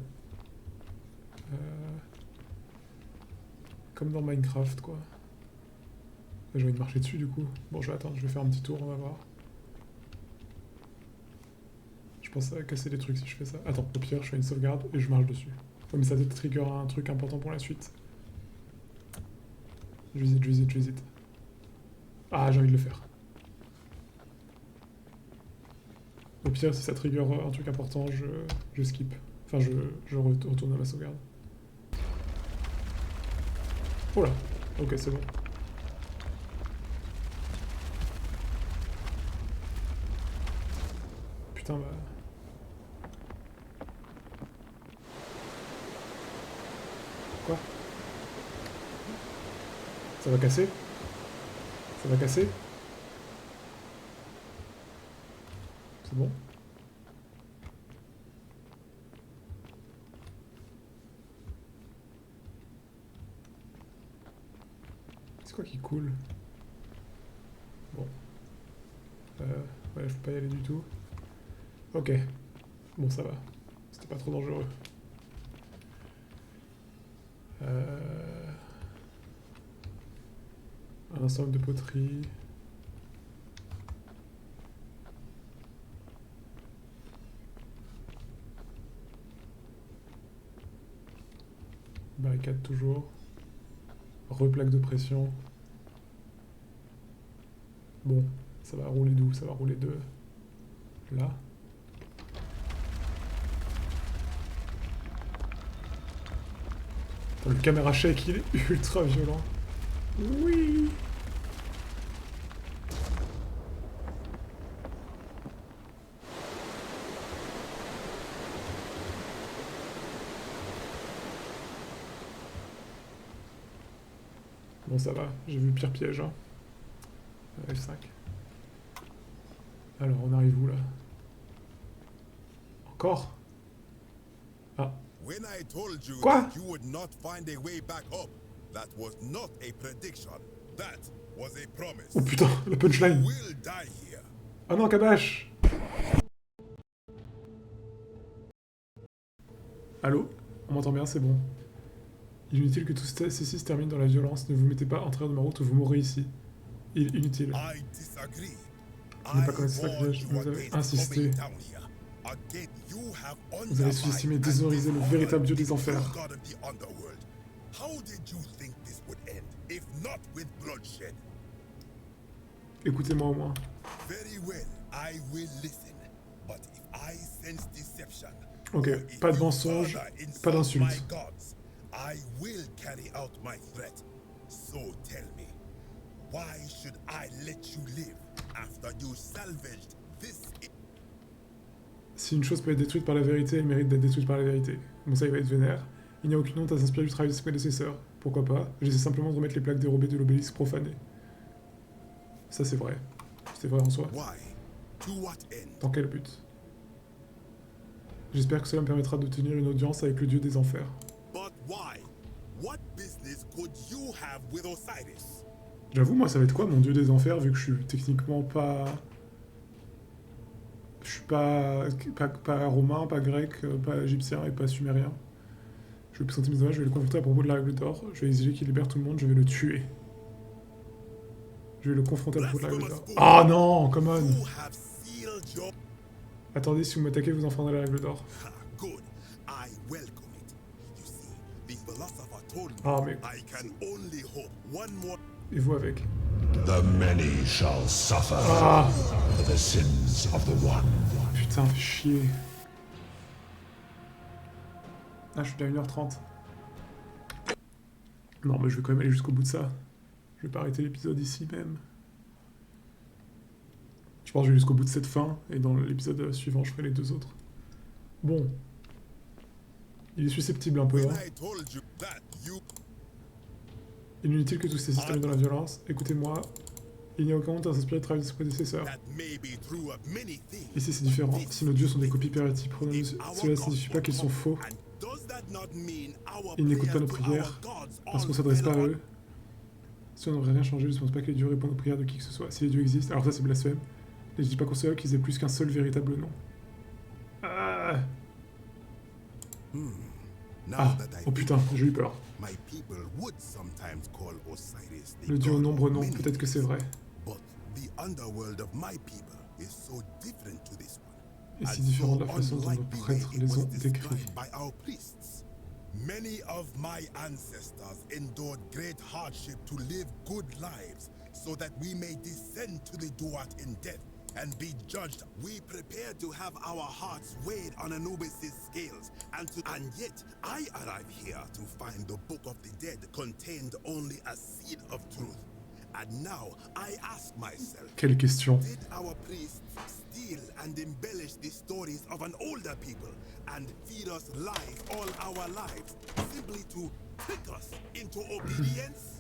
Comme dans Minecraft, quoi. Là, j'ai envie de marcher dessus, du coup. Bon, je vais attendre, je vais faire un petit tour, on va voir. Je pense à casser des trucs si je fais ça. Attends, au pire, je fais une sauvegarde et je marche dessus. Ouais, mais ça peut trigger un truc important pour la suite. Je visite. Ah, j'ai envie de le faire. Au pire, si ça trigger un truc important, je skip. Enfin, je retourne à ma sauvegarde. Oh là. Ok, c'est bon. Putain, bah... Quoi? Ça va casser? Ça va casser? C'est bon? C'est quoi qui coule? Bon. Ouais, faut pas y aller du tout. Ok. Bon, ça va. C'était pas trop dangereux. Un ensemble de poterie. Barricade toujours. Replaque de pression. Bon, ça va rouler d'où? Ça va rouler de là. Le caméra shake, il est ultra violent. Oui. Bon, ça va, j'ai vu pire piège, hein. F5. Alors, on arrive où, là? Encore? Ah. Quoi? Oh putain, la punchline. Ah non, Kabash. Allô? On m'entend bien, c'est bon. Il est inutile que tout ceci se termine dans la violence. Ne vous mettez pas en travers de ma route ou vous mourrez ici. Il est inutile. Je n'ai pas connu ça que vous avez insisté. Vous avez sous-estimé et déshonorisé le véritable dieu des enfers. Écoutez-moi au moins. Ok, pas de mensonge, pas d'insulte. I will carry out my threat. So tell me, why should I let you live after you salvaged this? Si une chose peut être détruite par la vérité, elle mérite d'être détruite par la vérité. Bon, ça, il va être vénère. Il n'y a aucune honte à s'inspirer du travail de ses prédécesseurs. Pourquoi pas? J'essaie simplement de remettre les plaques dérobées de l'obélisque profané. Ça c'est vrai. C'est vrai en soi. Dans quel but? J'espère que cela me permettra d'obtenir une audience avec le dieu des enfers. J'avoue, moi ça va être quoi mon dieu des enfers, vu que je suis techniquement pas... Je suis pas romain, pas grec, pas égyptien et pas sumérien. Je vais présenter mes hommages, je vais le confronter à propos de la règle d'or, je vais exiger qu'il libère tout le monde, je vais le tuer. Je vais le confronter à propos de la règle d'or. Ah non, come on! Attendez, si vous m'attaquez, vous enfreindrez la règle d'or. Ah mais... Et vous avec. The many shall suffer for the sins of the one. Putain, fais chier. Ah, je suis à 1h30. Non, mais je vais quand même aller jusqu'au bout de ça. Je vais pas arrêter l'épisode ici même. Je pense que je vais jusqu'au bout de cette fin, et dans l'épisode suivant, je ferai les 2 autres. Bon. Il est susceptible un peu, hein. Inutile que tous ces systèmes dans la violence. Écoutez-moi, il n'y a aucun honte à s'inspirer de travail de ses prédécesseurs. Ici c'est différent. Si nos dieux sont des copies piratiques, cela ne signifie pas qu'ils sont faux. Ils n'écoutent pas nos prières, parce qu'on ne s'adresse pas à eux. Si on n'aurait rien changé, je ne pense pas que les dieux répondent aux prières de qui que ce soit. Si les dieux existent, alors ça c'est blasphème. Et je dis pas qu'on sait qu'ils aient plus qu'un seul véritable nom. Ah, oh putain, j'ai eu peur. Le dieu au nombre non, peut-être que c'est vrai. Et si différent de la façon dont nos prêtres les ont décrits. Many of my ancestors endured great hardship to live good lives so that we may descend to the Duat in death and be judged. We prepare to have our hearts weighed on Anubis' scales, and yet I arrive here to find the Book of the Dead contained only a seed of truth. And now I ask myself, quelle question? Did our priests steal and embellish the stories of an older people and feed us lies all our lives simply to trick us into obedience?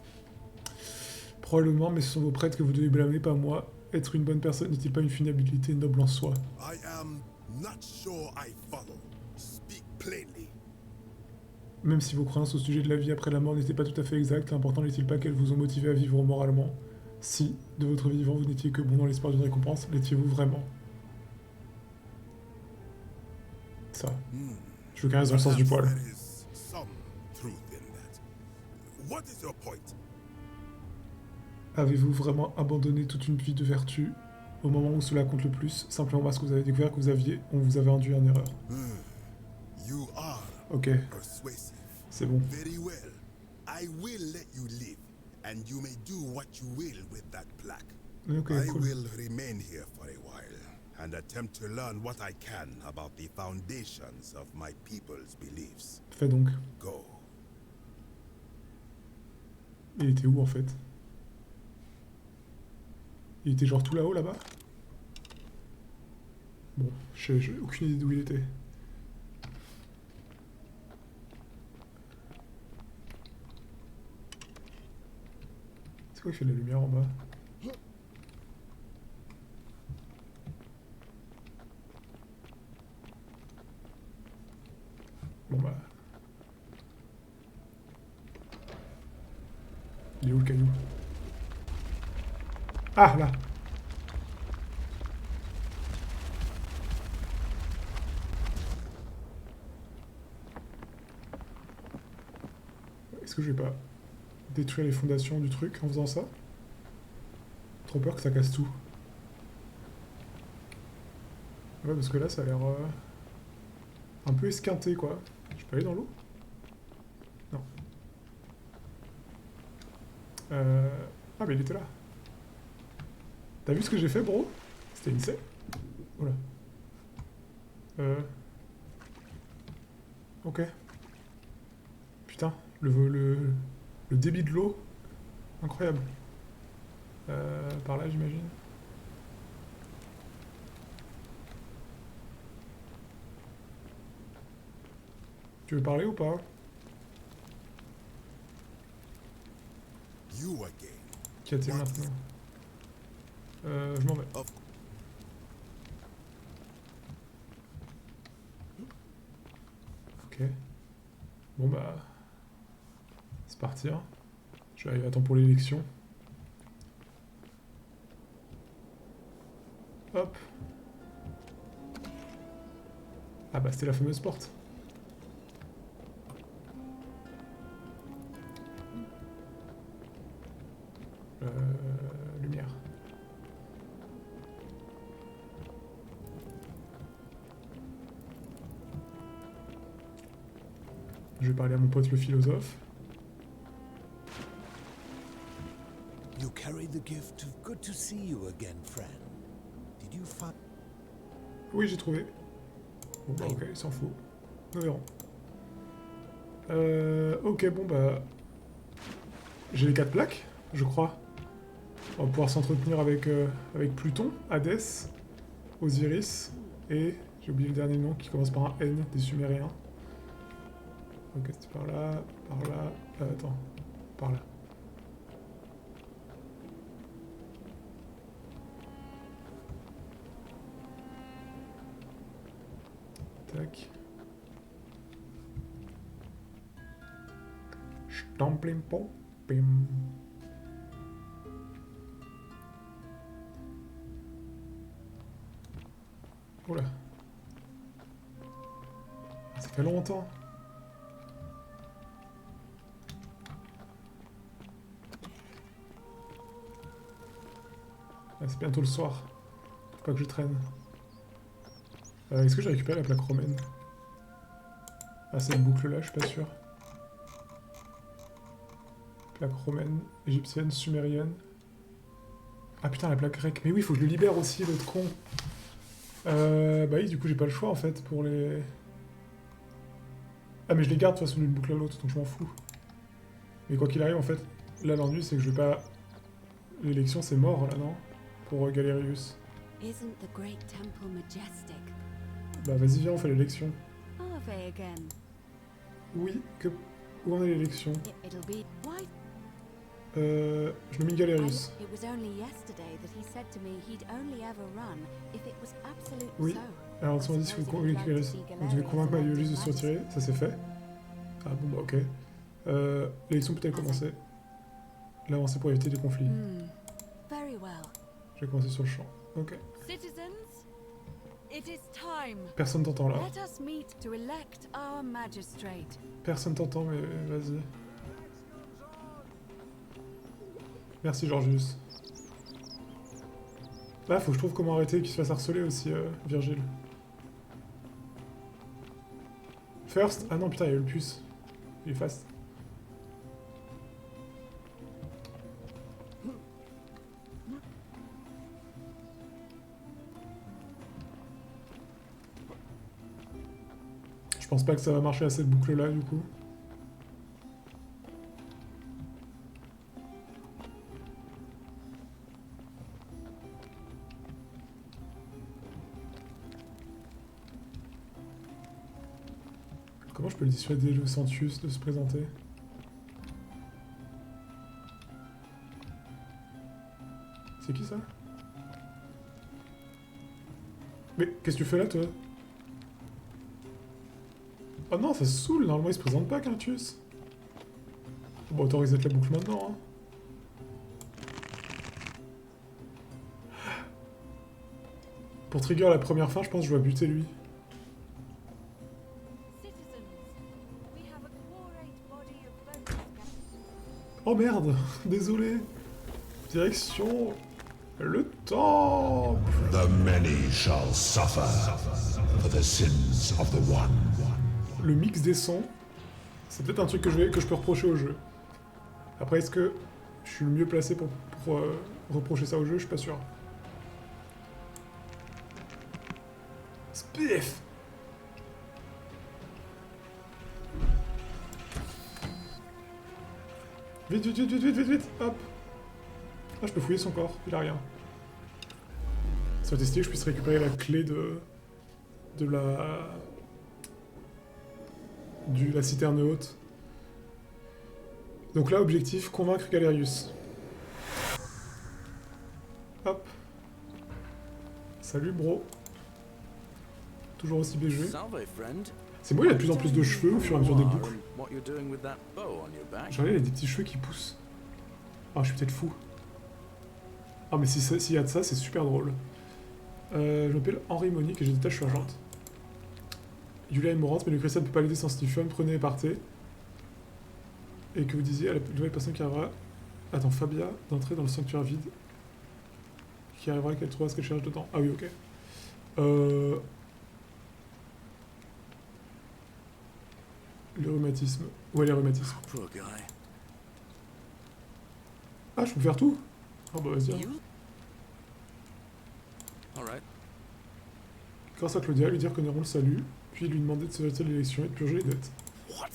Probablement, mais ce sont vos prêtres que vous devez blâmer, pas moi. Être une bonne personne n'est-il pas une finalité noble en soi? I am not sure I follow. Speak plainly. Même si vos croyances au sujet de la vie après la mort n'étaient pas tout à fait exactes, l'important n'est-il pas qu'elles vous ont motivé à vivre moralement? Si, de votre vivant, vous n'étiez que bon dans l'espoir d'une récompense, l'étiez-vous vraiment? Ça. Je veux qu'un reste dans le sens du poil. Avez-vous vraiment abandonné toute une vie de vertu au moment où cela compte le plus, simplement parce que vous avez découvert que on vous avait induit en erreur? Ok. C'est bon. Very well. I will let you live, and you may do what you will with that plaque. Okay, I cool. will remain here for a while and attempt to learn what I can about the foundations of my people's beliefs. Fais donc. Go. Il était où en fait? Il était genre tout là-haut là-bas? Bon, j'ai aucune idée d'où il était. C'est quoi qui fait de la lumière en bas? Bon bah... Il est où le caillou? Ah là! Est-ce que je vais pas détruire les fondations du truc en faisant ça? Trop peur que ça casse tout. Ouais, parce que là, ça a l'air un peu esquinté, quoi. Je peux aller dans l'eau? Non. Ah, mais il était là. T'as vu ce que j'ai fait, bro? C'était insane. Oula. Ok. Putain, le débit de l'eau, incroyable. Par là, j'imagine. Tu veux parler ou pas? Qu'y a-t-il maintenant? Je m'en vais. Ok. Bon bah... C'est parti, hein. Je vais arriver à temps pour l'élection. Hop. Ah bah c'était la fameuse porte. Lumière. Je vais parler à mon pote le philosophe. You carry the gift of good to see you again, friend. Did you find... Oui, j'ai trouvé. Bon bah ok, il s'en fout. Nous verrons. Ok, bon bah... J'ai les 4 plaques, je crois. On va pouvoir s'entretenir avec, avec Pluton, Hadès, Osiris, et... J'ai oublié le dernier nom qui commence par un N, des Sumériens. Ok, c'était par là, attends, par là. Tac. Stampling pom pim. Oula. Ça fait longtemps. Ah, c'est bientôt le soir. Faut pas que je traîne. Est-ce que j'ai récupéré la plaque romaine? Ah, cette boucle-là, je suis pas sûr. Plaque romaine, égyptienne, sumérienne. Ah putain, la plaque grecque. Mais oui, faut que je le libère aussi, l'autre con. Bah oui, du coup, j'ai pas le choix, en fait, pour les... Ah, mais je les garde, de toute façon, d'une boucle à l'autre, donc je m'en fous. Mais quoi qu'il arrive, en fait, là, l'ennui, c'est que je vais pas... L'élection, c'est mort, là, non? Pour Galerius. Isn't the great temple majestic? Bah vas-y, viens, on fait l'élection. Harvey again. Oui, que... Où en est l'élection? It'll be... Why? Je nomme Galerius. It was only yesterday that he said to me he'd only ever run if it was absolutely Oui. so. Alors, on m'a dit si vous convaincre Galerius. Vous devez convaincre Galerius de se retirer, ça c'est fait. Ah bon, bah ok. L'élection peut-elle commencer? L'avancer pour éviter des conflits. Very well. Je vais commencer sur le champ. Ok. Citizens, it is time. Personne t'entend là. Let us meet to elect our magistrate. Personne t'entend, mais vas-y. Merci, Georgius. Là, faut que je trouve comment arrêter qu'il se fasse harceler aussi, Virgile. First? Ah non, putain, il y a eu le puce. Il est fast. Je pense pas que ça va marcher à cette boucle-là, du coup. Comment je peux le dissuader, le Sentius, de se présenter? C'est qui ça? Mais qu'est-ce que tu fais là, toi? Oh non, ça se saoule, normalement il se présente pas, Quintus. Bon, autant reset la boucle maintenant, hein. Pour trigger la première fin, je pense que je dois buter lui. Oh merde, désolé. Direction... le temple. The many shall suffer for the sins of the one. Le mix des sons, c'est peut-être un truc que je peux reprocher au jeu. Après, est-ce que je suis le mieux placé pour reprocher ça au jeu? Je suis pas sûr. Spiff! Vite, vite, vite, vite, vite, vite, vite, hop! Ah, je peux fouiller son corps, il a rien. Ça aurait été stylé que je puisse récupérer la clé de la citerne haute. Donc là, objectif, convaincre Galerius. Hop, Salut bro. Toujours aussi BG. Salve, friend. C'est moi, il a de plus en plus de cheveux au fur et à mesure des boucles. What you're doing with that bow on your back? J'en ai des petits cheveux qui poussent. Ah, je suis peut-être fou. Ah, mais s'il y a de ça, c'est super drôle. Je m'appelle Henri Monique et j'ai des tâches urgentes. Julia est mourante, mais le cristal ne peut pas l'aider sans Stephen. Prenez et partez. Et que vous disiez à la nouvelle personne qui arrivera... Attends, Fabia, d'entrer dans le sanctuaire vide. Qui arrivera qu'elle trouvera ce qu'elle cherche dedans. Ah oui, ok. Le rhumatisme. Ouais, les rhumatismes. Ah, je peux faire tout? Ah bah vas-y. Hein. Grâce à Claudia, lui dire que Néron le salue, puis lui demander de se retirer de l'élection et de purger les dettes. What?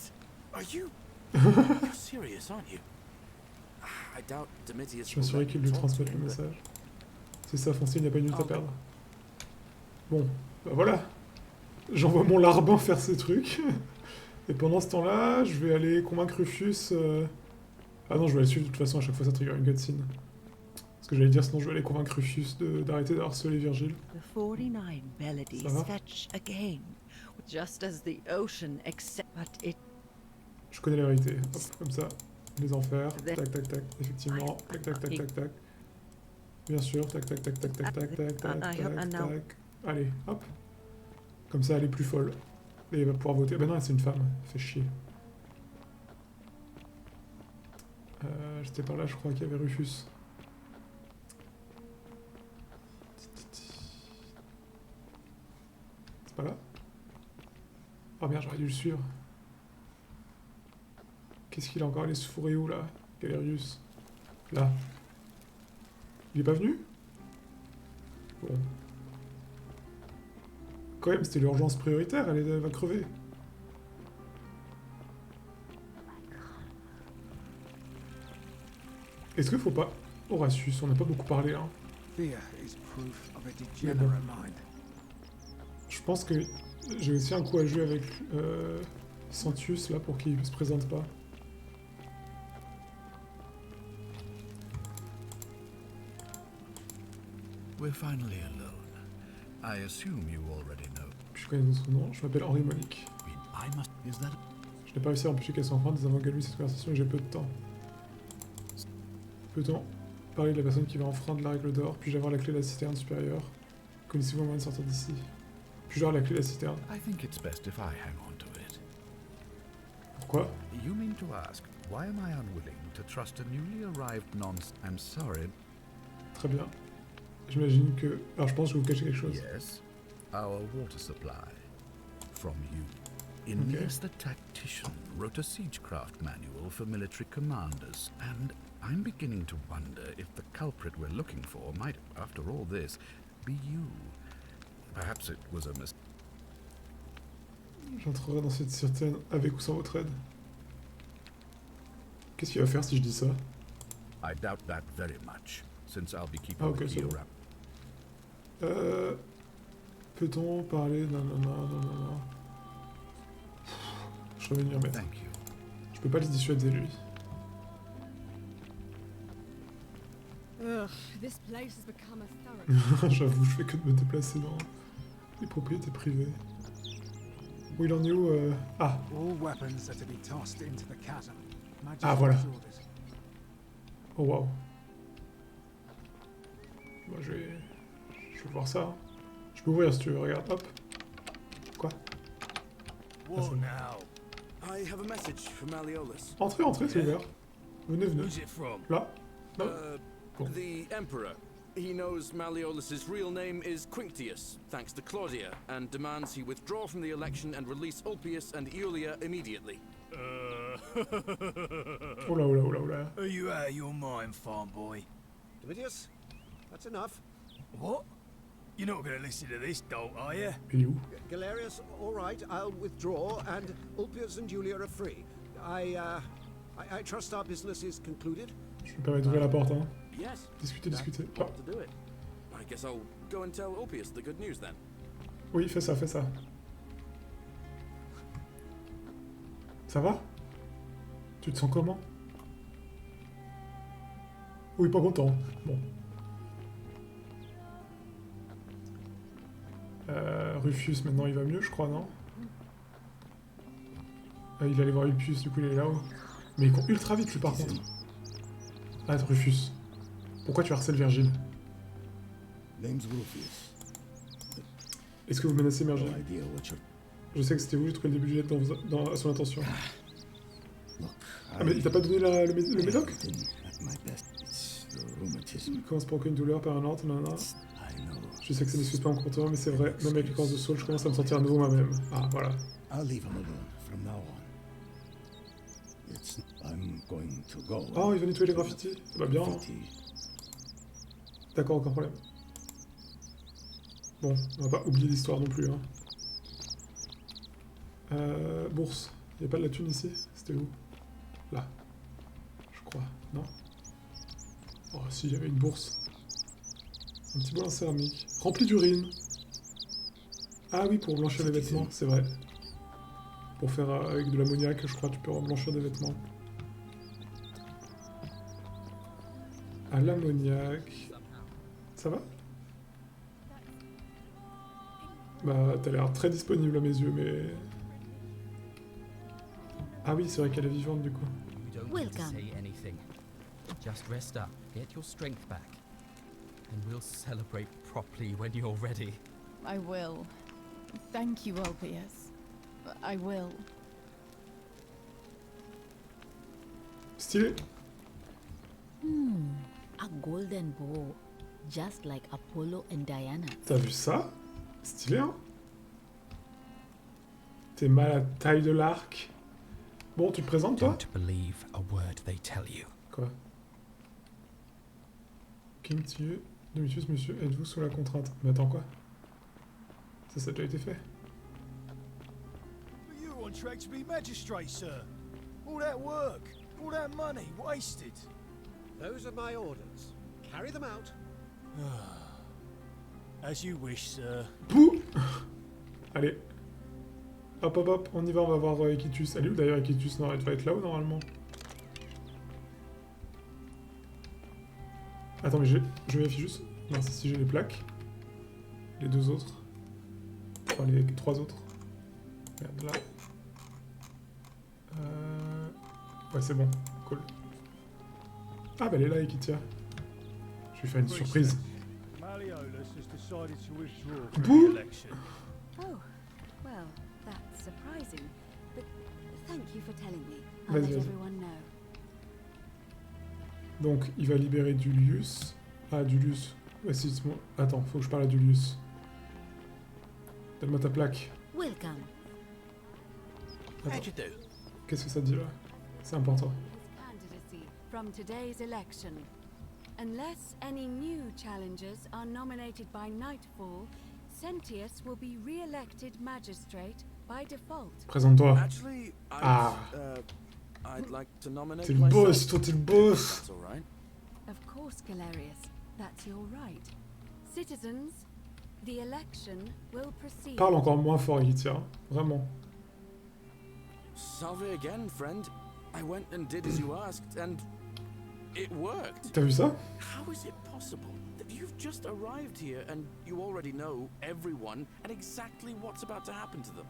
Are you? You're serious, aren't you? I doubt Domitius. Je m'assurais qu'il lui transmette le message. C'est ça, foncé, il n'y a pas une minute à perdre. Bon, bah voilà. J'envoie mon larbin faire ses trucs. Et pendant ce temps-là, je vais aller convaincre Rufus... Ah non, je vais aller suivre, de toute façon, à chaque fois ça trigger une cutscene. Ce que j'allais dire, sinon je vais aller convaincre Rufus d'arrêter de harceler Virgile. The 49 melodies fetch again, just as the ocean accept, but it... Je connais la vérité. Hop, comme ça. Les enfers. Tac, tac, tac. Effectivement. Tac, tac, tac, tac, tac. Bien sûr. Tac, tac, tac, tac, tac, tac, tac, tac, tac, tac. Allez, hop. Comme ça, elle est plus folle. Et elle va pouvoir voter. Bah non, c'est une femme. Fait chier. J'étais par là, je crois qu'il y avait Rufus. C'est pas là? Oh merde, j'aurais dû le suivre. Qu'est-ce qu'il a encore allé se fourrer où, là? Galerius. Là. Il est pas venu? Bon. Quand même, c'était l'urgence prioritaire, elle va crever. Est-ce qu'il faut pas... Horatius, on n'a pas beaucoup parlé, hein. Mais bon. Je pense que j'ai aussi un coup à jouer avec Santius, là, pour qu'il se présente pas. We're finally alone. I assume you already know. Je connais son nom, je m'appelle Henri Monique. Je n'ai pas réussi à empêcher qu'elle s'enfreinte avant qu'elle cette conversation et j'ai peu de temps. Peut-on parler de la personne qui va enfreindre la règle d'or? Puis-je avoir la clé de la citerne supérieure? Connaissez-vous un moyen de sortir d'ici? Puis-je avoir la clé de la citerne? I think it's best if I hang on to it. Pourquoi? You mean to ask, why am I unwilling to trust a newly arrived nonce? I'm sorry. Très bien. J'imagine que... Alors je pense que je vais vous cacher quelque chose. Yes, our water supply. From you. Aeneas the Tactician wrote a siegecraft manual for military commanders, and I'm beginning to wonder if the culprit we're looking for might, after all this, be you. Perhaps it was a mistake. J'entrerai dans cette citerne avec ou sans votre aide. Qu'est-ce qu'il va faire si je dis ça? I doubt that very much, since I'll be keeping the deal wrapped. Peut-on parler... Non. Je vais venir mettre. Je peux pas les dissuader, lui. J'avoue, je fais que de me déplacer dans les propriétés privées. Où il en est où Ah. Ah, voilà. Oh, waouh. Moi, je vais voir ça. Je peux ouvrir si tu veux, regarde, hop. Quoi? What now? I have a message from Malleolus. Entrez, c'est ouvert. Venez. Who's it from? Là. Bon. The Emperor. He knows Malleolus's real name is Quinctius, thanks to Claudia, and demands he withdraw from the election and release Ulpius and Iulia immediately. Oula. Are you out of your mind, farm boy? Domitius, that's enough. What? You're not going to listen to this, dolt, are you? Galerius, all right, I'll withdraw, and Ulpius and Julia are free. I trust our business is concluded. Je me permets d'ouvrir la porte, hein. Yes. Discuter. To do it. I guess I'll go and tell Ulpius the good news then. Oui, fais ça. Ça va? Tu te sens comment? Oui, pas content. Bon. Rufus, maintenant il va mieux, je crois, non? Il allait voir Ulpius, du coup il est là-haut. Mais il court ultra vite, lui, par contre. Ah, Rufus. Pourquoi tu harcèles Virgile? Est-ce que vous menacez Virgile? Je sais que c'était vous, j'ai trouvé le début du jet à son intention. Ah, mais il t'a pas donné le médoc? Il commence par aucune douleur permanente, nanana. Je sais que ça n'excuse pas en court mais c'est vrai, même avec les corps de Saul, je commence à me sentir à nouveau moi-même. Ah, voilà. Oh, il va nettoyer les graffitis, ça va bien. Hein. D'accord, aucun problème. Bon, on va pas oublier l'histoire non plus. Hein. Bourse. Il n'y a pas de la thune ici? C'était où? Là. Je crois. Non? Oh, si, il y avait une bourse. Un petit bol en céramique. Rempli d'urine. Ah oui, pour blanchir les vêtements, c'est vrai. Pour faire avec de l'ammoniac, je crois, tu peux blanchir des vêtements. À l'ammoniac... Ça va? Bah, t'as l'air très disponible à mes yeux, mais... Ah oui, c'est vrai qu'elle est vivante, du coup. Welcome. Just rest up, get your strength back, and we'll celebrate properly when you're ready. I will. Thank you, Ulpius. I will. Stylé. A golden bow, just like Apollo and Diana. T'as vu ça? Stylé, hein? T'es mal à la taille de l'arc. Bon, tu te présentes, toi? Don't believe a word they tell you. Quoi? Quintieux, Domitius, monsieur, êtes-vous sous la contrainte? Mais attends, quoi? Ça a déjà été fait. But you were on track to be magistrate, sir. All that work, all that money, wasted. Those are my orders. Carry them out. As you wish, sir. Pouh. Allez. Hop, hop, hop, on y va, on va voir Equitus. Elle est où d'ailleurs, Equitus? Non, elle doit être là-haut, normalement. Attends, mais je vérifie juste. Non, si j'ai les plaques. Les deux autres. Enfin, les trois autres. Merde, là. Ouais, c'est bon. Cool. Ah, bah elle est là, Equitia. Je vais faire une surprise. Bouh. Oh, well, that's surprising. But thank you for telling me. I'll Vas-y, let vas-y. everyone know. Donc, il va libérer Julius. Ah, Julius. Ouais, si, c'est bon. Attends, faut que je parle à Julius. Donne-moi ta plaque. Welcome. Attends. Qu'est-ce que ça dit là? C'est important. Candidacy from today's election. Unless any new challengers are nominated by nightfall, Sentius will be re-elected magistrate by default. Présente-toi. Actually, I'd like to nominate T'es le myself. boss, toi t'es le boss. That's all right. Of course, Galerius. That's your right. Citizens, the election will proceed. Parle encore moins fort, Equitia. Vraiment. Salve again, friend. I went and did as you asked, and it worked. T'as vu ça? How is it possible that you've just arrived here and you already know everyone and exactly what's about to happen to them?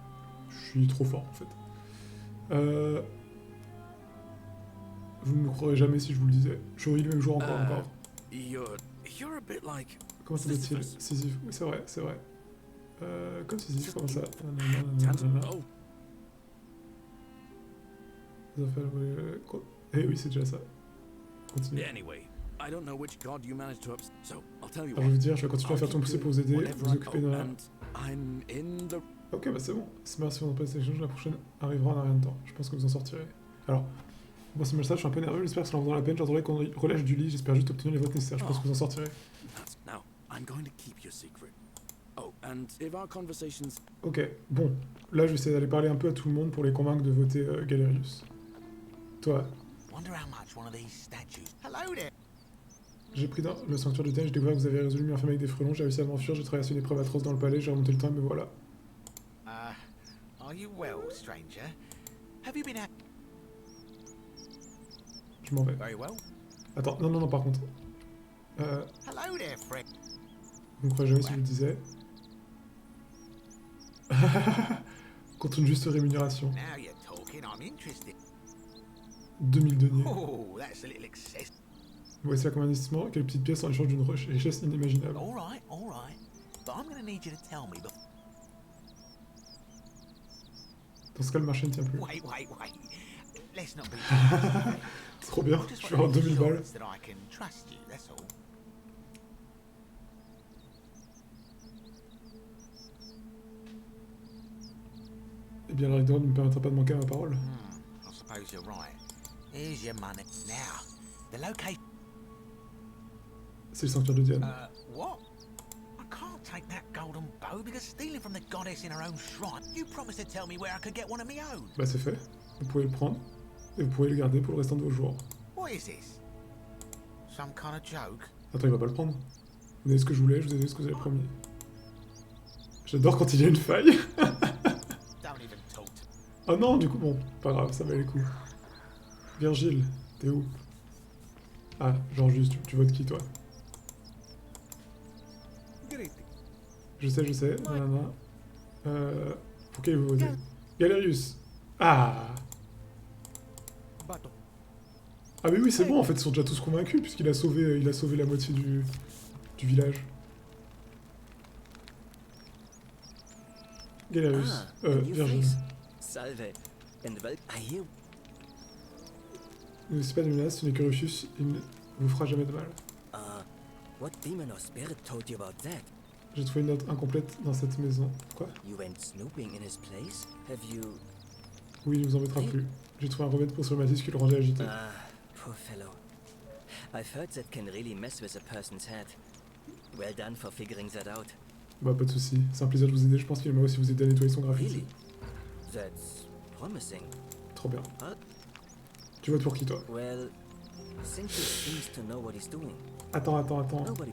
Je suis trop fort en fait. Vous ne me croirez jamais si je vous le disais. Je ris le même jour encore. You're a bit like... Comment ça s'appelle-t-il? Sisyphe. Oui, c'est vrai, c'est vrai. Comme Sisyphe, comment ça? Oh. Eh oui, c'est déjà ça. Continue. Anyway, I don't know which god you managed to upset, so I'll tell you Alors, je veux dire, je vais continuer à faire ton poussé pour vous aider, vous occuper de la... I'm in the... Ok, bah c'est bon. C'est merci pour votre PlayStation, la prochaine arrivera en un rien de temps. Je pense que vous en sortirez. Alors, bon, ce message, je suis un peu nerveux, j'espère que ça en vaudra la peine. J'attendrai qu'on relâche du lit, j'espère juste obtenir les votes nécessaires. Je pense que vous en sortirez. Now, I'm going to keep your secret. Oh, and if our conversations... Ok, bon. Là, je vais essayer d'aller parler un peu à tout le monde pour les convaincre de voter Galerius. Toi. J'ai pris dans le sanctuaire du thé, j'ai découvert que vous avez résolu m'enfermer avec des frelons, j'ai réussi à m'enfuir, j'ai traversé une épreuve atroce dans le palais, j'ai remonté le temps, mais voilà. Are you well, stranger? Have you been at... Je m'en vais. Very well. Attends, non, par contre. Hello there, friend. Vous ne croyez jamais si je vous le disais. Contre une juste rémunération. Now you're talking, I'm interested. 2000 deniers. Oh, that's a little excess. Voici la commande d'investissement, quelques petites pièces en échange d'une richesse inimaginable. All right. But I'm gonna need you to tell me before... Dans ce cas, le marché ne tient plus. Wait. Let's not be... Trop bien, je vais avoir 2000 balles. that I can trust you, that's all. Eh bien, la rigueur ne me permettra pas de manquer à ma parole. I suppose you're right. Here's your money. Now, the location... C'est le sanctuaire de Diane. What? I can't take that golden bow because stealing from the goddess in her own shrine. You promised to tell me where I could get one of my own. Bah c'est fait. Vous pouvez le prendre. Et vous pouvez le garder pour le restant de vos jours. What is this? Some kind of joke? Attends, il va pas le prendre. Vous avez ce que je voulais, je vous ai donné ce que vous avez promis. J'adore quand il y a une faille. Don't even talk to... Oh non, du coup, bon, pas grave, ça va les coups. Virgile, t'es où? Ah, genre juste, tu votes qui toi? Je sais, nanana. Pour qui vous votez? Galerius. Ah. Ah mais oui, c'est bon, en fait, ils sont déjà tous convaincus, puisqu'il a sauvé, la moitié du village. Galerius. Virgile. Salve. Ne c'est pas de menace, ce n'est que Rufus, il ne vous fera jamais de mal. What demon or spirit told you about that? J'ai trouvé une note incomplète dans cette maison. Quoi? You went snooping in his place? Have you... Oui, il ne vous embêtera plus. J'ai trouvé un remède pour ce rhumatisme qui le rendait agité. Ah, poor fellow. I've heard that can really mess with a person's head. Well done for figuring that out. Bah pas de soucis, c'est un plaisir de vous aider, je pense qu'il aimerait aussi vous aider à nettoyer son graffiti. Really? That's promising. Trop bien. Huh? Tu votes pour qui toi? Well, since he seems to know what he's doing. Attends. Nobody...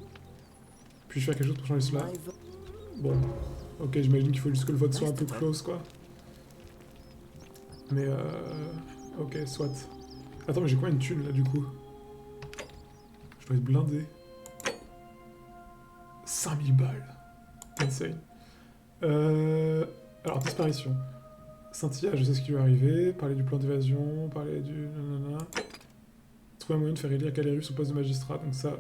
Puis-je faire quelque chose pour changer cela? Bon, ok, j'imagine qu'il faut juste que le vote soit un peu close, quoi. Mais ok, soit. Attends, mais j'ai quoi une thune, là, du coup? Je dois être blindé. 5000 balles. Insane. Alors, disparition. Scintilla, je sais ce qui lui est arrivé. Parler du plan d'évasion, parler du... nanana. Trouver un moyen de faire élire Galerius au poste de magistrat, donc ça...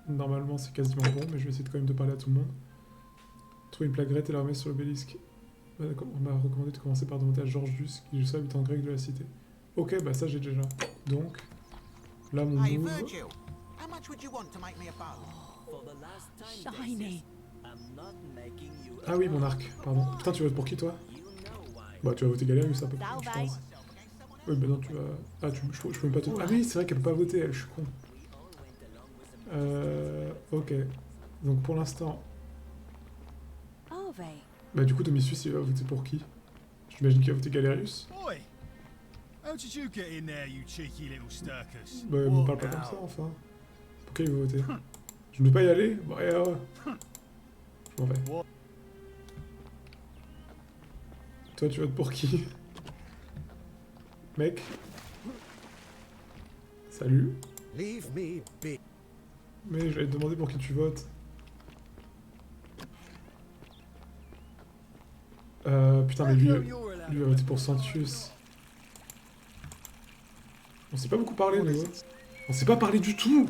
Normalement, c'est quasiment bon, mais je vais essayer quand même de parler à tout le monde. Trouver une plaquerette et la remettre sur l'obélisque. On m'a recommandé de commencer par demander à Georgius, qui est le seul habitant grec de la cité. Ok, bah ça j'ai déjà. Donc, là mon move... Shiny. Ah oui, mon arc, pardon. Putain, tu votes pour qui, toi? Bah, tu vas voter Galerius, un peu plus, je pense. Oui, bah non, tu vas... Ah, je peux même pas te... Ah oui, c'est vrai qu'elle peut pas voter, elle, je suis con. Ok. Donc pour l'instant... Bah du coup, Domitius, il va voter pour qui? J'imagine qu'il va voter Galerius. How did you get in there, you cheeky little sturkers? Bah, il me parle pas comme ça, enfin. Pour qui il va voter? Je ne peux pas y aller? Bah, ouais. Je m'en vais. Toi, tu votes pour qui? Mec? Salut? Leave me be. Mais j'allais te demander pour qui tu votes. Putain, mais lui va voter pour Santius. On s'est pas beaucoup parlé, nous. On s'est pas parlé du tout.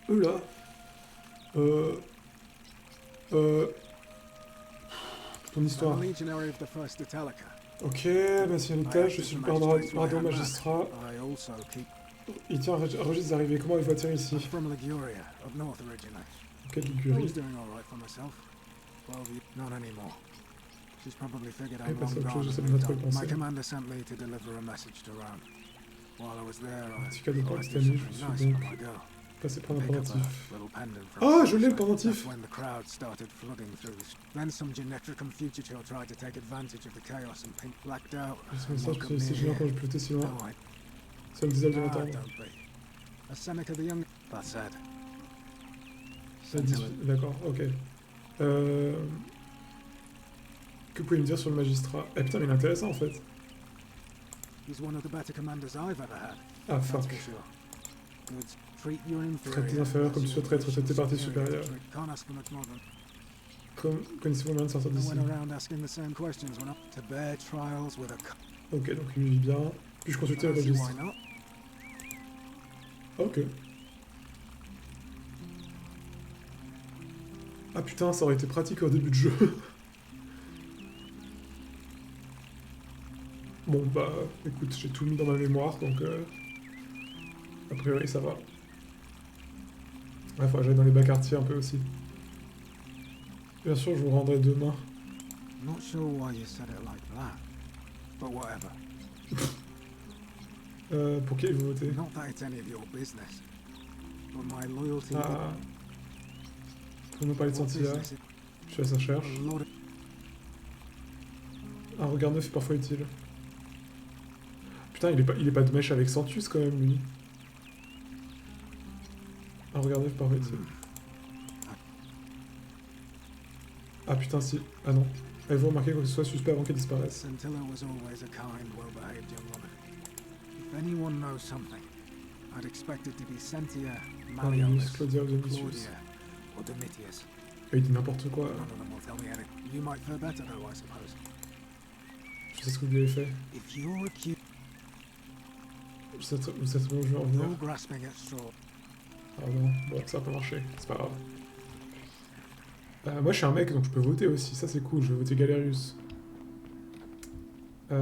Eux là. Ton histoire. Ok, bah c'est un étage, je suis le pardon magistrat. Il tient un registre d'arrivée. Comment il faut atterrir ici? Ok, Ligurie. She's probably figured Hey, out long autre chose, gone. j'essaie de mettre le My conseil. commander sent me to deliver a message to Ram. While I was there, I Petit cadeau pour thought I'd do l'extérieur, je something suis nice donc for my girl. passé par un Pick up pendentif. a little pendant from Ah, the je l'ai le side. pendentif. That's when the crowd started flooding through the... Then some Genetricum fugitive tried to take advantage of the chaos and Pink blacked out. Ce message, c'est génial quand je peux si loin. Ça me disait de l'entendre. A Seneca the Young... That's sad. D'accord, ok. Que pouvez-vous me dire sur le magistrat? Eh putain, mais il est intéressant en fait. He's one of the better commanders I've ever had. Ah fuck. That's for sure. Treat your Traite tes inférieurs comme tu souhaiterais être traité par tes supérieurs. Can't ask for much more than... Connaissez-vous moyen de sortir d'ici? Ok, donc il vit bien. Puis-je consulter le registre? Ok. Ah putain, ça aurait été pratique au début de jeu. Bon bah, écoute, j'ai tout mis dans ma mémoire, donc a priori ça va. Ouais, faut que j'aille dans les bas quartiers un peu aussi. Bien sûr, je vous rendrai demain. Not sure why you said it like that, but whatever. Pour qui vous votez? Not that it's any of your business, but my loyalty. Ah. Pour nous parler de Santilla, je suis à sa recherche. Un regard neuf est parfois utile. Putain, il est pas de mèche avec Santus quand même, lui. Un regard neuf parfois utile. Ah putain, si. Ah non. Avez-vous remarqué quoi que ce soit suspect avant qu'elle disparaisse? Santilla was always a kind, well-behaved young woman. If anyone knows something, I'd expect it to be Cynthia, Malleolus, Claudia, or Domitius. Et il dit n'importe quoi. None of them will tell me anything. You might fare better though, I suppose. Je sais ce que vous avez fait. If you're accused, Vous savez bon, je vais en venir. you're grasping at straw. Ah non, bon, ça va pas marcher, c'est pas grave. Moi je suis un mec donc je peux voter aussi, ça c'est cool, je vais voter Galerius. Mais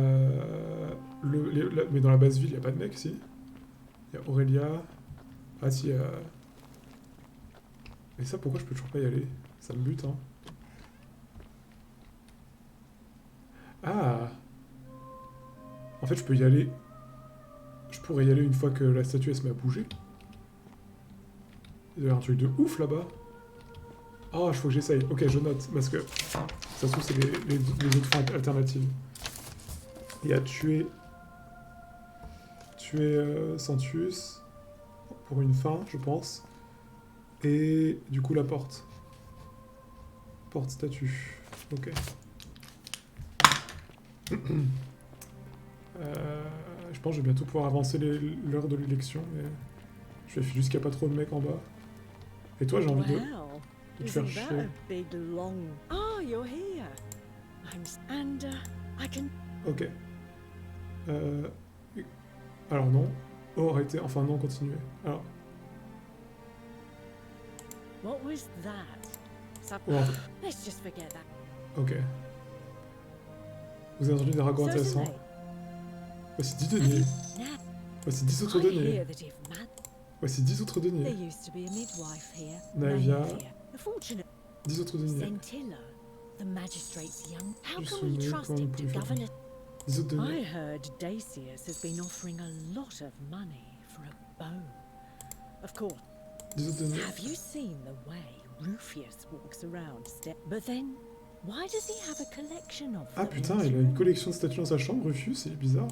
dans la base ville, y a pas de mec, si? Y a Aurélia. Ah si, Mais ça, pourquoi je peux toujours pas y aller? Ça me bute, hein. Ah! En fait, je peux y aller... Je pourrais y aller une fois que la statue, elle se met à bouger. Il y a un truc de ouf, là-bas. Ah, il faut que j'essaye. Ok, je note, parce que... Ça se trouve, c'est les autres fins alternatives. Il y a tuer Santius pour une fin, je pense. Et du coup, la porte. Porte statue. Ok. Je pense que je vais bientôt pouvoir avancer l'heure de l'élection, mais je vérifie juste qu'il n'y a pas trop de mecs en bas. Et toi, j'ai envie de te faire chier. Oh, you're here. I can. Ok. Alors non. Oh, arrêtez. Enfin non, continuez. Alors. What was that? Ouais. Let's just forget that. Ok. Vous avez entendu des ragots intéressants. Voici 10 deniers. Voici 10 autres deniers. Voici 10 autres deniers. Navia. 10 autres deniers. Je suis né comme une poule. 10 autres deniers. I heard Dacius has been offering a lot of money for a bow. Of course. 10 autres deniers. Have you seen the way Rufius walks around? But then, why does he have a collection of them? Ah putain, il a une collection de statues dans sa chambre, Rufus, c'est bizarre.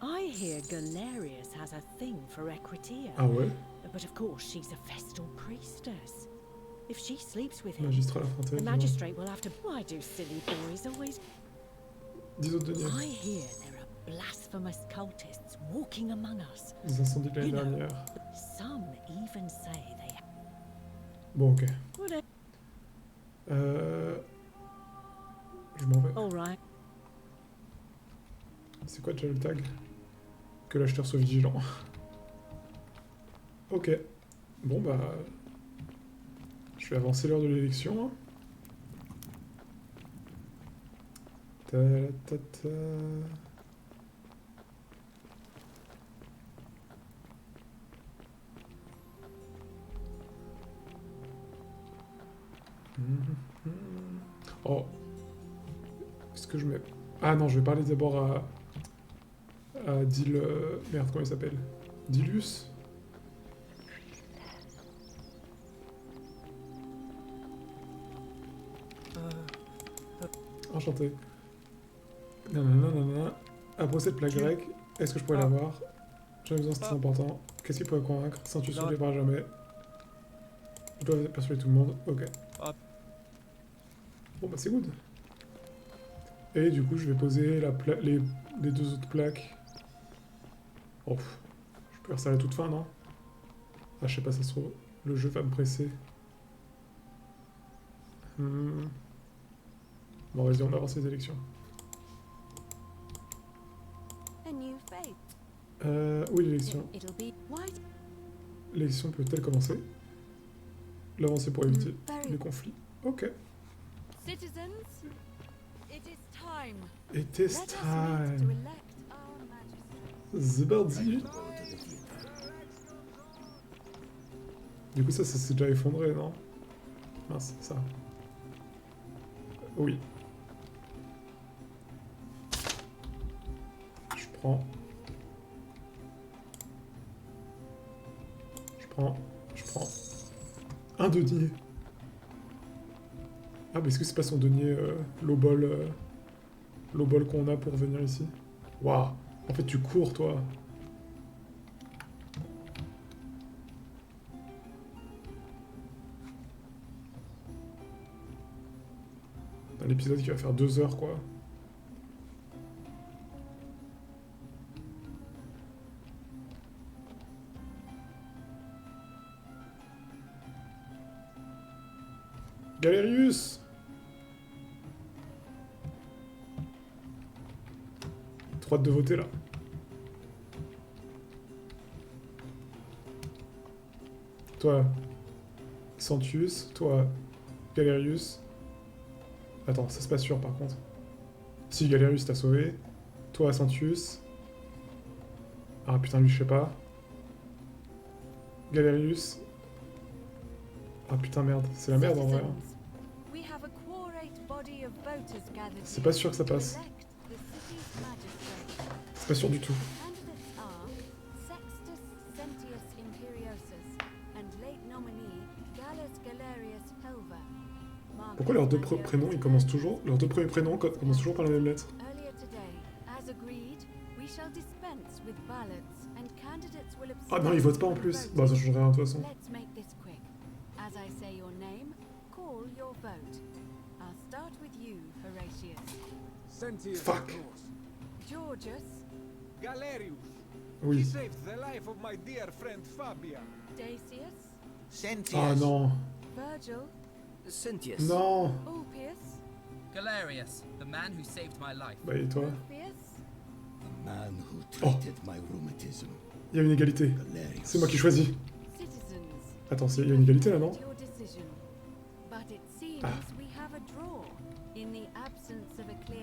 I hear Galerius has a thing for Equitia. Ah ouais? But of course, she's a Vestal priestess. If she sleeps with him, Magistrat la frontière. the magistrate will have to. Why do silly boys always? 10 autres deniers. I hear there are blasphemous cultists walking among us. Les incendies de l'année dernière. Some even say they. Bon, ok. Whatever. Je m'en vais. All right. C'est quoi déjà le tag? Que l'acheteur soit vigilant. Ok. Bon bah... Je vais avancer l'heure de l'élection. Ta ta ta. Oh. Est-ce que je mets... Ah non, je vais parler d'abord à Dil... Merde, comment il s'appelle? Dilius? Enchanté. Nanana. Après cette plaque grecque, est-ce que je pourrais l'avoir? J'en ai besoin, c'est très important. Qu'est-ce qui pourrait convaincre? Saint-Tuce ne pas jamais. Je dois persuader tout le monde. Ok. Bon bah c'est good. Et du coup je vais poser les deux autres plaques. Oh, je peux faire ça à la toute fin, non? Ah je sais pas, ça se trouve, le jeu va me presser. Bon, vas-y, on avance les élections. A new faith. Oui, l'élection. It'll be white. L'élection peut-elle commencer? L'avancer pour éviter les conflits. Ok. Citizens, it is time. It is time. The birdie. Du coup, ça s'est déjà effondré, non? Mince, ça. Oui. Je prends. Je prends. Un denier. Ah, mais est-ce que c'est pas son denier, l'obol qu'on a pour venir ici? Waouh. En fait, tu cours, toi. Dans l'épisode qui va faire 2 heures, quoi. Galerius! Trop hâte de voter, là. Toi, Sentius, toi, Galerius. Attends, ça c'est pas sûr par contre. Si, Galerius t'a sauvé. Toi, Sentius. Ah putain, lui, je sais pas. Galerius. Ah putain, merde. C'est la merde en vrai. Hein. C'est pas sûr que ça passe. C'est pas sûr du tout. Pourquoi leurs deux prénoms, ils commencent toujours... Leurs deux premiers prénoms commencent toujours par la même lettre? Ah non, ils votent pas en plus. Bah ça change rien de toute façon. Fuck. Galerius. Oui. He saved the life of my dear friend Fabia. Sentius. Ah non. Virgil. Sentius. Non. Ulpius. Galerius, the man who saved my life. Bah et toi? The man who treated my rheumatism. Il y a une égalité. C'est moi qui choisis. Attends, il y a une égalité là, non? Ah.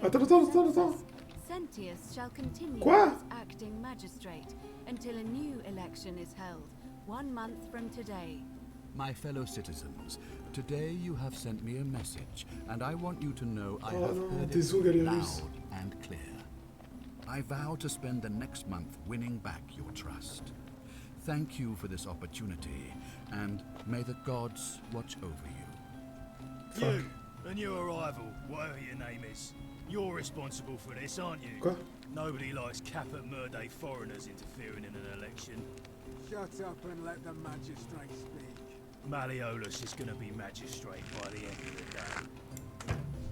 Attends. Sentius shall continue Quoi? as acting magistrate until a new election is held, 1 month from today. My fellow citizens, today you have sent me a message, and I want you to know I have heard it loud and clear. I vow to spend the next month winning back your trust. Thank you for this opportunity, and may the gods watch over you. You and your arrival, whatever your name is, you're responsible for this, aren't you? Quoi? Nobody likes Caput Murday foreigners interfering in an election. Shut up and let the magistrate speak. Malleolus is going to be magistrate by the end of the day.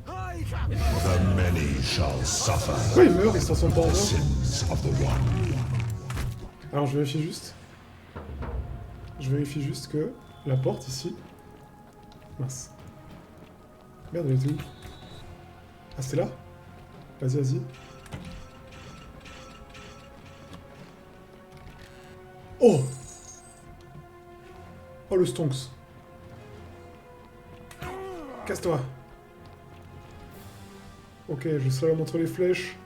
The many shall suffer. Pourquoi ils meurent? Ils s'en sont pas The encore. sins of the one. Alors je vérifie juste. Je vérifie juste que la porte ici. Mince. Merde, elle était où? Ah, c'était là? Vas-y. Oh! Oh, le Stonks. Casse-toi. Ok, je slalom entre les flèches.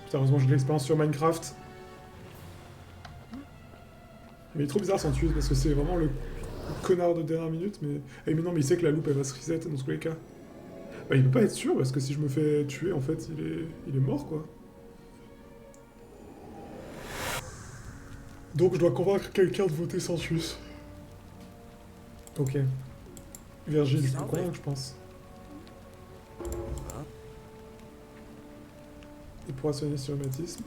Putain, heureusement j'ai de l'expérience sur Minecraft. Mais il est trop bizarre Sentius parce que c'est vraiment le connard de dernière minute. Mais non, mais il sait que la loupe elle va se reset dans tous les cas. Bah, il peut pas être sûr parce que si je me fais tuer, en fait, il est mort quoi. Donc je dois convaincre quelqu'un de voter Sentius. Ok. Virgile, je peux convaincre, je pense. Il pourra soigner ce rhumatisme.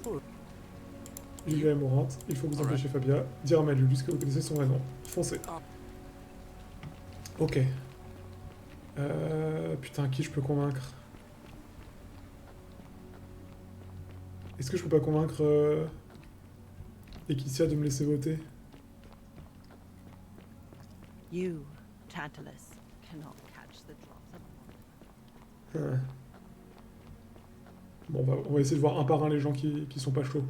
Julia est mourante. Il faut que vous empêchiez Fabia. Dire à Malulus que vous connaissez son vrai nom. Foncez. Ok. Putain, qui je peux convaincre? Est-ce que je peux pas convaincre Laetitia de me laisser voter? You, Tantalus, cannot catch Bon, on va essayer de voir un par un les gens qui sont pas chauds.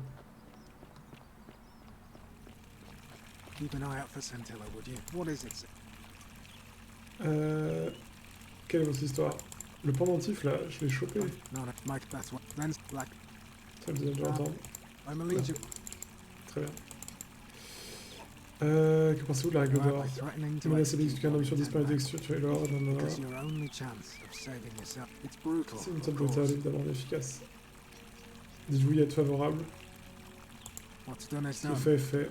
Keep an eye out for Scintilla, would you? What is it? Quelle est votre histoire? Le pendentif là, je l'ai chopé. No, Mike, that's what. Ben's black. Ça vous avez déjà entendu? I'm a legion. Très bien. Que pensez-vous de la règle d'or? Menacez d'exécuter un homme sur disparu d'exécuter l'or, c'est une méthode brutale, évidemment, mais efficace. Dites-vous y être favorable. Ce qui est fait est fait.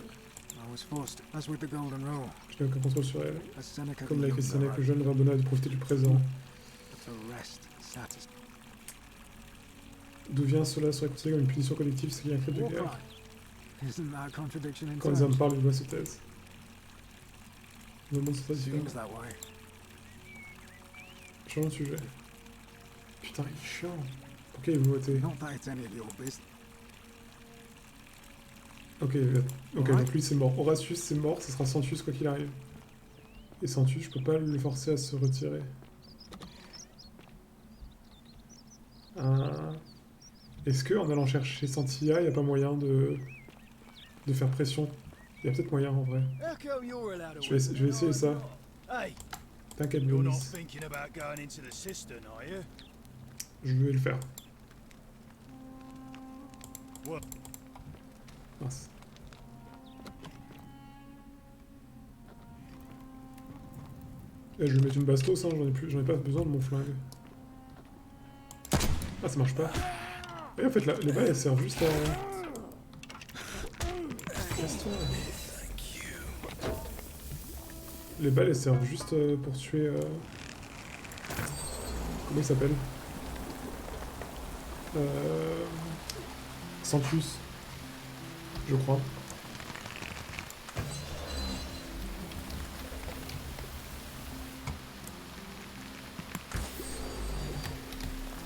Je n'ai aucun contrôle sur elle. Comme l'a écrit Sénèque, le jeune va donner à profiter du présent. D'où vient cela serait considéré comme une punition collective, c'est lié à un crime de guerre. Quand les hommes parlent, les voix se taisent. Le monde c'est pas différent. Changeons de sujet. Putain, il est chiant. Ok, vous votez. Ok, donc lui c'est mort. Horatius c'est mort, ce sera Sentius quoi qu'il arrive. Et Sentius, je peux pas le forcer à se retirer. Est-ce que en allant chercher Santilla, il n'y a pas moyen de faire pression? Il y a peut-être moyen en vrai. Je vais essayer ça. T'inquiète, Bélis. Je vais le faire. Mince. Et je vais mettre une bastos, hein, j'en ai pas besoin de mon flingue. Ah, ça marche pas. Et en fait, les balles elles servent juste à... Les balles elles servent juste pour tuer... Comment il s'appelle? Sentius. Je crois.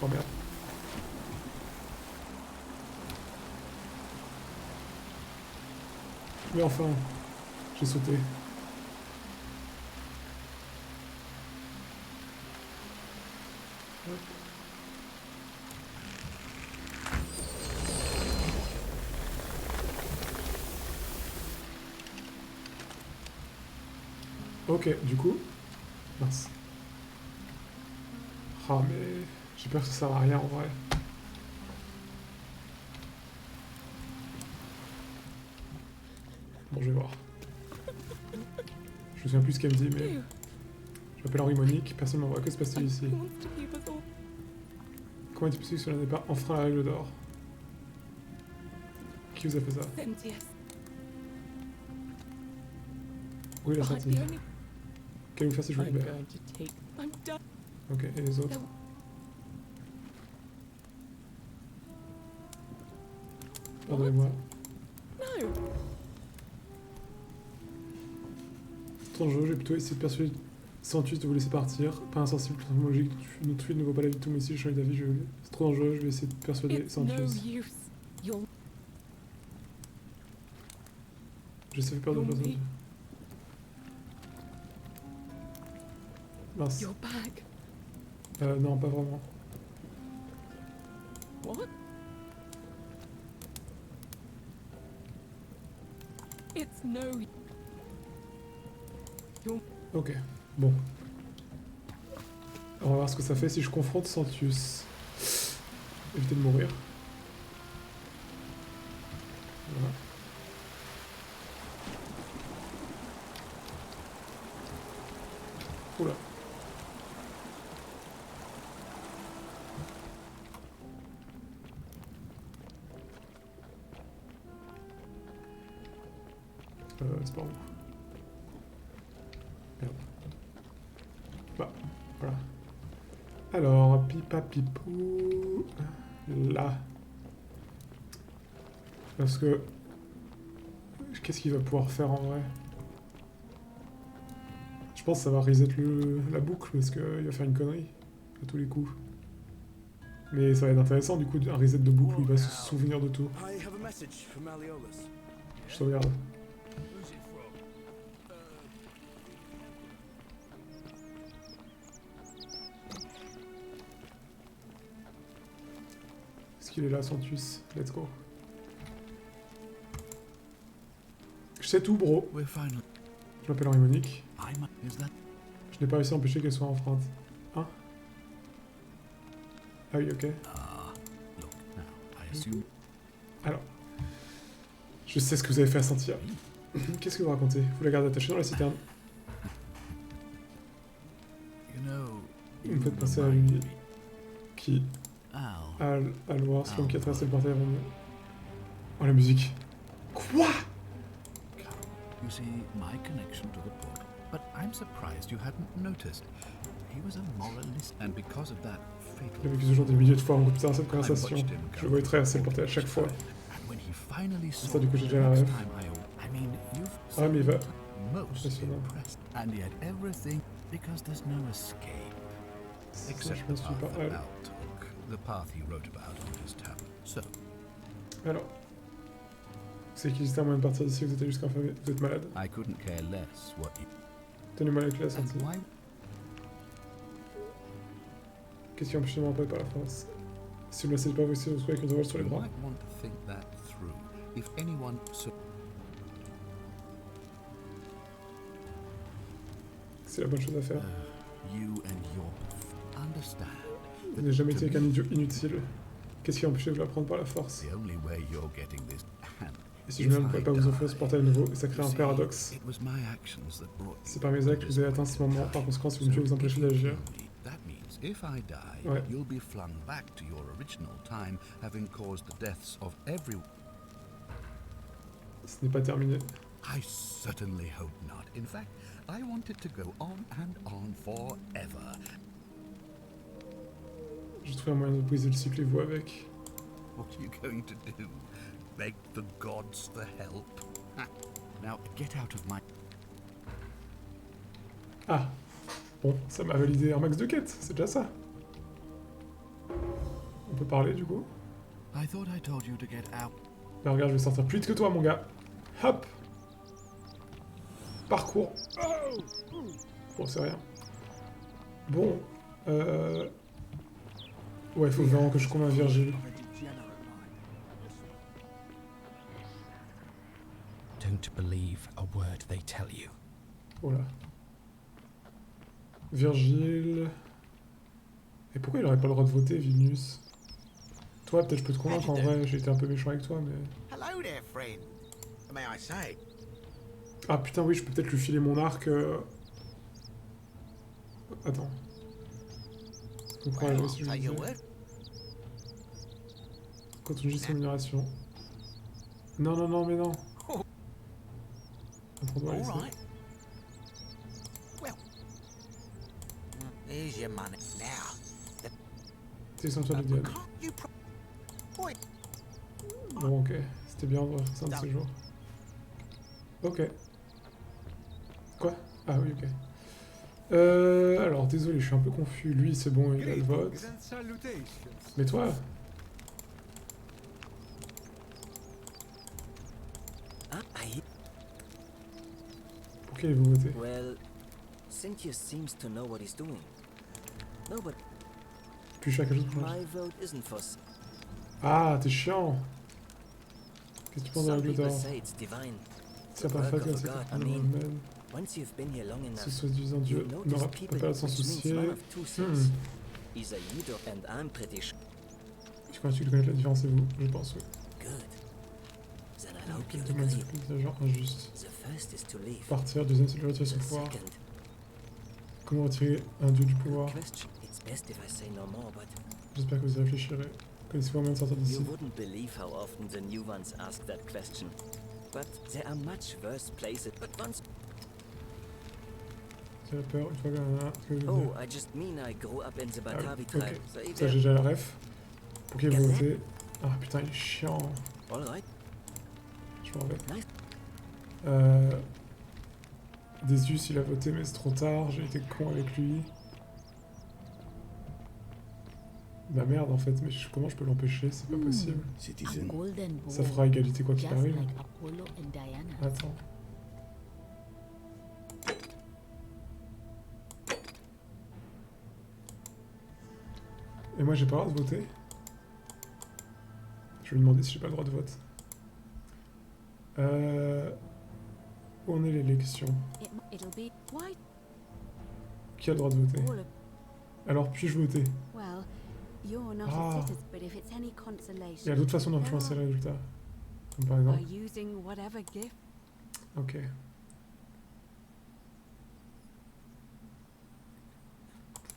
Oh merde. Mais enfin, j'ai sauté. Ok, du coup... Mince. Ah mais... J'ai peur que ça sert à rien en vrai. Bon, je vais voir. Je me souviens plus ce qu'elle me dit, mais... Je m'appelle Henri Monique, personne ne m'envoie. Que se passe-t-il ici? Comment est-il possible que cela n'ait pas enfreint la règle d'or? Qui vous a fait ça? Oui, la sortie. Qu'allez-vous faire si je vous libère? Ok, et les autres? Pardonnez-moi. Ton jeu, j'ai plutôt essayé de persuader Sentius de vous laisser partir. Pas insensible, tout logique, notre fuite ne vaut pas la vie de tout, mais si je change d'avis, c'est trop dangereux, je vais essayer de persuader Sentius. J'essaie de perdre le personnage. Mince. Non, pas vraiment. What? It's no. Ok, bon. On va voir ce que ça fait si je confronte Sentius. Éviter de mourir. Voilà. Oula. C'est pas bon. Merde. Bah, voilà. Alors, pipa pipou. Là. Parce que... Qu'est-ce qu'il va pouvoir faire en vrai? Je pense que ça va reset la boucle parce qu'il va faire une connerie à tous les coups. Mais ça va être intéressant du coup, un reset de boucle où il va se souvenir de tout. Je sauvegarde. qu'il est là, Santus. Let's go. Je sais tout, bro. Je m'appelle Henri Monique. Je n'ai pas réussi à empêcher qu'elle soit enfreinte. Hein? Ah oui, ok. Alors. Je sais ce que vous avez fait à Cynthia. Qu'est-ce que vous racontez? Vous la gardez attachée dans la citerne? Vous me faites penser à lui. Qui? Al Wars, l'homme qui a traversé le portail avant nous. Oh, la musique. Quoi? You see, my connection to the book, but I'm surprised you hadn't noticed. He was a moralist, and because of that fatal... J'ai vécu ce genre des milliers de fois en écoutant cette conversation. Je le voyais traverser le portail à chaque fois. Ça, du coup, j'ai déjà la rêve. Ah, mais il va... Impressionnant. And yet everything, because there's no escape. Except the path that Al took, the path he wrote about on his tablet. So... Alors... C'est qu'il existe un moyen de partir d'ici, vous êtes jusqu'à infirmier, vous êtes malade. I couldn't care less what you... Tenez-moi la clé à sortie. Qu'est-ce qui empêche de m'empêcher par la force? Si vous ne laissez pas vous aussi, vous trouvez avec une voile sur les bras. C'est la bonne chose à faire. Vous n'avez jamais été qu'un idiot inutile. Qu'est-ce qui a empêché de l'apprendre par la force? Et si je ne pouvais pas vous offrir ce portail nouveau, ça crée un paradoxe. C'est par mes actes que vous avez atteint ce moment, par conséquent, si vous me tuez, vous empêchez d'agir. If I die, you'll be flung back to your original time, having caused the deaths of everyone. Ce n'est pas terminé. I certainly hope not. In fact, I want it to go on and on forever. J'ai trouvé un moyen de briser le cycle et vous avec. What are you going to do? Beg the gods for help? Now get out of my... Ah. Bon, ça m'a validé un max de quêtes, c'est déjà ça. On peut parler du coup. I thought I told you to get out. Mais regarde, je vais sortir plus vite que toi, mon gars. Hop. Parcours. Bon, c'est rien. Bon, ouais, il faut vraiment que je convainc Virgile. Don't believe a word they tell you. Oh là. Virgile... Et pourquoi il aurait pas le droit de voter, Vilnius? Toi, peut-être je peux te convaincre, en vrai, j'ai été un peu méchant avec toi, mais... Hello there, friend. May I say? Ah putain, oui, je peux peut-être lui filer mon arc... Attends. On pourra aller si je disais. Continue son amélioration. Non, non, non, mais non. Here's your money now. C'est sans toi le diable. Bon, ok. C'était bien de faire ça un de ces jours. Ok. Quoi? Ah oui, ok. Alors, désolé, je suis un peu confus. Lui, c'est bon, il a le vote. Mais toi? Pour qui avez-vous voté? Well, Cynthia seems to know what he's doing. No, but Puis chaque chose pour my vote isn't for... Ah, t'es chiant. Qu'est-ce que tu penses de la Some règle people d'or? say it's divine. C'est pas fait, c'est pas même. Once you've been here long enough, Ce soi-disant Dieu n'aura pas à s'en soucier. He's a leader and I'm pretty sure. Je suis convaincu de connaître la différence, c'est vous, je pense, oui. Good. Then I hope you Demande agree. c'est genre injuste. The first is to leave. Partir, deuxième, c'est de retirer son pouvoir. Comment retirer un dieu du pouvoir? It's best if I say no more, but J'espère que vous y réfléchirez. Connaissez-vous un moyen de sortir d'ici? you wouldn't believe how often the new ones ask that question. But there are much worse places. But once... J'ai peur, une fois que Oh, I just mean I grew up in the Batavi tribe. Ok, So if ça j'ai you... déjà la ref. Pour qui vous votez? Ah putain, il est chiant. Alright. Je m'en vais. Nice. Désus, il a voté, mais c'est trop tard, j'ai été con avec lui. Bah merde en fait, mais comment je peux l'empêcher? C'est pas possible. Ça fera égalité quoi qu'il arrive. Attends. Et moi j'ai pas le droit de voter? Je vais lui demander si j'ai pas le droit de vote. Où en est l'élection? Qui a le droit de voter? Alors, puis-je voter? Ah. Il y a d'autres façons d'influencer le résultat. Comme par exemple... Ok.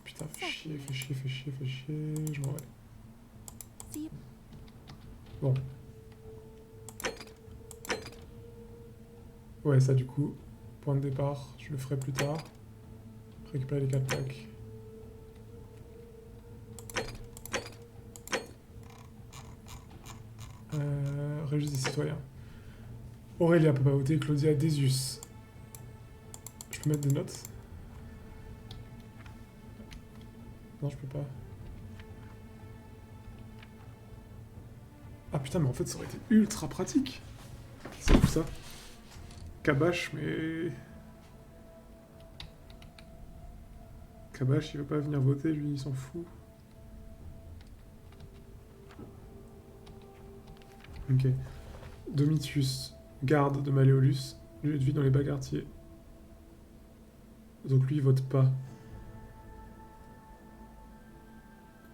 Putain, fais chier, fais chier, fais chier, fais chier... Je m'en vais. Bon. Ouais, ça du coup, point de départ, je le ferai plus tard. Récupérer les 4 packs. Registre des citoyens. Aurélia peut pas voter, Claudia Désius. Je peux mettre des notes? Non, je peux pas. Ah putain, mais en fait, ça aurait été ultra pratique. C'est fou ça. Kabash, mais... Kabash, il veut pas venir voter, lui, il s'en fout. Ok. Domitius, garde de Malleolus, lieu de vie dans les bas quartiers. Donc lui, il vote pas.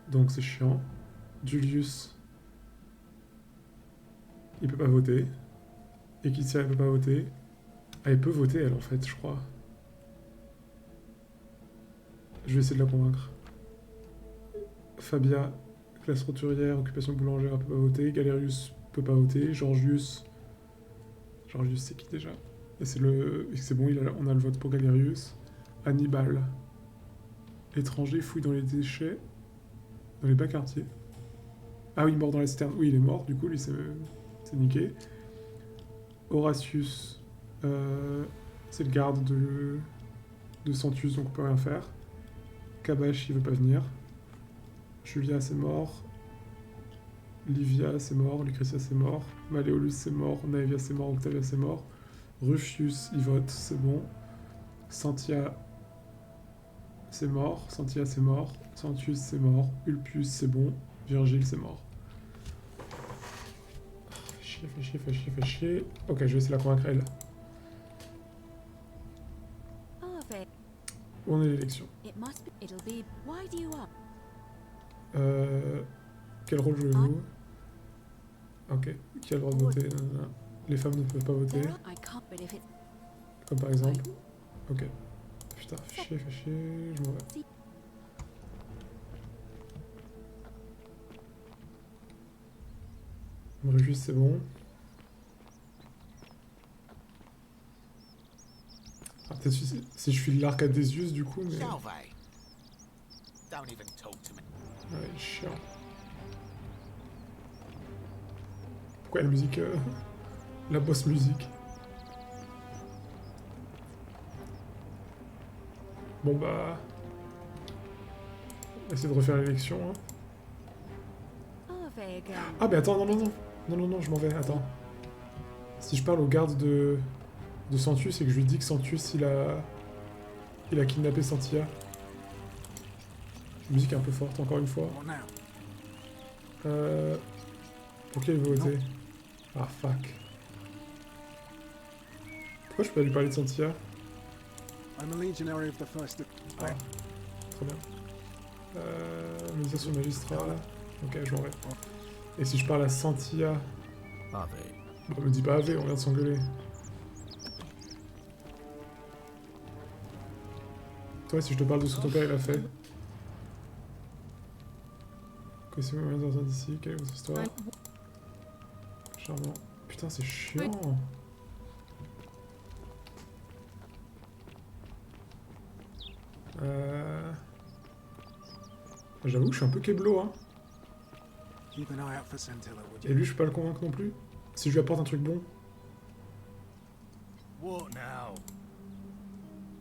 Donc c'est chiant. Julius, il peut pas voter. Equitia, elle peut pas voter. Ah, elle peut voter, elle, en fait, je crois. Je vais essayer de la convaincre. Fabia, classe roturière, occupation boulangère, elle peut pas voter. Galerius peut pas voter. Georgius, c'est qui déjà? Et c'est le... C'est bon, on a le vote pour Galerius. Hannibal, étranger, fouille dans les déchets, dans les bas quartiers. Ah oui, mort dans la citerne. Oui, il est mort, du coup, lui, c'est niqué. Horatius, c'est le garde de Santius, donc on peut rien faire. Kabash, il veut pas venir. Julia, c'est mort. Livia, c'est mort. Lucretia, c'est mort. Malleolus, c'est mort. Naevia, c'est mort. Octavia, c'est mort. Rufius, il vote, c'est bon. Santia, c'est mort. Santia, c'est mort. Santius, c'est mort. Ulpius, c'est bon. Virgile, c'est mort. Fais chier, fais chier, fais chier, fais chier. Ok, je vais essayer de la convaincre, elle. Où en est l'élection? Quel rôle jouez-vous? Ok, qui a le droit de voter? Les femmes ne peuvent pas voter. Comme par exemple. Ok. Putain, fais chier, je m'en vais. Rufus, c'est bon. Ah, peut-être si je file l'arc à Désius du coup, mais... Ouais, chiant. Pourquoi la musique... la boss musique? Bon bah... On va essayer de refaire l'élection, hein. Ah mais attends, non, je m'en vais, attends. Si je parle au garde de Santius et que je lui dis que Santius, il a kidnappé Santia. La musique est un peu forte, encore une fois. Pour qui il veut voter? Ah, fuck. Pourquoi je peux pas lui parler de Santia? Ah, très bien. Administration magistrale. Ok, je m'en vais. Et si je parle à Santia... Ave. Bah, me dis pas Ave, on vient de s'engueuler. Toi, si je te parle de ce que ton père il a fait. Connaissez-vous moyen d'entendre d'ici? Quelle est votre histoire? Charmant. Putain, c'est chiant. J'avoue que je suis un peu keblo, hein. Et lui, je peux pas le convaincre non plus. Si je lui apporte un truc bon.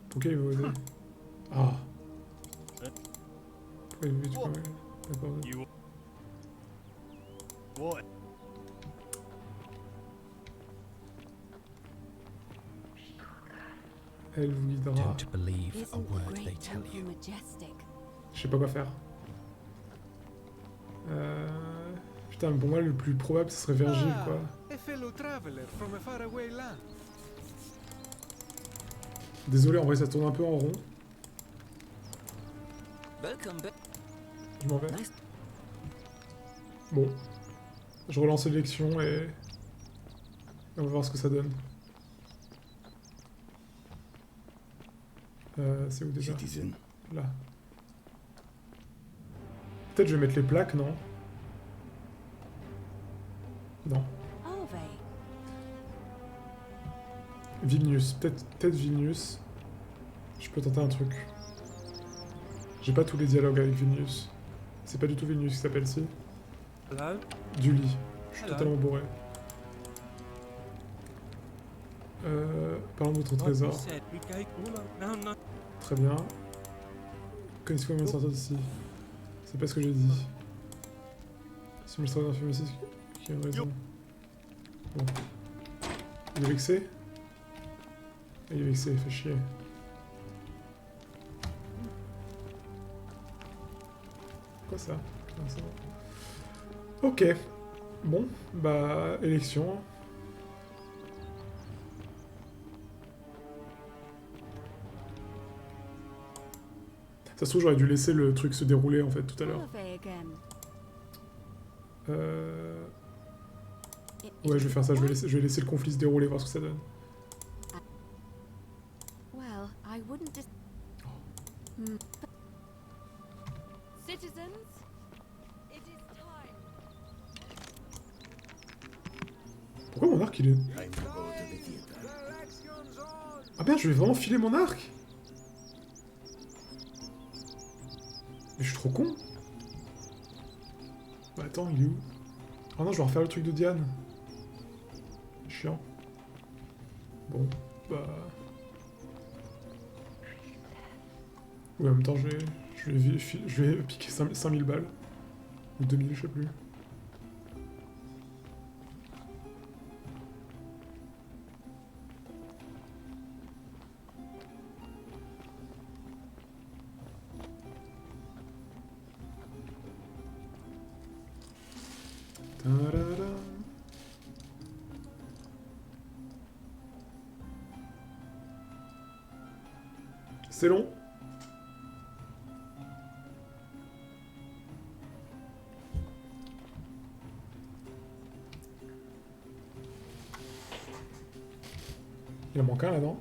Pourquoi il veut voter? Ah. Pourquoi il veut voter? D'accord. Elle vous guidera. Je sais pas quoi faire. Putain, mais pour moi, le plus probable, ce serait Virgile, quoi. A fellow traveler from a faraway land. Désolé, en vrai, ça tourne un peu en rond. Je m'en vais. Bon. Je relance l'élection et on va voir ce que ça donne. C'est où déjà? Là. Peut-être je vais mettre les plaques, non? Non. Vilnius. Peut-être Vilnius. Je peux tenter un truc. J'ai pas tous les dialogues avec Vilnius. C'est pas du tout Vilnius qui s'appelle si. Du lit. Je suis totalement bourré. Parlons de votre trésor. Très bien. Connaissez-vous combien de sortir d'ici? C'est pas ce que j'ai dit. Si je serais d'un film ici, qui a une raison. Bon. Il est vexé? Il est vexé, il fait chier. Quoi ça? Putain, c'est bon. Ok. Bon, bah, élection. Ça se trouve, j'aurais dû laisser le truc se dérouler en fait tout à l'heure. Ouais, je vais faire ça, je vais laisser le conflit se dérouler, voir ce que ça donne. Well, I wouldn't just... Citizens, it is time. Pourquoi mon arc il est... Ah merde, je vais vraiment filer mon arc? Mais je suis trop con. Bah attends, il est où? Ah non, je vais refaire le truc de Diane. Chiant. Bon, bah... Ouais, en même temps, je vais piquer 5000 balles. Ou 2000, je sais plus. C'est long. Il en manque un là-dedans.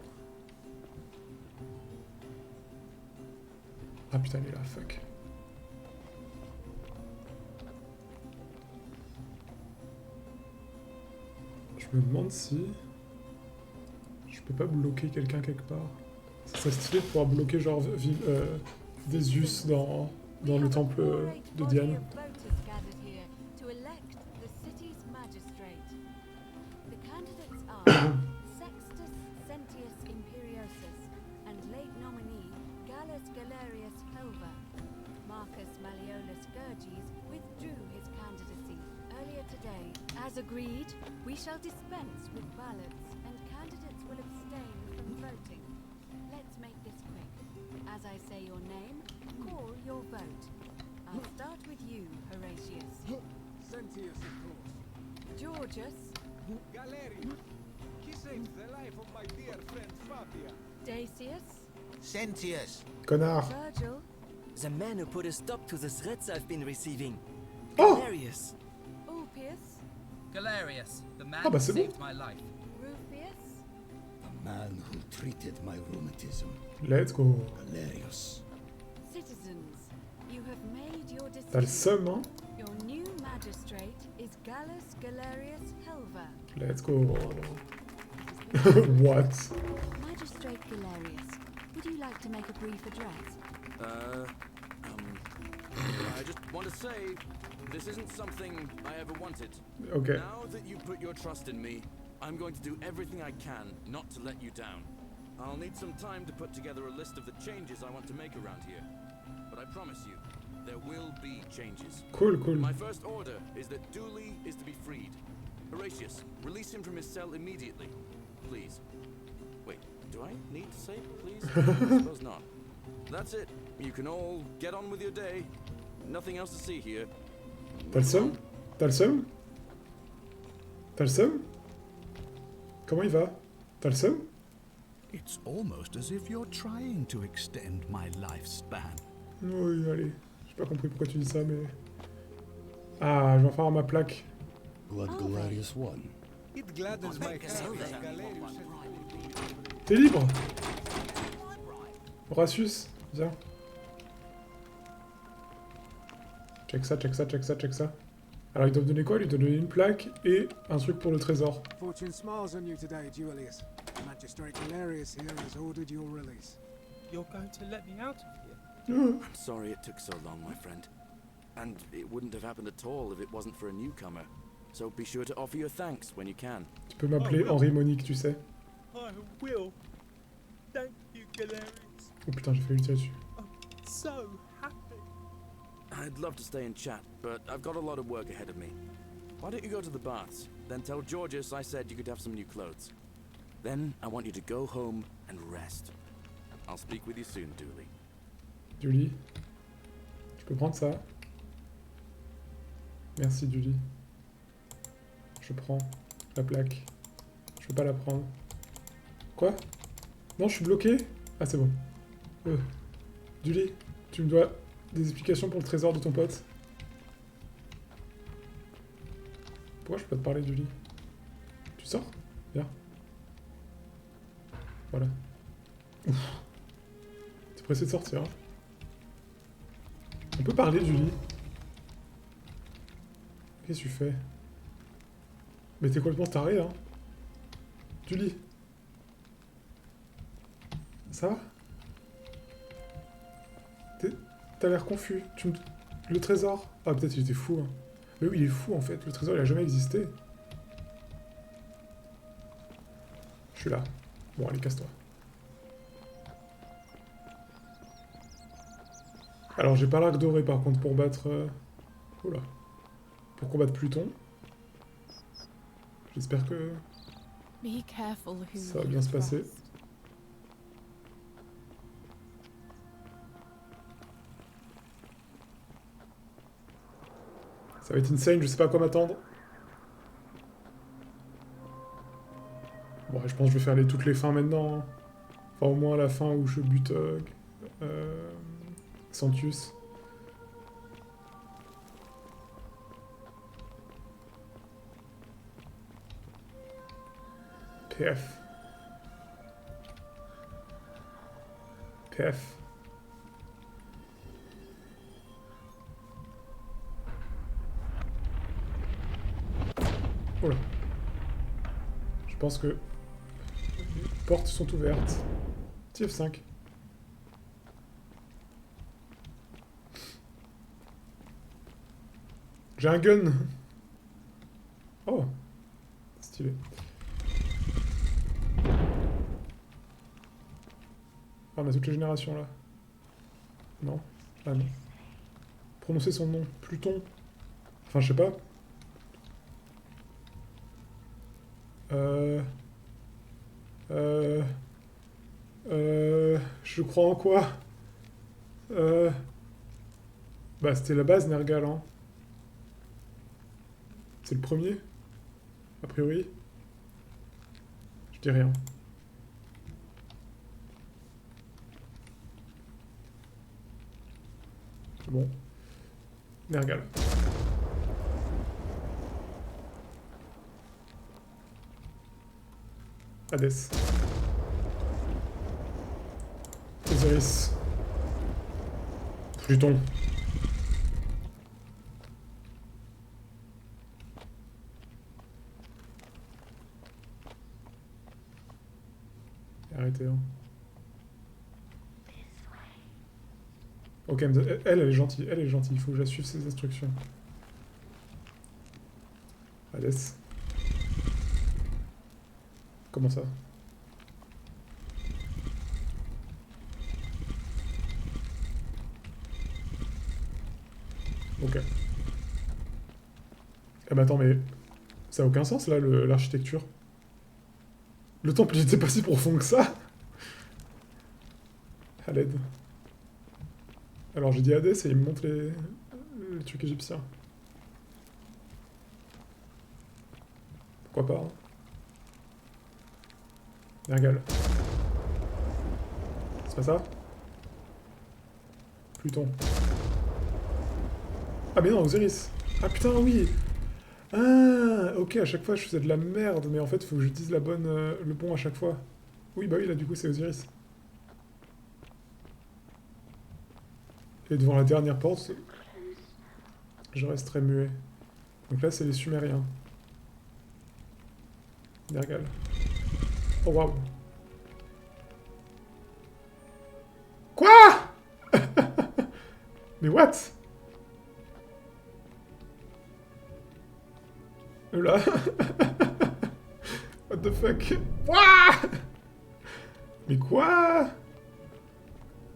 Ah putain, il est là, fuck. Je me demande si... je peux pas bloquer quelqu'un quelque part. Ça serait stylé de pouvoir bloquer genre Désius dans le temple de Diane. As agreed, we shall dispense with ballots, and candidates will abstain from voting. Let's make this quick. As I say your name, call your vote. I'll start with you, Horatius. Sentius, of course. Georgius. Galerius. He saved the life of my dear friend Fabia. Dacius. Sentius. Connard. Virgil. The man who put a stop to the threats I've been receiving. Oh! Galerius. Ulpius. Galerius, the man Ah bah who c'est bon. saved my life. Rufius. The man who treated my rheumatism. Let's go. Galerius. Citizens, you have made your decision. T'as le seum, hein? Your new magistrate is Gallus Galerius Helva. Let's go. What? Magistrate Galerius, would you like to make a brief address? I just want to say, this isn't something I ever wanted. Okay. Now that you put your trust in me, I'm going to do everything I can not to let you down. I'll need some time to put together a list of the changes I want to make around here. But I promise you, there will be changes. Cool, cool. My first order is that Dooley is to be freed. Horatius, release him from his cell immediately. Please. Wait, do I need to say please? I suppose not. That's it. You can all get on with your day. Nothing else to see here. T'as le seum? T'as le seum? T'as le seum? Comment il va? T'as le seum? It's almost as if you're trying to extend my lifespan. Oui, allez. J'ai pas compris pourquoi tu dis ça, mais... Ah, je vais en faire ma plaque. Blood Galarius won. It gladdens my heart. T'es libre? Horatius, viens. Check ça, check ça, check ça, check ça. Alors ils doivent donner quoi? Ils doivent donner une plaque et un truc pour le trésor. Fortune smiles on you today, Julius. Magistrate Galarius here has ordered your release. You're going to let me out of here? I'm sorry it took so long, my friend. And it wouldn't have happened at all if it wasn't for a newcomer. So be sure to offer your thanks when you can. Tu peux m'appeler Henri Monique, tu sais. I will. Thank you, Galarius. Oh putain, j'ai failli le tirer dessus. I'm so happy. I'd love to stay and chat, but I've got a lot of work ahead of me. Why don't you go to the baths? Then tell Georges I said you could have some new clothes. Then I want you to go home and rest. I'll speak with you soon, Dooley. Julie, tu peux prendre ça? Merci, Julie. Je prends la plaque. Je peux pas la prendre. Quoi? Non, je suis bloqué? Ah, c'est bon. Julie, tu me dois des explications pour le trésor de ton pote. Pourquoi je peux pas te parler, Julie? Tu sors? Viens. Voilà. Ouf. T'es pressé de sortir, hein? On peut parler, Julie? Qu'est-ce que tu fais? Mais t'es complètement taré, hein? Julie? Ça va? T'as l'air confus. Le trésor? Ah, peut-être il était fou, hein. Mais oui, il est fou, en fait. Le trésor, il a jamais existé. Je suis là. Bon, allez, casse-toi. Alors, j'ai pas l'arc doré, par contre, pour battre... Oula. Pour combattre Pluton. J'espère que... ça va bien se passer. Ça va être insane, je sais pas à quoi m'attendre. Bon, je pense que je vais faire toutes les fins maintenant. Hein. Enfin, au moins la fin où je bute Santius. PF. PF. Oh là. Je pense que les portes sont ouvertes. TF5. J'ai un gun. Oh. Stylé. Ah, on a toutes les générations là. Non. Ah non. Prononcer son nom. Pluton. Enfin, je sais pas. Je crois en quoi? Bah, c'était la base, Nergal, hein. C'est le premier? A priori? Je dis rien. Bon. Nergal. Hades. Osiris. Pluton. Arrêtez, hein. Ok, elle est gentille, elle est gentille, il faut que je la suive ses instructions. Hades. Comment ça? Ok. Eh ben attends, mais... ça a aucun sens, là, l'architecture. Le temple, il était pas si profond que ça. À l'aide. Alors j'ai dit Hades et il me montre les trucs égyptiens. Pourquoi pas, hein. Nergal. C'est pas ça? Pluton. Ah mais non, Osiris. Ah putain, oui. Ah, ok, à chaque fois je faisais de la merde, mais en fait, faut que je dise la bonne, le bon à chaque fois. Oui, bah oui, là, du coup, c'est Osiris. Et devant la dernière porte, je resterai muet. Donc là, c'est les Sumériens. Nergal. Oh, waouh. Quoi? Mais what? Là. What the fuck? What? Mais quoi?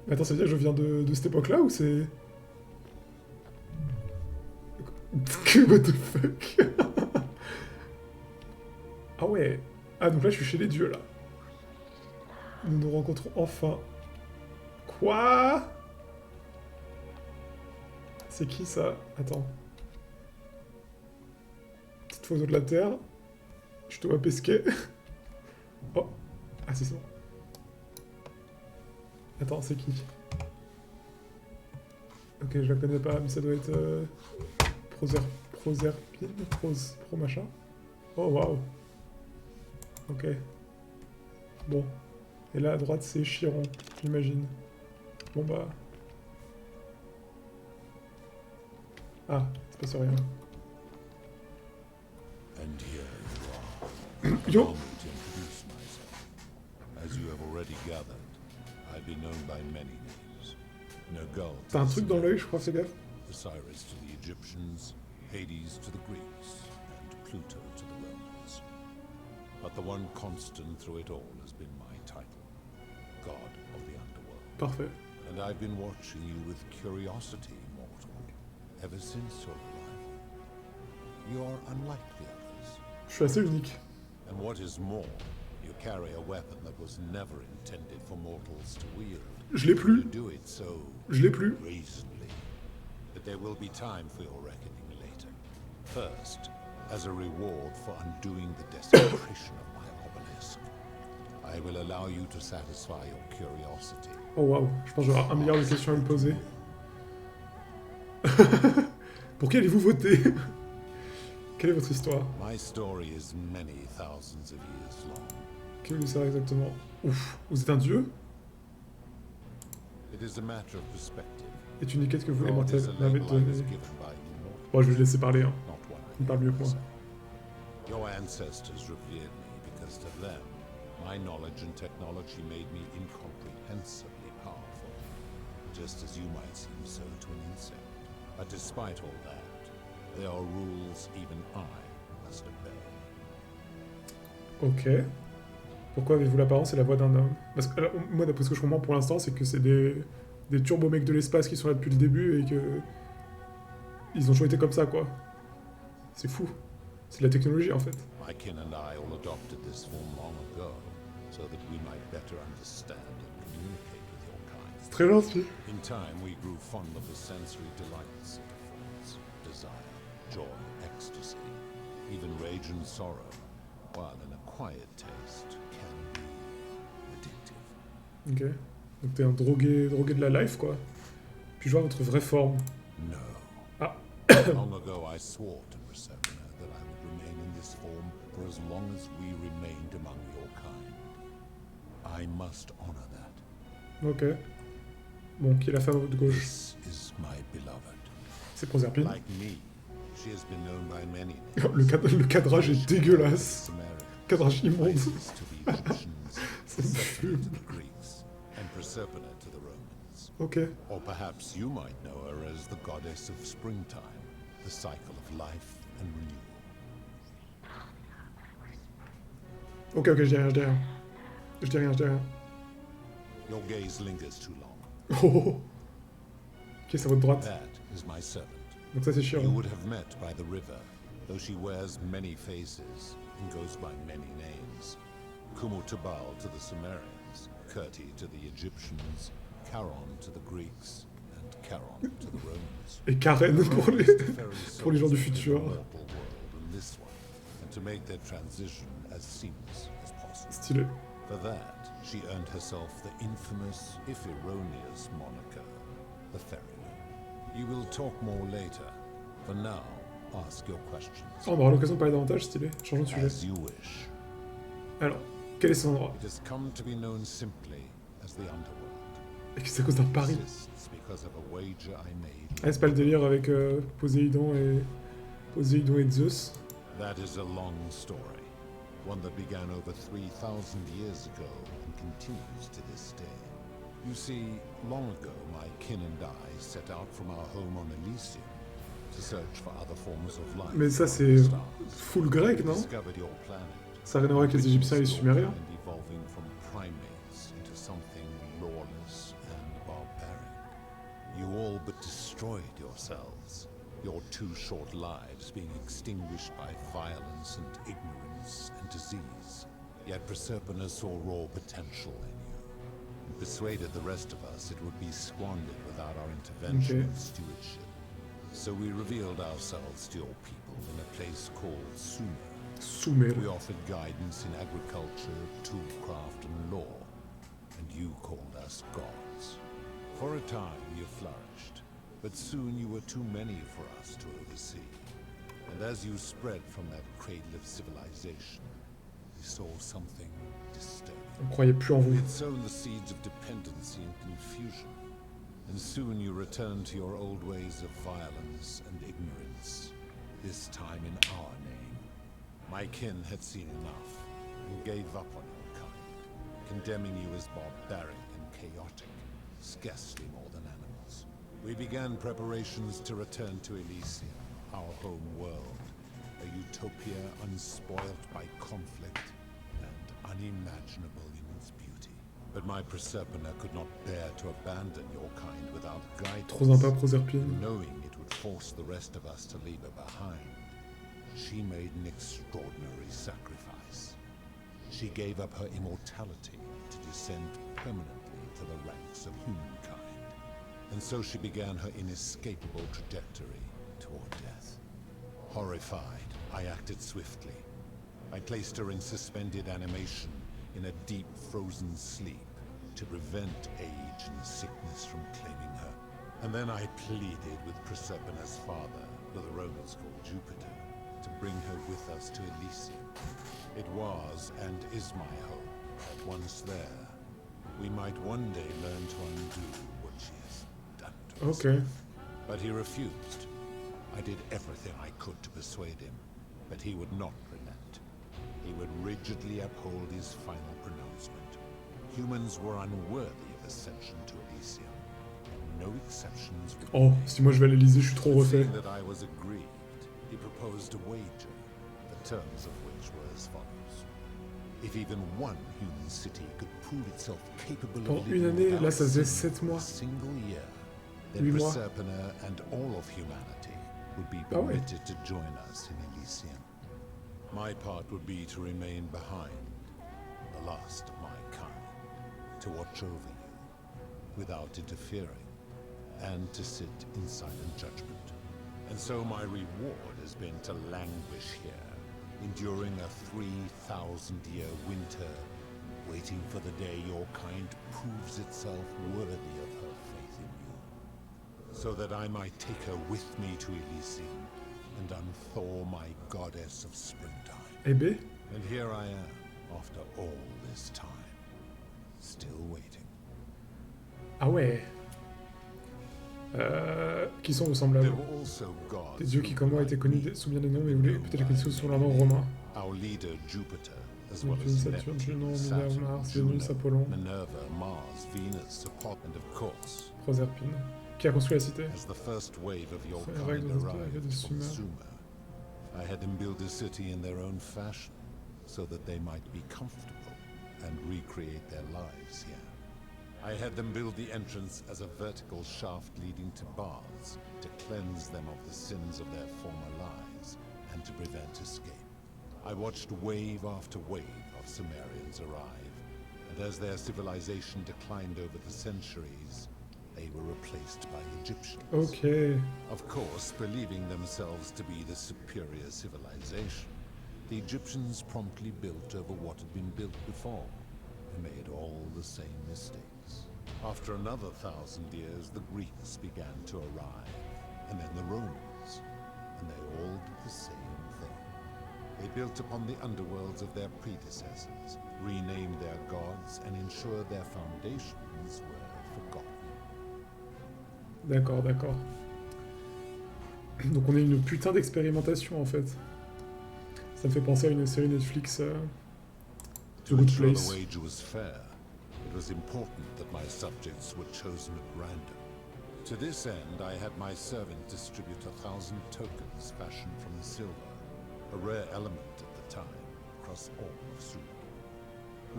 Mais attends, ça veut dire que je viens de cette époque-là ou c'est... What the fuck? Ah ouais. Ah donc là je suis chez les dieux là. Nous nous rencontrons enfin. Quoi? C'est qui ça? Attends. Petite photo de la Terre. Je dois pesquer. Oh. Ah c'est bon. Attends, c'est qui? Ok, je la connais pas, mais ça doit être... Proserpine? Pro machin? Oh waouh. Ok. Bon. Et là à droite c'est Chiron, j'imagine. Bon bah... Ah, il se passe rien. Yo! T'as un truc dans l'œil, je crois, fais gaffe. Osiris to the Egyptians, Hades to the Greeks, and Pluto to the Romans. But the one constant through it all has been my title, God of the Underworld. Parfait. And I've been watching you with curiosity, mortal, ever since your arrival. You are unlike the others. Je suis assez unique. And what is more, you carry a weapon that was never intended for mortals to wield. Je l'ai plus. You do it so Je l'ai plus. reasonably. But there will be time for your reckoning later. First, as a reward for undoing the desecration of my obelisk, I will allow you to satisfy your curiosity. Oh waouh, je pense que j'aurai 1 milliard de questions à lui poser. Pour qui allez-vous voter? Quelle est votre histoire? My story is many thousands of years long. Quel est ça exactement? Ouf, vous êtes un dieu? It is a matter of perspective. Est une quête que vous, les mortels, m'avez donnée. Bon, je vais le laisser parler, hein. Il parle mieux que moi. Your ancestors revered me because to them, my knowledge and technology made me incomprehensibly powerful, just as you might seem so to an insect. But despite all that, there are rules even I must obey. Ok. Pourquoi avez-vous l'apparence et la voix d'un homme? Parce que alors, moi, d'après ce que je comprends pour l'instant, c'est que c'est des turbo-mecs de l'espace qui sont là depuis le début et que... Ils ont toujours été comme ça, quoi. C'est fou. C'est de la technologie, en fait. My kin and I all adopted this form long ago, so that we might better understand and communicate with your kind. C'est très gentil. In time, we grew fond of the sensory delights of the forms. Desire, joy, ecstasy, even rage and sorrow, while an acquired taste can be addictive. Ok. Donc t'es un drogué de la life, quoi. Puis je vois votre vraie forme. No. Ah. Long ago, I swore to Persephone that I would remain in this form for as long as we remained among your kind. I must honor that. Ok. Bon, qui est la femme de gauche? This is my beloved. C'est Proserpine. Like me, she has been known by many Le cadrage est dégueulasse. Cadrage immonde. Ça me fume. And Persephone to the Romans. Ok. Or perhaps you might know her as the goddess of springtime, the cycle of life and renewal. Ok, je dis rien. Je dis rien. Your gaze lingers too long. Oh. Ok, c'est à votre droite. That is my servant. Donc ça c'est chiant. You would have met by the river, though she wears many faces and goes by many names. Kumutubal to the Sumerians, Kurti to the Egyptians, Charon to the Greeks, and Charon to the Romans. Et Karen pour les gens du futur. And this one, and to make their transition as seamless as possible. Stylé. For that, she earned herself the infamous, if erroneous, moniker, the Ferryman. You will talk more later. For now, ask your questions. Oh, on aura l'occasion de parler davantage, stylé. Changeons de sujet. As you wish. Alors, quel est cet endroit? It has come to be known simply as the Underworld. Et que c'est à cause d'un pari. Because of a wager I made. Ah, c'est pas le délire avec Poséidon et Zeus. That is a long story, one that began over 3,000 years ago and continues to this day. You see, long ago, my kin and I set out from our home on Elysium to search for other forms of life. Mais ça, c'est full grec, non? Ça n'a rien à voir avec les Égyptiens et les Sumériens. Evolving from primates into something lawless and barbaric. You all but destroyed yourselves. Your 2 short lives being extinguished by violence and ignorance and disease. Yet Proserpina saw raw potential in you, and persuaded the rest of us it would be squandered without our intervention and stewardship. So we revealed ourselves to your people in a place called Sumer. We offered guidance in agriculture, toolcraft, and law, and you called us gods. For a time you flourished. But soon you were too many for us to oversee. And as you spread from that cradle of civilization, we saw something disturbing. On croyait plus en vous. We had sown the seeds of dependency and confusion. And soon you returned to your old ways of violence and ignorance, this time in our name. My kin had seen enough and gave up on your kind, condemning you as barbaric and chaotic, scarcely more than animals. We began preparations to return to Elysium, our home world, a utopia unspoilt by conflict and unimaginable in its beauty. But my Proserpina could not bear to abandon your kind without guidance. Trop sympa, Proserpine. Knowing it would force the rest of us to leave her behind, she made an extraordinary sacrifice. She gave up her immortality to descend permanently to the ranks of humankind. And so she began her inescapable trajectory toward death. Horrified, I acted swiftly. I placed her in suspended animation, in a deep frozen sleep, to prevent age and sickness from claiming her. And then I pleaded with Proserpina's father, who the Romans called Jupiter, to bring her with us to Elysium. It was and is my hope that once there, we might one day learn to undo what she has done to us. Okay. But he refused. I did everything I could to persuade him, but he would not relent. He would rigidly uphold his final pronouncement. Humans were unworthy of ascension to Elysium. No exceptions would Oh, si moi je vais à l'Elysée, je suis trop refait. Seeing that I was aggrieved, he proposed a wager, the terms of which were as follows. If even one human city could prove itself capable Pendant of une living année, là ça faisait sin 7 mois. a single year, then 8 mois. Proserpina and all of humanity would be Ah ouais. permitted to join us in Elysium. My part would be to remain behind, the last of my kind, to watch over you, without interfering, and to sit in silent judgment. And so my reward has been to languish here, enduring a 3,000-year winter, waiting for the day your kind proves itself worthy of her faith in you, so that I might take her with me to Elysium and unthaw my goddess of springtime. Eh ben. And here I am, after all this time, still waiting. Ah ouais. Qui sont vos semblables? Des dieux qui, comme moi, étaient connus sous bien des noms, mais voulaient peut-être les connaître sous leur nom romain. Our leader Jupiter, as well as Saturne, Junon, Minerve, Mars, Vénus, Apollon, Minerva, Mars, Venus, Apollo, and of course, Proserpine. Qui a construit la cité? as the first wave of your Sur les règles kind de arrived de from Sumer. Sumer, I had them build a city in their own fashion, so that they might be comfortable and recreate their lives here. I had them build the entrance as a vertical shaft leading to baths, to cleanse them of the sins of their former lives, and to prevent escape. I watched wave after wave of Sumerians arrive, and as their civilization declined over the centuries, they were replaced by Egyptians. Okay. Of course, believing themselves to be the superior civilization, The Egyptians promptly built over what had been built before. They made all the same mistakes. After another 1,000 years, the Greeks began to arrive, and then the Romans, and they all did the same thing. They built upon the underworlds of their predecessors, renamed their gods, and ensured their foundations were forgotten. D'accord, d'accord. Donc on est une putain d'expérimentation en fait. Ça me fait penser à une série Netflix, The Good Place. The wager was fair. It was important that my subjects were chosen at random. To this end, I had my servant distribute 1,000 tokens fashioned from silver, a rare element at the time, across all of Sumer.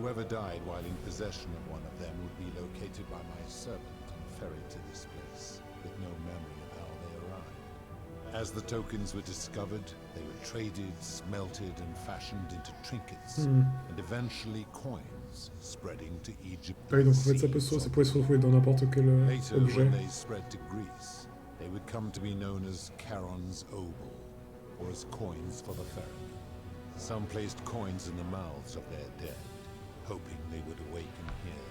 Whoever died while in possession of one of them would be located by my servant and ferried to this place, with no memory of how they arrived. As the tokens were discovered, they were traded, smelted, and fashioned into trinkets, and eventually coins, spreading to Egypt. Oui, donc en fait ça pourrait se retrouver dans n'importe quel Later, objet. when they spread to Greece, they would come to be known as Charon's Obol, or as coins for the pharaoh. Some placed coins in the mouths of their dead, hoping they would awaken here,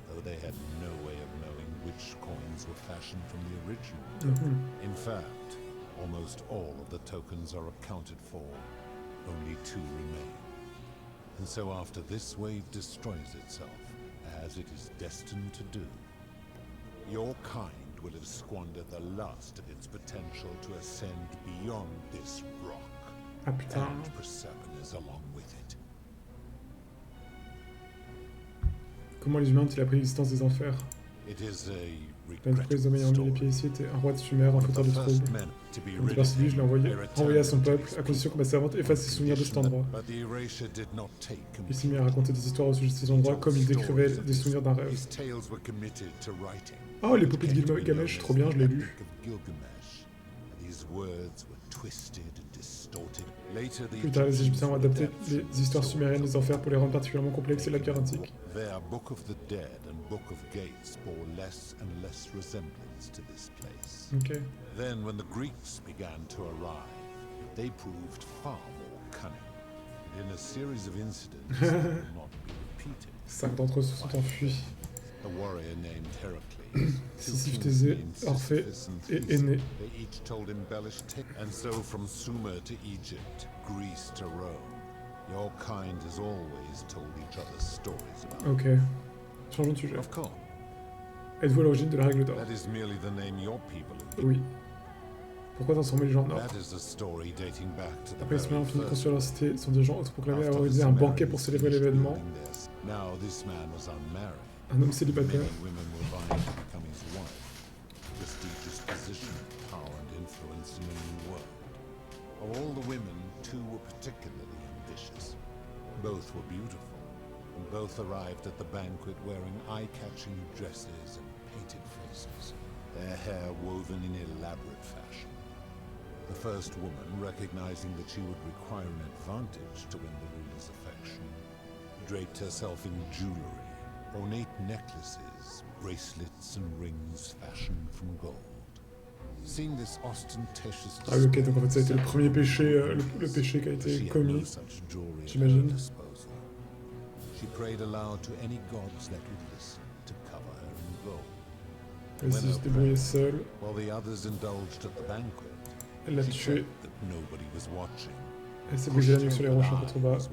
though they had no way of knowing which coins were fashioned from the original. In fact, almost all of the tokens are accounted for, only 2 remain. And so after this wave destroys itself, as it is destined to do, your kind will have squandered the last of its potential to ascend beyond this rock, Ah putain. and Persepolis along with it. Comment les humains ont-ils appris l'existence des enfers? It is a L'entreprise domaine en mis les pieds ici était un roi de Sumer, un fauteur de troubles. Comme débarrassé de lui, je l'ai renvoyé à son peuple, à condition que ma servante efface ses souvenirs de cet endroit. Il s'est mis à raconter des histoires au sujet de ces endroits comme il décrivait des souvenirs d'un rêve. Oh, l'épopée de Gilgamesh, trop bien, je l'ai lu. Plus tard, les Égyptiens ont adapté les histoires sumériennes des enfers pour les rendre particulièrement complexes et labyrinthiques. Their Book of the Dead and Book of Gates bore less and less resemblance to this place. Okay. Then, when the Greeks began to arrive, they proved far more cunning. And in a series of incidents that will not be repeated, 5 d'entre eux se sont enfuis. a warrior named Heracles, Sisyphe, Thésée, Orphée et Énée. they each told embellished tales. And so from Sumer to Egypt, Greece to Rome, your kind has always told each other stories about. Ok. Changeons de sujet. Of course. Êtes-vous à l'origine de la règle d'or? That is merely the name your people have given. Oui. Pourquoi transformer les gens en or? That is a story dating back to the Après, les very Sumériens ont fini de first. construire leur cité, son dirigeant autoproclamé a After the organisé un banquet pour Sumerians célébrer finished l'événement. building theirs, now this man was unmarried. Un homme célibataire. Many women were vying to become his wife. Prestigious position, power and influence in a new world. Of all the women, 2 were particularly ambitious. Both were beautiful, and both arrived at the banquet wearing eye-catching dresses and painted faces, their hair woven in elaborate fashion. The first woman, recognizing that she would require an advantage to win the ruler's affection, draped herself in jewelry, ornate necklaces, bracelets and rings fashioned from gold. Seeing this ostentatious Ah oui, ok, donc en fait ça a été le premier péché, le péché qui a été commis, j'imagine. She prayed aloud to any gods that would listen to cover her in gold. Elle s'est juste débrouillée seule. While the others indulged at the banquet, Elle l'a she tué. checked that nobody was watching. Elle s'est bougée la nuque sur les roches en contrebas.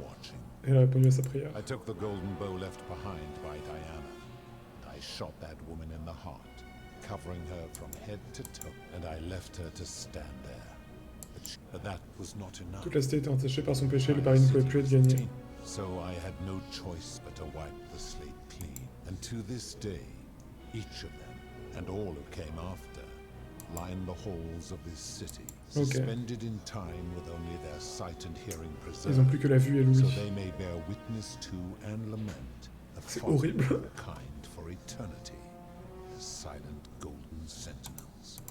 Et elle a répondu à sa prière. I took the golden bow left behind by Diana, and I shot that woman in the heart, covering her from head to toe, and I left her to stand there. But that was not enough. Toute la cité était entachée par son péché, le pari ne pouvait plus être gagné. So I had no choice but to wipe the slate clean. And to this day, each of them, and all who came after, line the halls of this city, suspended in time with only their sight and hearing preserved. Ils ont plus que la vue et l'ouïe. So they may bear witness to and lament the C'est folly horrible. of mankind for eternity, the silent golden sentinels.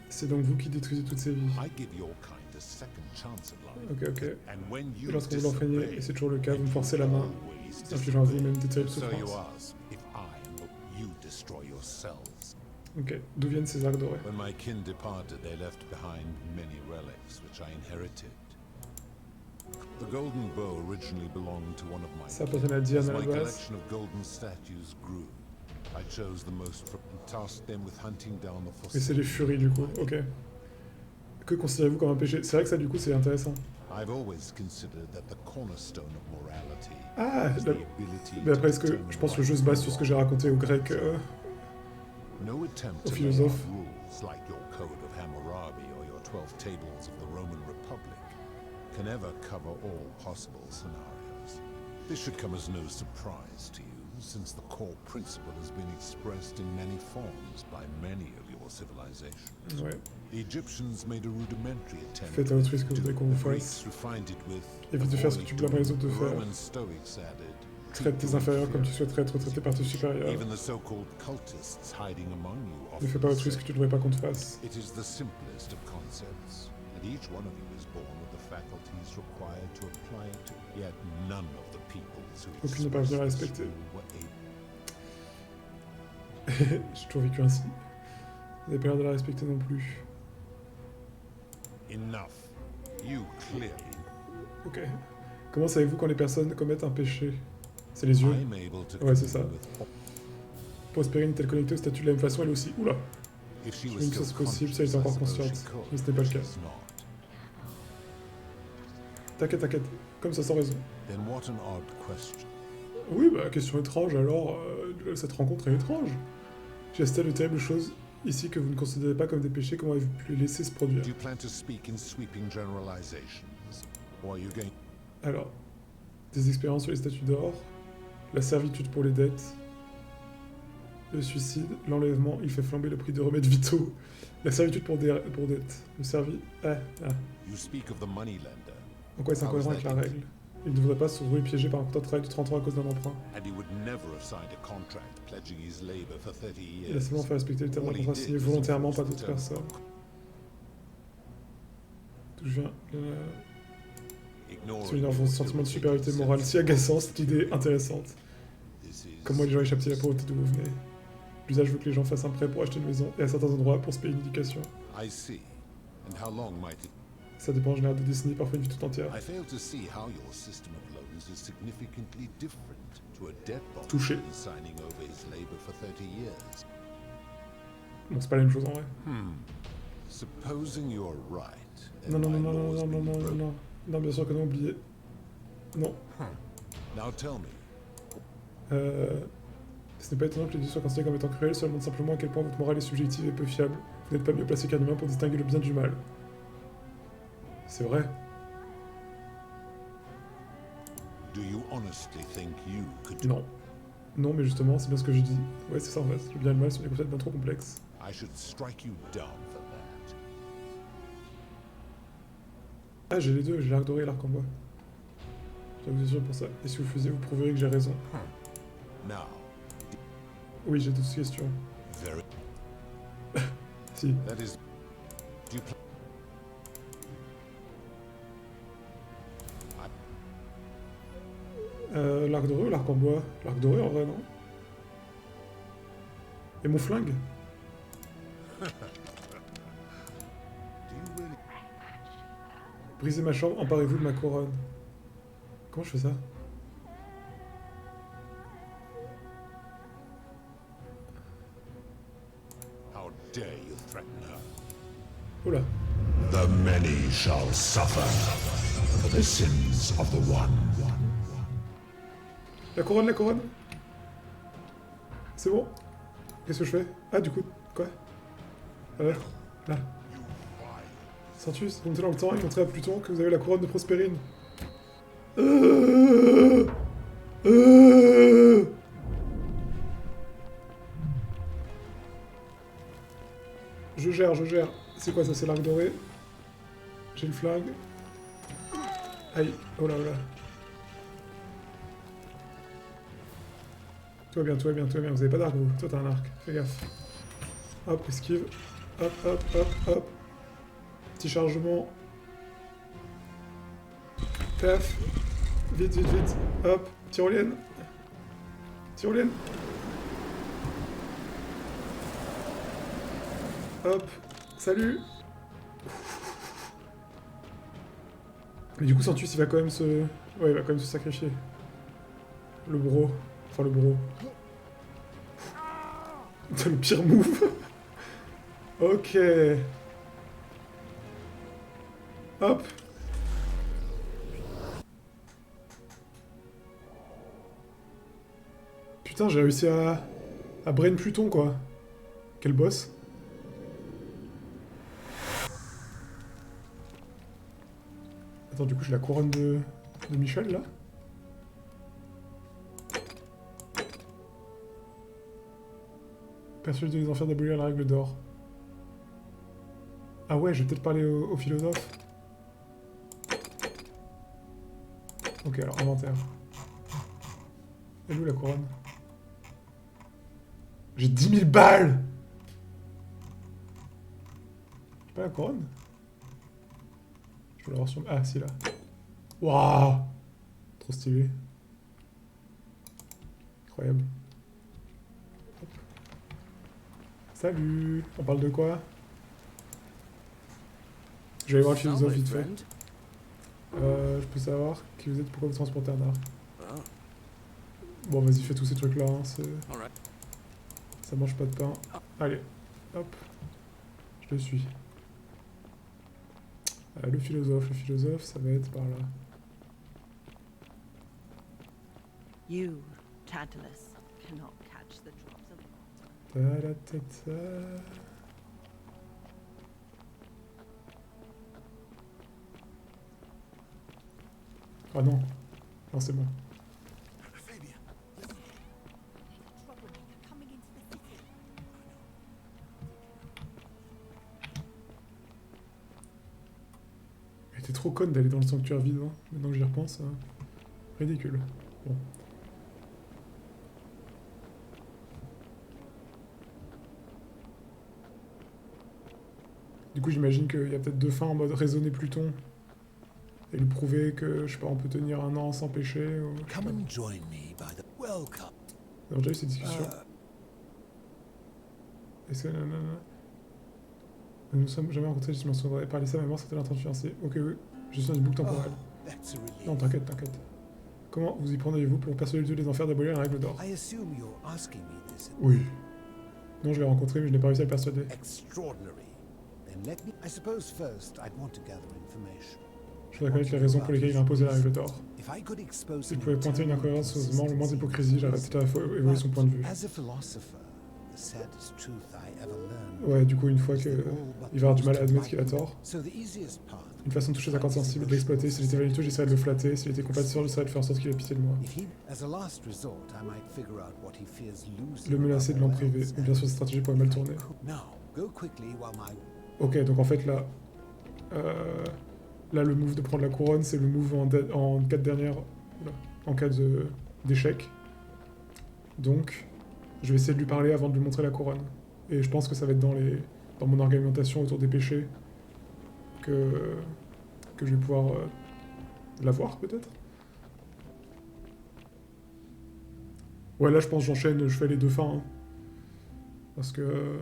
C'est donc vous qui détruisez toutes ces vies. I give your kind a second chance at life. Ok, ok. And when Et you lorsque vous l'enfreignez, disobey, et c'est toujours le cas, vous me forcez la main, always infligeant à vous-même des terribles So you souffrances. ask, if I look, you destroy yourselves. Ok, d'où viennent ces arcs dorés? When my kin departed, they left behind many relics which I inherited. The golden bow originally belonged to one of my Ça appartenait à Diane As à la my base. collection of golden statues grew, I chose the most and tasked them with hunting down the Et c'est les furies du coup, ok. Que considérez-vous comme un péché? C'est vrai que ça du coup c'est intéressant. I've always considered that the cornerstone of morality Ah, is the ability mais après to est-ce que determine je pense que le right jeu se base sur ce que j'ai raconté aux Grecs, No attempt aux to lay out philosophes. rules like your Code of Hammurabi or your 12 Tables of the Roman Republic can ever cover all possible scenarios. This should come as no surprise to you, since the core principle has been expressed in many forms by many of your civilizations. Ouais. The Egyptians made a rudimentary attempt. Faites un autre ce que vous voulez qu'on vous The Greeks fasse. refined it with Évite de faire ce que tu blâmes les autres de the faire. Roman Stoics added, Traite tes inférieurs comme tu souhaiterais être traité par tes supérieurs. even the so-called cultists hiding among you Ne fais pas autrui ce que tu ne voudrais pas qu'on te fasse. It is the simplest of concepts, and each one of you is born with the faculties required to apply it to. Yet none of the peoples who Aucune n'est parvenue à expressed respecter. this rule were able. J'ai toujours vécu ainsi. Vous n'avez pas l'air de la respecter non plus. Enough. You clearly. Ok. Comment savez-vous quand les personnes commettent un péché? C'est les yeux. I'm able to Ouais, c'est ça. conclude with- Prospérine est-elle connectée au statut de la même façon elle aussi? Oula! If she Je was me dis que ça still c'est possible si elle était conscious, I encore suppose consciente. she could, Mais ce n'est pas le cas. but she's not. T'inquiète, t'inquiète. Comme ça, sans raison. Then what an odd question. Oui, bah, question étrange alors. Cette rencontre est étrange. J'ai assisté à de terribles choses ici que vous ne considérez pas comme des péchés. Comment avez-vous pu les laisser se produire? Do you plan to speak in sweeping generalizations, or are you going? Alors, des expériences sur les statues d'or, la servitude pour les dettes, le suicide, l'enlèvement, il fait flamber le prix de remèdes vitaux, la servitude pour dettes, le servi... You speak of the moneylender. En quoi est-ce incohérent avec la règle? Il ne devrait pas se retrouver piégé par un contrat de travail de 30 ans à cause d'un emprunt. And he would never have signed a contract pledging his labor for 30 years. Il a seulement fait respecter le terme d'un All he contrat did signé was volontairement enforce par the d'autres terms of personnes. D'où je viens Ignoring C'est une sentiment de supériorité morale si agaçant, cette idée intéressante. Comment les gens échappent-ils à la pauvreté d'où vous venez? L'usage veut que les gens fassent un prêt pour acheter une maison et à certains endroits pour se payer une éducation. I see. And how long might it? Ça dépend en général de décennies, parfois une vie toute entière. I fail to see how your system of loans is significantly different to a debt Touché. bond signing over his labor for 30 years. Bon, c'est pas la même chose en vrai. Supposing you're right. and Non, non, my non, non, laws non, non, being non, non, broken. non. Non, bien sûr que non, oublié. Non. Now tell me, Ce n'est pas étonnant que les dieux soient considérés comme étant cruels, cela montre simplement à quel point votre morale est subjective et peu fiable. Vous n'êtes pas mieux placé qu'un humain pour distinguer le bien du mal. C'est vrai. do you honestly think you could? Non. Non, mais justement, c'est bien ce que je dis. Ouais, c'est ça en fait. Le bien et le mal sont des concepts bien trop complexes. I should strike you down for that. Ah, j'ai les deux, j'ai l'arc doré et l'arc en bois. Je vous assure pour ça. Et si vous le faisiez, vous prouverez que j'ai raison. Now, Oui, j'ai d'autres questions. very. Si. That is. Do you L'arc doré ou l'arc en bois? L'arc doré en vrai, non? Et mon flingue? Do you really? Brisez ma chambre, emparez-vous de ma couronne. Comment je fais ça? How dare you threaten her? Oula. The many shall suffer for the sins of the one. La couronne, la couronne! C'est bon? Qu'est-ce que je fais? Ah, du coup, quoi? Là. Centus, remontez dans le temps et montrez à Pluton que vous avez la couronne de Prospérine. Je gère, je gère. C'est quoi ça? C'est l'arc doré. J'ai le flingue. Aïe, oh là, oh là. Tout va bien, tout va bien, tout va bien. Vous avez pas d'arc, vous. Toi, t'as un arc. Fais gaffe. Hop, esquive. Hop, hop, hop, hop. Petit chargement. Paf. Vite, vite, vite. Hop. Tyrolienne. Tyrolienne. Hop. Salut. Mais du coup, Santus, il va quand même se... Ouais, il va quand même se sacrifier. Le bro. Enfin, le bro. C'est le pire move. Ok. Hop. Putain, j'ai réussi à brain Pluton, quoi. Quel boss. Attends, du coup, j'ai la couronne de Michel, là. Persuadé de les enfers d'abolir la règle d'or. Ah ouais, je vais peut-être parler au philosophe. Ok, alors, inventaire. Elle est où la couronne? J'ai 10 000 balles! J'ai pas la couronne? Je peux l'avoir sur... Ah, si, là. Waouh! Trop stylé. Incroyable. Hop. Salut! On parle de quoi? Je vais aller voir le philosophe vite fait. Je peux savoir qui vous êtes, pourquoi vous transportez un arc? Bon, vas-y, fais tous ces trucs-là, hein, ça mange pas de pain. Allez, hop. Je le suis. Le philosophe, ça va être par là. You, Tantalus, cannot catch the drops of water. Ta-da-ta-ta. Ah non. Non, c'est bon. Elle était trop conne d'aller dans le sanctuaire vide, hein. Maintenant que j'y repense. Ridicule. Bon. Du coup, j'imagine qu'il y a peut-être deux fins en mode raisonner Pluton. Et lui prouver que, je sais pas, on peut tenir un an sans péché, ou... Come and join me by the welcome. On a déjà eu cette discussion. Est-ce que... Nous ne nous sommes jamais rencontrés, je me souviendrai parler ça, mais moi c'était l'intention ainsi. Ok, oui, je suis dans une boucle temporelle. Non, t'inquiète, t'inquiète. Comment vous y prendriez-vous pour persuader les dieux des enfers d'abolir la règle d'or? Oui. Non, je l'ai rencontré, mais je n'ai pas réussi à le persuader. Je voudrais connaître les raisons pour lesquelles il a imposé la règle d'or. S'il pouvait pointer une incohérence sérieusement, le moins d'hypocrisie, j'arrêtais à évoluer son point de vue. Ouais, du coup, une fois qu'il va avoir du mal à admettre qu'il a tort. Une façon de toucher sa corde sensible, de l'exploiter. S'il était vaniteux, j'essaierais de le flatter. S'il était compatissant, j'essaierais de faire en sorte qu'il ait pitié de moi. Le menacer de l'en priver. Mais bien sûr, cette stratégie pourrait mal tourner. Ok, donc en fait, là... Là, le move de prendre la couronne, c'est le move en cas de dernière... En cas d'échec. Donc, je vais essayer de lui parler avant de lui montrer la couronne. Et je pense que ça va être dans mon argumentation autour des péchés que je vais pouvoir l'avoir, peut-être. Ouais, là, je pense que j'enchaîne, je fais les deux fins. Hein. Parce que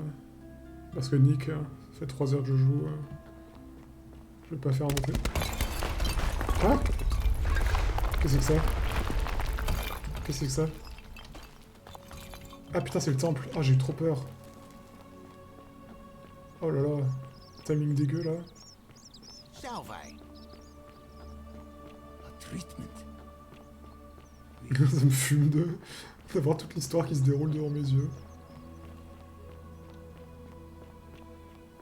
Nick, ça fait 3 heures que je joue. Je vais pas faire monter. Ah! Qu'est-ce que c'est que ça? Qu'est-ce que c'est que ça? Ah putain, c'est le temple. Ah, j'ai eu trop peur. Oh là là. Timing dégueu, là. Ça me fume d'avoir toute l'histoire qui se déroule devant mes yeux.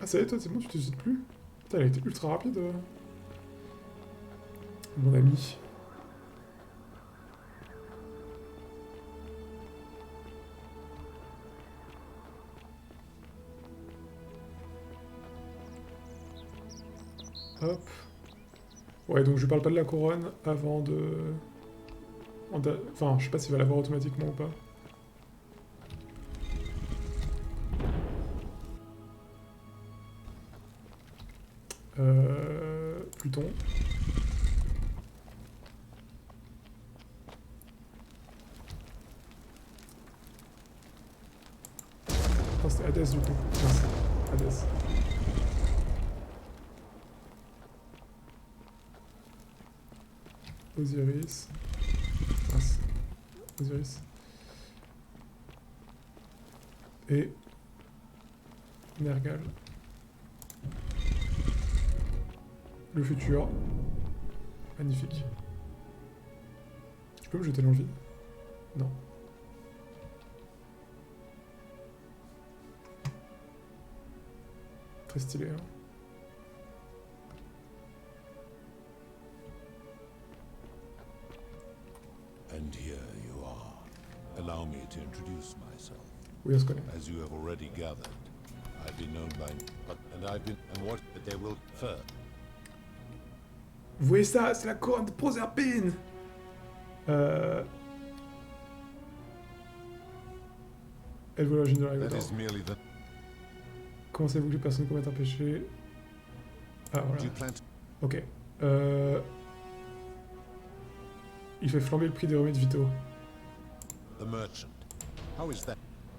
Ah, ça y est, toi, c'est bon, tu t'hésites plus? Putain, elle a été ultra rapide. Mon ami. Hop. Ouais, donc je parle pas de la couronne avant de... Enfin, je sais pas s'il va l'avoir automatiquement ou pas. Pluton. Oh, c'était Hadès du coup. Mince. Hadès. Osiris. Osiris. Et Nergal. Le futur. Magnifique. Je peux me jeter dans le vide? Non. Très stylé, hein. And here you are. Allow me to introduce myself. Oui, on se connaît. As you have already gathered, I've been known by... And what they will first. Vous voyez ça? C'est la couronne de Proserpine! Elle veut l'origine de la règle. Comment savez-vous que les personnes commettent un péché? Ah, voilà. Ok. Il fait flamber le prix des remèdes vitaux.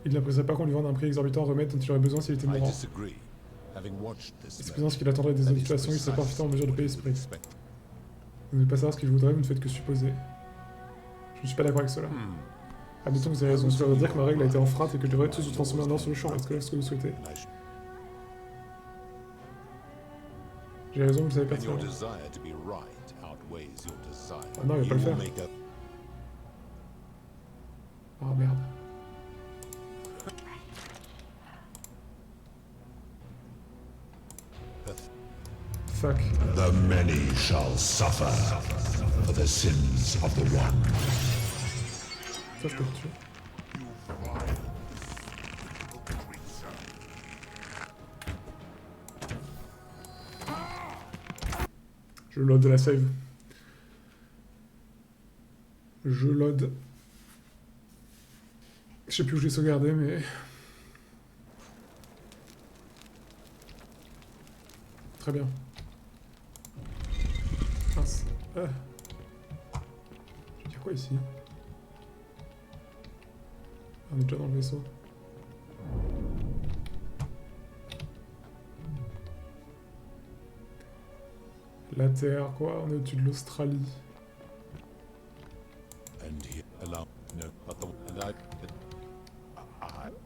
Il n'apprécierait pas qu'on lui vende un prix exorbitant en remèdes dont il aurait besoin s'il était mourant. Expliquant ce qu'il attendrait des autres situations, il serait parfaitement en mesure de payer ce prix. Vous ne voulez pas savoir ce qu'il voudrait, vous ne faites que supposer. Je ne suis pas d'accord avec cela. Admettons que vous avez raison, cela veut dire que ma règle a été enfreinte et que je devrais tous vous transformer en or sur le champ. Est-ce que c'est ce que vous souhaitez? J'ai raison, vous le savez pertinemment. Ah non, il va pas le faire. Oh merde. Fuck. The many shall suffer for the sins of the one. Ça, je peux le tuer. Je load de la save. Je load. Je sais plus où j'ai sauvegardé, mais... Très bien. Mince. Je vais dire quoi ici? On est déjà dans le vaisseau. La Terre, quoi, on est au-dessus de l'Australie.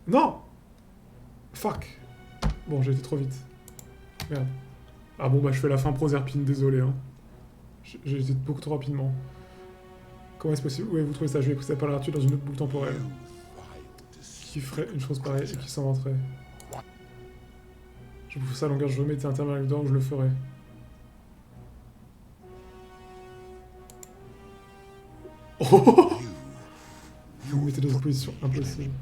Non! Fuck! Bon, j'ai été trop vite. Merde. Ah bon, bah je fais la fin Proserpine, désolé. Hein. J'ai été beaucoup trop rapidement. Comment est-ce possible? Où avez-vous trouvé ça? Je vais pris ça par la gratuite dans une autre boucle temporelle. Qui ferait une chose pareille et qui s'inventerait? Je vous fais ça à longueur de journée, mettez un terme à l'heure où je le ferai. Oh! Vous me mettez dans une position impossible.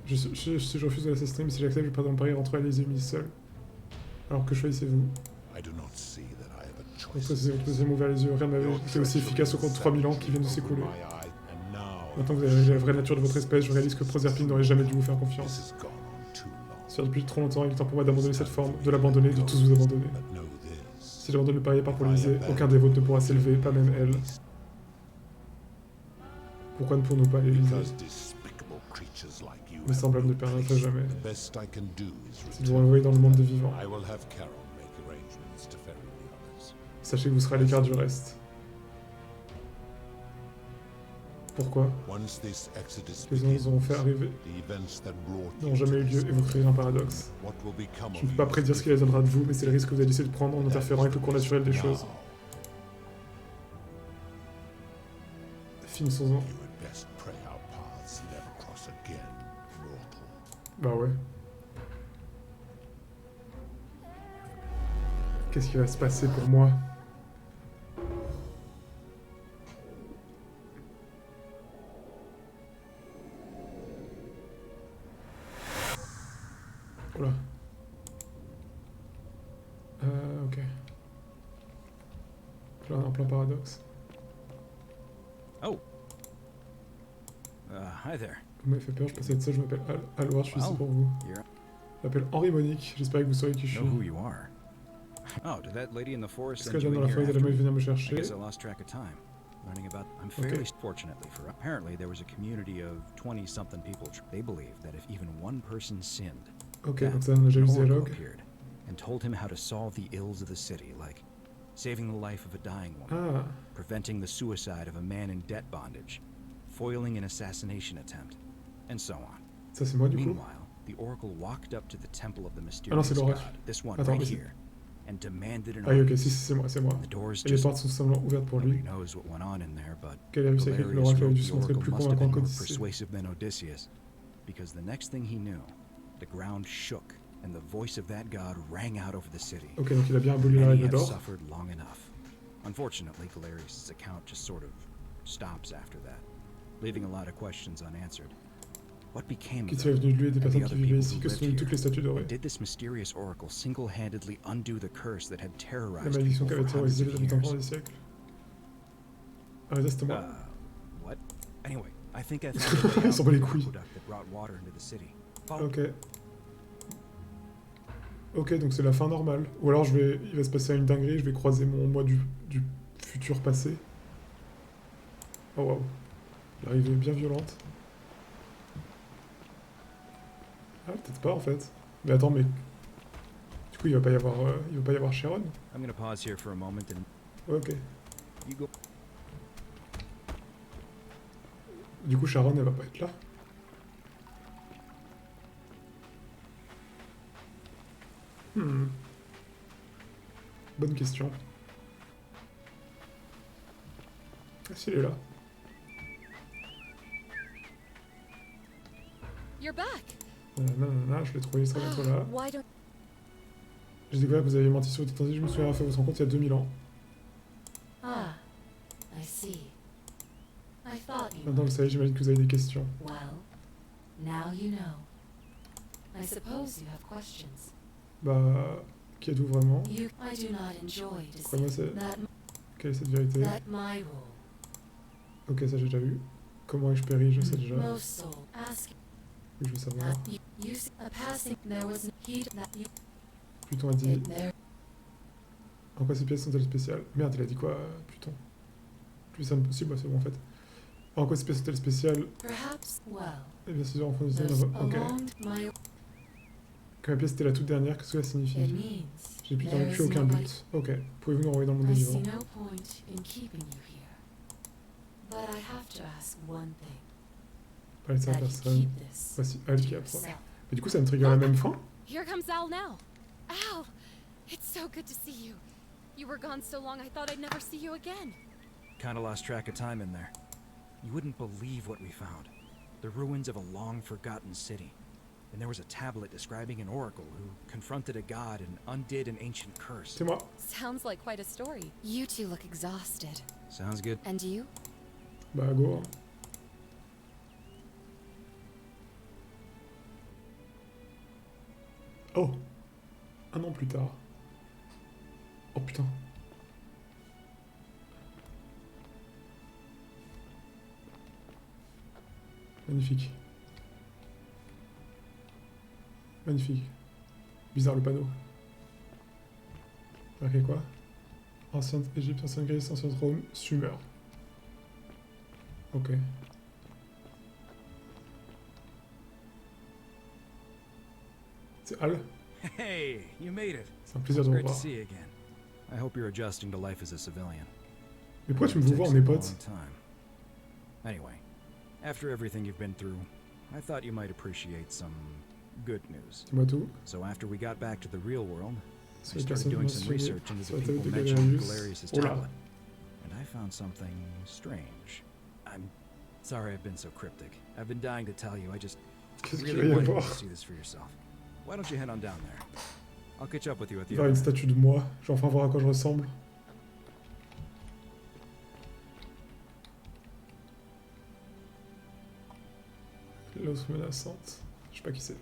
Je refuse de l'assassiner, mais si j'accepte, je perdrai mon pari entre les ennemis seuls. Alors que choisissez-vous? Reposez votre deuxième ouvert les yeux, rien n'avait été aussi efficace au cours de 3000 ans qui viennent de s'écouler. Maintenant que vous avez révélé la vraie nature de votre espèce, je réalise que Proserpine n'aurait jamais dû vous faire confiance. C'est depuis trop longtemps, il est temps pour moi d'abandonner cette forme, de l'abandonner, de tous vous abandonner. Si j'abandonne le pari par polysée, aucun des vôtres ne pourra s'élever, pas même elle. Pourquoi ne pourrons-nous pas l'Élysée? Mes semblables ne permettraient jamais. Si vous renvoyez dans le monde des vivants. Sachez que vous serez à l'écart du reste. Pourquoi? Les gens nous auront fait arriver n'ont jamais eu lieu et vous créerez un paradoxe. Je ne peux pas prédire ce qu'il adviendra de vous, mais c'est le risque que vous avez décidé de prendre en interférant avec le cours naturel des choses. Finissons-en. Bah ouais. Qu'est-ce qui va se passer pour moi? Oula. Ok. Là, on est en plein paradoxe. Oh. Hi there. Vous m'avez fait peur, je pensais être ça, je m'appelle Alois, je suis ici pour vous. Je m'appelle Henri Monique, j'espère que vous saurez qui je suis. Oh, did that lady in the forest Est-ce que send la you dame dans in la here forêt de la after meute me? venir me I chercher? guess I lost track of time. Learning about... I'm fairly fortunately for... Apparently, there was a community of 20-something people. They believed that if even one person sinned, Ok, donc ça, on a déjà eu ce dialogue. appeared and told him how to solve the ills of the city, like saving the life of a dying woman, Ah. preventing the suicide of a man in debt bondage, foiling an assassination attempt, and so on. Ça c'est moi du coup. Meanwhile, the Oracle walked up to the temple of the Ah non, mysterious c'est l'oracle. god, this one Attends, right mais c'est- here, and demanded an Ah oui, ok, audience. si, c'est moi, c'est moi. The doors Et les just portes sont seulement ouvertes pour lui. nobody knows what went on in there, but Galerius a écrit que Galerius l'oracle avait wrote dû the se montrer Oracle plus must have convaincant been more qu'Odyssée. persuasive than Odysseus, because the next thing he knew, the ground shook and the voice of that god rang out over the city. Ok, donc il a bien aboli la Many règle have d'or. suffered long enough. Unfortunately, Galerius' account just sort of stops after that, leaving a lot of questions unanswered. What became of Qu'il serait them venu de lui et des and the personnes other qui vivaient people ici, who que lived sont toutes les here? statues dorées. And did this mysterious oracle single-handedly undo the curse that had La terrorized malédiction people qui avait for hundreds terrorisé les of habitants years? pendant des siècles. Ah, ça c'était moi. What? Anyway, I think I found a way Ils out s'en bat les of the couilles. aqueduct that brought water into the city. Follow Ok. Ok, donc c'est la fin normale. Ou alors il va se passer une dinguerie, je vais croiser mon moi du futur passé. Oh waouh. L'arrivée est bien violente. Ah, peut-être pas en fait. Mais attends, mais... Du coup, il va pas y avoir Sharon. I'm gonna pause here for a moment and Ouais, ok. you go. Du coup, Sharon, elle va pas être là. Bonne question. Ah, si, elle est là. You're back. Non, je l'ai trouvé, il serait bientôt là. Why don't J'ai découvert que vous avez menti sur votre identité, je me souviens avoir fait votre rencontre il y a 2000 ans. Ah, I see. I thought you Maintenant, vous savez, j'imagine que vous avez des questions. Well, now you know. I suppose you have questions. Bah, qui êtes-vous vraiment? I do not enjoy to Quoi, moi, see c'est... that Quelle est cette vérité? my rule. Ok, ça j'ai déjà vu. Comment ai-je péri? Je sais déjà. Most soul ask Oui, je veux savoir. you see a passing there was heat that you Pluton a dit... there En quoi ces pièces sont-elles spéciales? Merde, il a dit quoi, Pluton? Plus simple possible, c'est bon en fait. En quoi ces pièces sont-elles spéciales? perhaps well. Eh bien, c'est sûr, en fond, Those ok. along my Quand la pièce était la toute dernière, qu'est-ce que ça signifie? it means J'ai plus there plus is aucun no but. Ok. Pouvez-vous nous renvoyer dans le monde des I see vivants? no point in keeping you here. But I have to ask one thing. Parlez de sa That you personne. keep this Voici Al to qui approche. yourself. Mais du coup, ça me trigger la même fin? Here comes Al now. Al, it's so good to see you. You were gone so long I thought I'd never see you again. Kinda lost track of time in there. You wouldn't believe what we found. The ruins of a long-forgotten city. And there was a tablet describing an oracle who confronted a god and undid an ancient curse. C'est moi. Sounds like quite a story. You two look exhausted. Sounds good. And you? Bah, go. Oh! Un an plus tard. Oh putain. Magnifique. Magnifique. Bizarre le panneau. Marqué quoi? Ancienne Égypte, ancienne Grèce, ancienne Rome, Sumer. Ok. C'est Al? Hey, you made it. C'est un plaisir de vous Great to revoir. see you again. I hope you're adjusting to life as a civilian. Mais pourquoi tu me It veux voir, takes mes a potes? long time. Anyway, after everything you've been through, I thought you might appreciate some good news. Dis-moi tout. So after we got back to the real world, Sur I les started personnes doing some mentionnées research into sur the la table people de mentioned in Galerius. Galerius' Oh là. tablet. And I found something strange. I'm sorry I've been so cryptic. I've been dying to tell you, I just Qu'est-ce qu'il really va y want you avoir? to see this for yourself. Why don't you head on down there? I'll catch up with you at the Faire une other. statue de moi. Je vais enfin voir à quoi je ressemble. L'autre menaçante. Je sais pas qui c'est.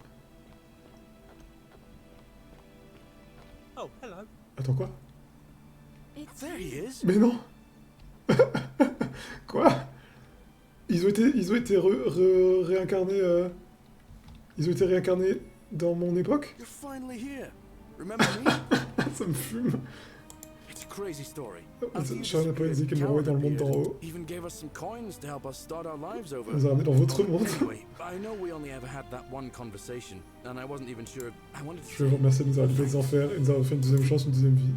Oh, hello. Attends quoi? There he is. Mais non. Quoi? Ils ont été réincarnés. Ils ont été réincarnés dans mon époque? You're finally here. Remember me? Ça me fume. It's a crazy story. Sharon n'a pas dit qu'elle m'envoyait dans le monde d'en haut. Even gave us some coins to help us start our lives over. Elle nous a ramenés dans votre monde. Anyway, I know we only ever had that one conversation, and I wasn't even sure. I wanted to Je veux vous remercier de nous avoir livré des enfers et de nous avoir fait une deuxième chance, une deuxième vie.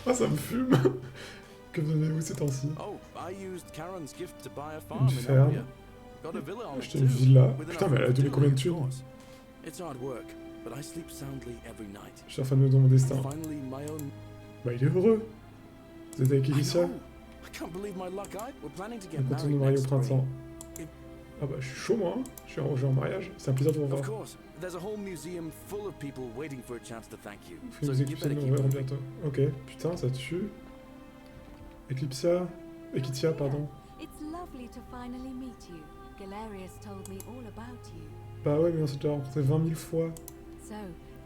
Ah, ça me fume. Que donnez-vous ces temps-ci? Oh, I used Karen's gift to buy a Une farm in ferme. Ombria. Got a villa on it Acheter une too, villa. with Putain, enough mais elle a room to donné do combien de it, of thunes? course. It's hard work, but I sleep soundly every night. Je suis enfin de mon destin. Finally, my own. Bah, il est heureux. Vous êtes avec Alicia? I can't believe my luck. We're planning to get On continue de married marier au next spring. printemps. Ah bah, je suis chaud, moi. Hein. Je suis en mariage. C'est un plaisir de vous Of revoir. course, there's a whole museum full of people waiting for a chance to thank you. Faut So nous you éclipser, better nous keep reverrons moving. bientôt. Ok, putain, ça tue. Equitia, pardon. It's lovely to finally meet you. Galerius told me all about you. Bah ouais, mais on s'est déjà rencontrés 20 000 fois. So,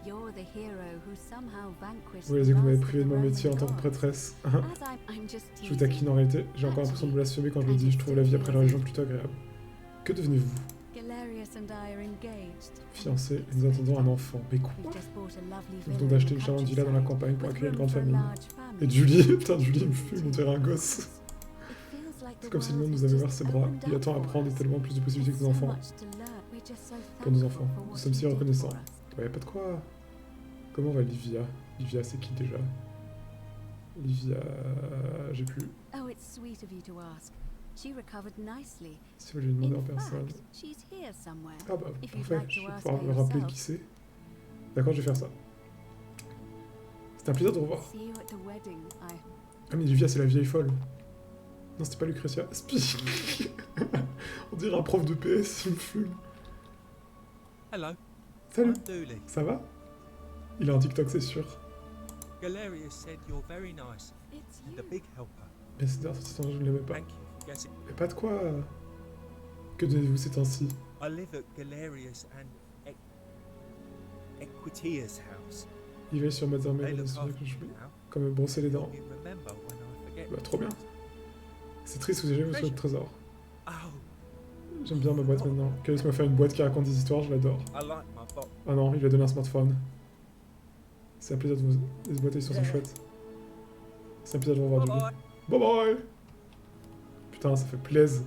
you're the hero who somehow vanquished Vous voulez que vous m'avez the privé de mon last of the métier en tant que Roman prêtresse. gods. As I'm just Je vous teasing. taquine en réalité. J'ai encore l'impression de blasphémer quand je le dis. Je trouve la vie après la religion plutôt agréable. Que devenez-vous? Galerius and I are engaged. Fiancés et nous attendons un enfant. Mais quoi? We just bought a lovely Nous villa venons d'acheter in une the charmante villa dans la countryside campagne pour with accueillir une room grande for a famille. large family. Et Julie, putain, Julie me fume, on dirait un gosse. It feels like the C'est comme si le world monde has nous avait just ouvert ses bras. opened Il up attend à for prendre us. tellement plus de possibilités que nos There's so enfants. much to learn. We're just so Pour nos thankful enfants. for Nous what sommes you si did reconnaissants. for us. Ouais, pas de quoi. Comment va Livia? Livia, c'est qui déjà? Livia... J'ai plus. Oh, it's sweet of you to ask. She recovered nicely. Si vous lui demandez en In personne. fact, she's here somewhere. Ah bah, If you'd parfait. like Je to vais ask pouvoir her me rappeler yourself. qui c'est. D'accord, je vais faire ça. C'était un plaisir de vous revoir. See you at the wedding. Ah mais Livia, c'est la vieille folle. Non, c'était pas Lucretia. Spi. On dirait un prof de PS, il me fume. Hello. Salut. I'm Dooley. Ça va? Il a un TikTok, c'est sûr. Galerius said you're very nice and a big helper. Mais c'est d'ailleurs, je ne l'aimais pas. Thank you for guessing. Mais pas de quoi. Que donnez-vous ces temps-ci? I live at Galerius and Equitia's house. Il va sur Mothermail, They on est look sûr after que je you vais now. quand même brosser les dents. You remember when I forget. Bah, trop bien. C'est triste, vous avez jamais reçu votre trésor. Oh, J'aime bien ma boîte maintenant. Kaius m'a fait une boîte qui raconte des histoires, je l'adore. I like my box. Ah non, il lui a donné un smartphone. C'est un plaisir de vous... Les boîtes, ils sont chouettes. C'est un plaisir de vous revoir, Julie. Bye bye. Putain, ça fait plaisir.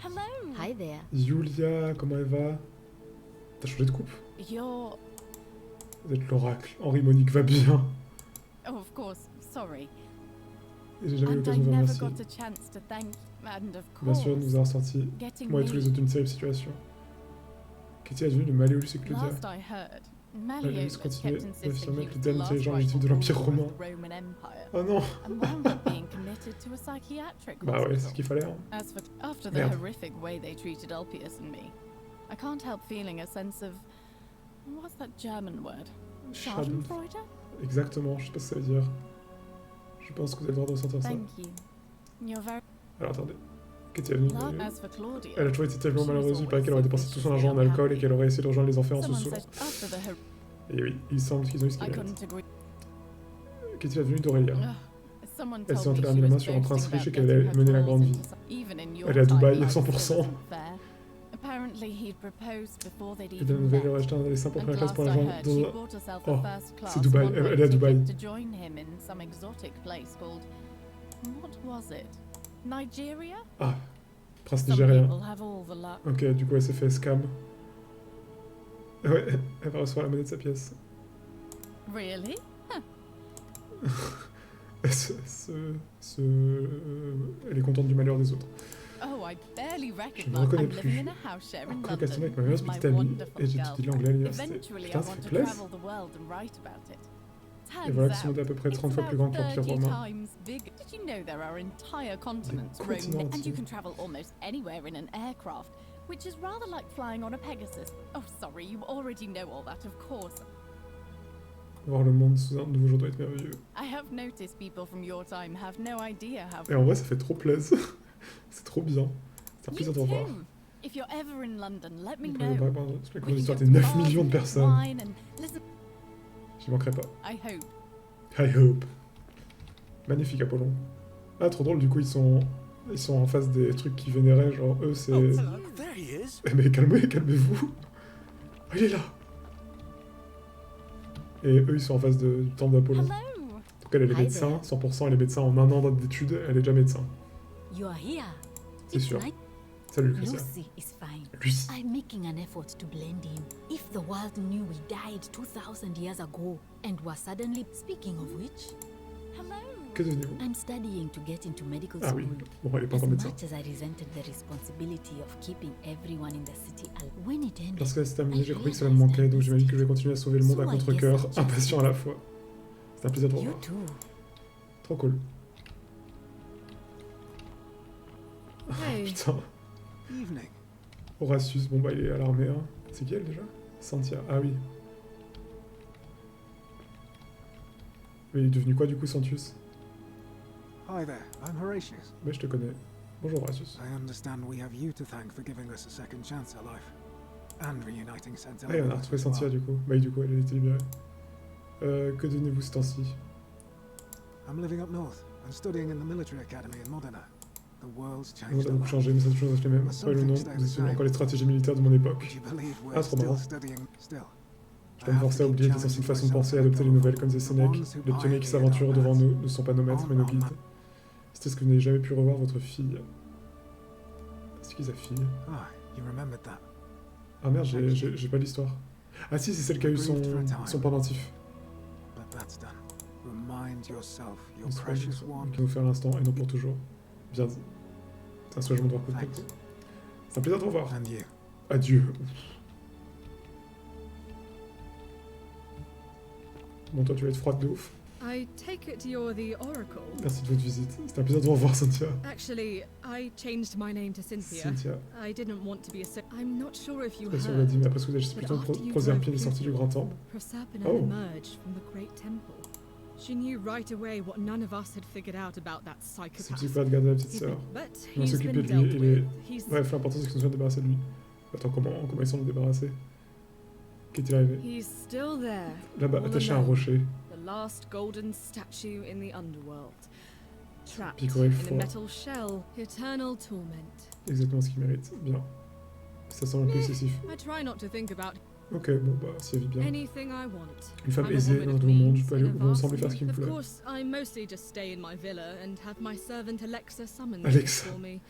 Hello. Hi there. Julia, comment elle va? T'as changé de coupe? You're... Vous êtes l'oracle. Henri Monique va bien. Oh, of course. Sorry. Et j'ai jamais eu And I l'occasion de vous never remercier. got a chance to thank... And of Bien course... sûr, nous avons sorti, getting moi et tous les me- autres, d'une série de situations. Qu'est-il advenu de Malleolus et Claudia? Last I heard, Malleolus Malleolus continuait kept d'affirmer insisting que he les was the derniers last dirigeants rightful légitimes de l'Empire ruler romain. of the Roman Empire. Oh non. And wound up being committed to a psychiatric Bah ouais, c'est ce hospital. qu'il fallait. Hein. As for after the Merde. horrific way they treated Ulpius and me, I can't help feeling a sense of what's that German word? Schadenfreude? Exactement, je sais pas ce que ça veut dire. Je pense que vous avez le droit de ressentir ça. Thank you. You're very. Alors attendez. Qu'est-il advenu de As for Claudia, Elle a toujours été tellement she was malheureuse, il paraît always qu'elle aurait dépensé tout son argent en alcool et qu'elle aurait essayé de rejoindre les enfers en se someone saoulant. said after the hor- Et oui, il semble qu'ils ont eu ce I qu'ils méritent. couldn't agree. Qu'est-il advenu d'Aurélia? Ugh, someone Elle s'est told me entraînée she la main was sur un prince boasting riche et about qu'elle getting allait her mener la claws grande vie. into some- even in your Elle est à time, Dubaï I à still 100%. wasn't fair. Apparently he'd proposed before they'd Et de la even nouvelle, met. elle a acheté un aller simple en And première classe last pour I la joindre heard, she dans un... bought herself Oh, a first c'est class Dubaï, one-way elle est à Dubaï. ticket to join him in some exotic place called what was it? Nigeria? Ah, prince Some nigérien. people have all the luck. Ok, du coup elle s'est fait scam. Ouais, elle va recevoir la monnaie de sa pièce. Really? Huh. Elle est contente du malheur des autres. Oh, I barely Je ne me recognize reconnais I'm living plus. in a house share in Colocation avec ma London meilleure with my petite amie wonderful et j'ai étudié l'anglais à girl. l'université. Eventually, I Putain, ça want fait to plaisir. travel the world and write about it. Et voilà que ce monde est à peu près 30 fois plus grand que l'Empire romain. Did you know there are entire continents continents roaming, and you entiers. can travel almost anywhere in an aircraft, which is rather like flying on a Pegasus. Oh, sorry, you already know all that, of course. Voir le monde sous un nouveau jour doit être merveilleux. I have noticed people from your time have no idea how. Et en vrai, ça fait trop plaisir. C'est trop bien. C'est un You plaisir de revoir. too. If you're ever in London, let me Le know. premier background, c'est la We can histoire go des to 9 bars millions de and personnes. wine and listen. J'y manquerai pas. I hope. I hope. Magnifique Apollon. Ah, trop drôle, du coup, ils sont en face des trucs qui vénéraient, genre eux, c'est... There he is. Eh, mais calmez-vous. Oh, il est là. Et eux, ils sont en face du temple d'Apollon. Donc elle est Hi médecin, there. 100%, elle est médecin en un an d'études, elle est déjà médecin. You are here. C'est It's sûr. nice. Salut, Lucretia. Lucy is fine. plus. I'm making an effort to blend in. If the world knew we died 2000 years ago and were suddenly... Speaking of which... Hello. Que devenez-vous? I'm studying to get into medical Ah school. oui, bon, elle est pas encore médecin. As much as I resented the responsibility of keeping everyone in the city when it ended... Lorsque c'est terminé, j'ai compris que cela me manquait, donc j'imagine que je vais continuer à sauver le monde à contre-cœur, impatient à la fois. C'est un plaisir de revoir. Trop cool. Hey. Putain. Evening. Horatius, bon bah il est à l'armée, hein. C'est qui elle déjà? Santia, ah oui. Mais il est devenu quoi du coup, Santius? Hi there, I'm Horatius. Mais je te connais. Bonjour Horatius. I understand we have you to thank for giving us a second chance at life. And reuniting Sentinel. Ah, et on a retrouvé Santia du coup. Bah du coup, elle a été libérée. Que donnez-vous ce temps-ci? I'm living up north and studying in the military academy in Modena. The world's Le monde changed a a beaucoup lot. changé, mais ça a toujours resté les mêmes. Pas le nom, vous étudiez encore les stratégies militaires de mon époque. Ah, trop marrant. Je dois me forcer à oublier tes anciennes façons de penser et adopter les nouvelles comme des Sénèques. Les pionniers qui s'aventurent devant nous ne sont pas nos maîtres, mais nos guides. C'est ce que vous n'avez jamais pu revoir votre fille. C'est qui sa fille? Ah, you remembered that. Ah merde, j'ai pas l'histoire. Ah si, c'est celle qui a eu son pendentif. But that's done. Remind yourself, your C'est precious one. qui nous fait à l'instant et non pour toujours. Bien dit. C'est un soulagement de voir côté. C'est un plaisir de revoir. Adieu. Bon, toi, tu vas être froide de ouf. I take it you're the Oracle. Merci de votre visite. C'était un plaisir de vous revoir, Cynthia. Actually, I changed my name to Cynthia. Cynthia. I didn't want to be a... I'm not sure if you Bien sûr, on l'a dit, mais après ce que vous avez juste but plutôt after you Proserpine est broke sorti du grand temple. Proserpina Oh. emerged from the Great Temple. She knew right away what none of us had figured out about that C'est le psychopath. psychopathe garde la petite sœur. On s'occuper de lui. Il est... Bref, l'important c'est qu'on soit débarrassé de lui. Attends, comment ils sont débarrassés? Qu'est-il arrivé? He's still there. Là-bas, all attaché à un alone. rocher. The last golden statue in the underworld. Trapped Picoré in a fort. metal shell. Eternal torment. Exactement ce qu'il mérite. Bien. Ça semble un peu excessif. I try not to think about Ok, bon bah, si elle vit bien. anything I want. Une femme I'm a aisée woman dans of tout le monde, je means peux aller and où of ensemble et faire ce qui me Of plaît. course, I mostly just stay in my villa and have my servant Alexa summon Alexa. things for me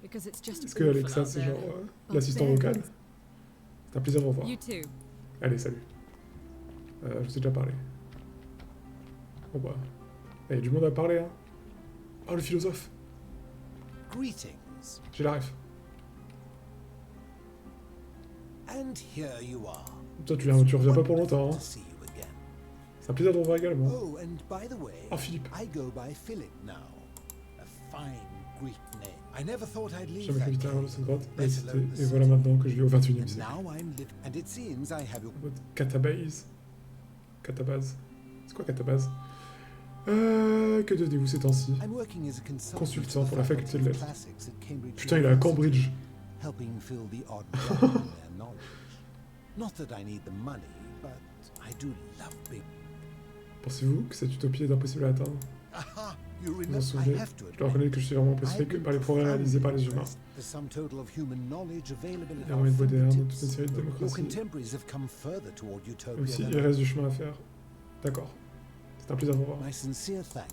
because it's just Est-ce que awful Alexa out c'est there. genre l'assistant vocal? C'est un plaisir de vous revoir. You too. Allez, salut. Je vous ai déjà parlé. Bon bah. Il y a du monde à parler, hein. Oh, le philosophe. Greetings. J'ai la ref. And here you are. Toi, tu reviens pas pour longtemps, hein. C'est un plaisir de vous revoir également. Oh, and by the way, Oh, Philippe. I go by Philip now. A fine Greek name. I never thought I'd leave Jamais that fait name, de cette grotte, let la cité, alone the et voilà city. maintenant que je vis au 21e And siècle. now I'm and it seems I have your Catabase. Catabase. C'est quoi Catabase? Que devenez-vous ces temps-ci? I'm working as a consultant Consultant to pour la the faculté de lettres. classics at Cambridge Putain, il est à University, Cambridge. helping fill the odd gap in their knowledge. Not that I need the money, but I do love big. Pensez-vous que cette utopie est impossible à atteindre? Aha, you Vous vous remember, I souvenez? have to Je dois reconnaître que je suis vraiment impressionné I've been par les progrès réalisés par les humains. impressed the sum total of human knowledge available at Les our remèdes modernes, toute fingertips. une série de Your démocraties. contemporaries have come further toward utopia Même si than il reste du chemin à faire. D'accord. C'est un plaisir de vous revoir. my sincere thanks.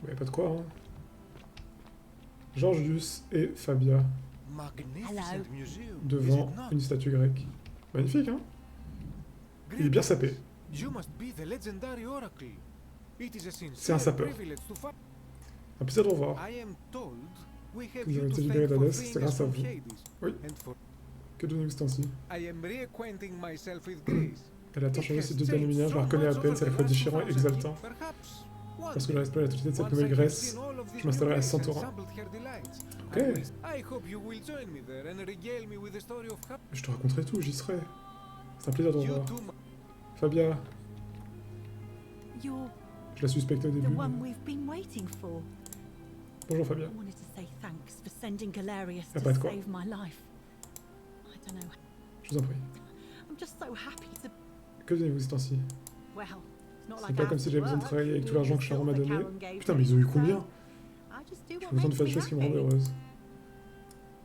Mais pas de quoi, hein. Georgius et Fabia Magnificent museum. devant une statue grecque. Magnifique, hein. Il est bien sapé. You must be the legendary oracle. It is a C'est un sincere sapeur. privilege to find. Un plaisir de vous revoir. I am told we have Vous you avez to été libéré thank d'Hadès, for c'est freeing us grâce à from vous. Hades. Oui. And for Que donnez-vous ce temps-ci? I am reacquainting myself with Greece. Elle a tant changé ces deux derniers millénaires, je la reconnais à peine, c'est à la fois déchirant et exaltant. Lorsque je respecte la totalité de cette nouvelle Grèce, je m'installerai à Santorin. Ok. I hope you will join me there and regale me with the story of Je te raconterai tout, j'y serai. C'est un plaisir de vous You revoir. too, Fabia, You're je la suspectais au the début. one we've been waiting for. Bonjour Fabia. I wanted to say thanks for sending Galerius Y a to pas de quoi. save my life. I don't know. Je vous en prie. I'm just so happy to. Que donnez-vous ce temps-ci? Well, it's not C'est like pas I comme have si to j'avais besoin de work. travailler avec tout l'argent que Sharon m'a Silver donné. Karen gave Putain, me, mais ils ont eu so combien? I just do J'ai what besoin de makes faire des me choses qui me rendent happy. heureuse.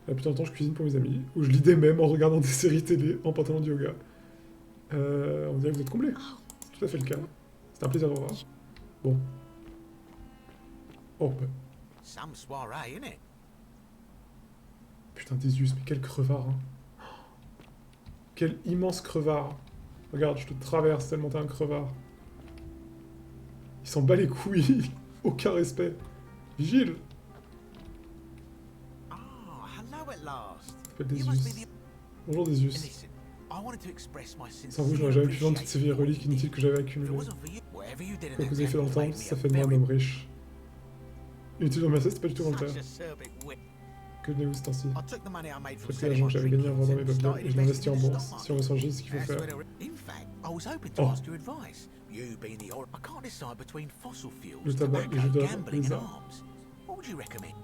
La plupart du temps, je cuisine pour mes amis, ou je lis des mèmes en regardant des séries télé en pantalon de yoga. On dirait que vous êtes comblés. C'est tout à fait le cas. C'est un plaisir de vous revoir. Bon. Oh, bah. Some soirée, innit? Putain, Désius, mais quel crevard, hein. Quel immense crevard. Regarde, je te traverse tellement t'es un crevard. Il s'en bat les couilles. Aucun respect. Vigile. Hello at last. S'appelle Désius. Bonjour Désius. Listen, I wanted to express my Sans vous, j'aurais jamais pu vendre toutes ces vieilles reliques inutiles que j'avais accumulées. Whatever you did in Quoi que that vous avez fait dans le temple temps, made me ça a fait de moi un very homme riche. Inutile de remercier, c'était pas du tout volontaire. such a acerbic wit. Que venez-vous ce temps-ci? I took the money I made from J'ai pris selling l'argent my que j'avais gagné en vendant mes trinkets and babioles et started je l'ai investi en investing in the bourse. stock Si on veut changer, c'est ce qu'il faut That's faire. where the- In fact, I was hoping to Oh. ask your advice. You being the I can't decide between fossil fuels, Le tabac, les jeux tobacco, d'or, gambling les and armes. arms. What would you recommend?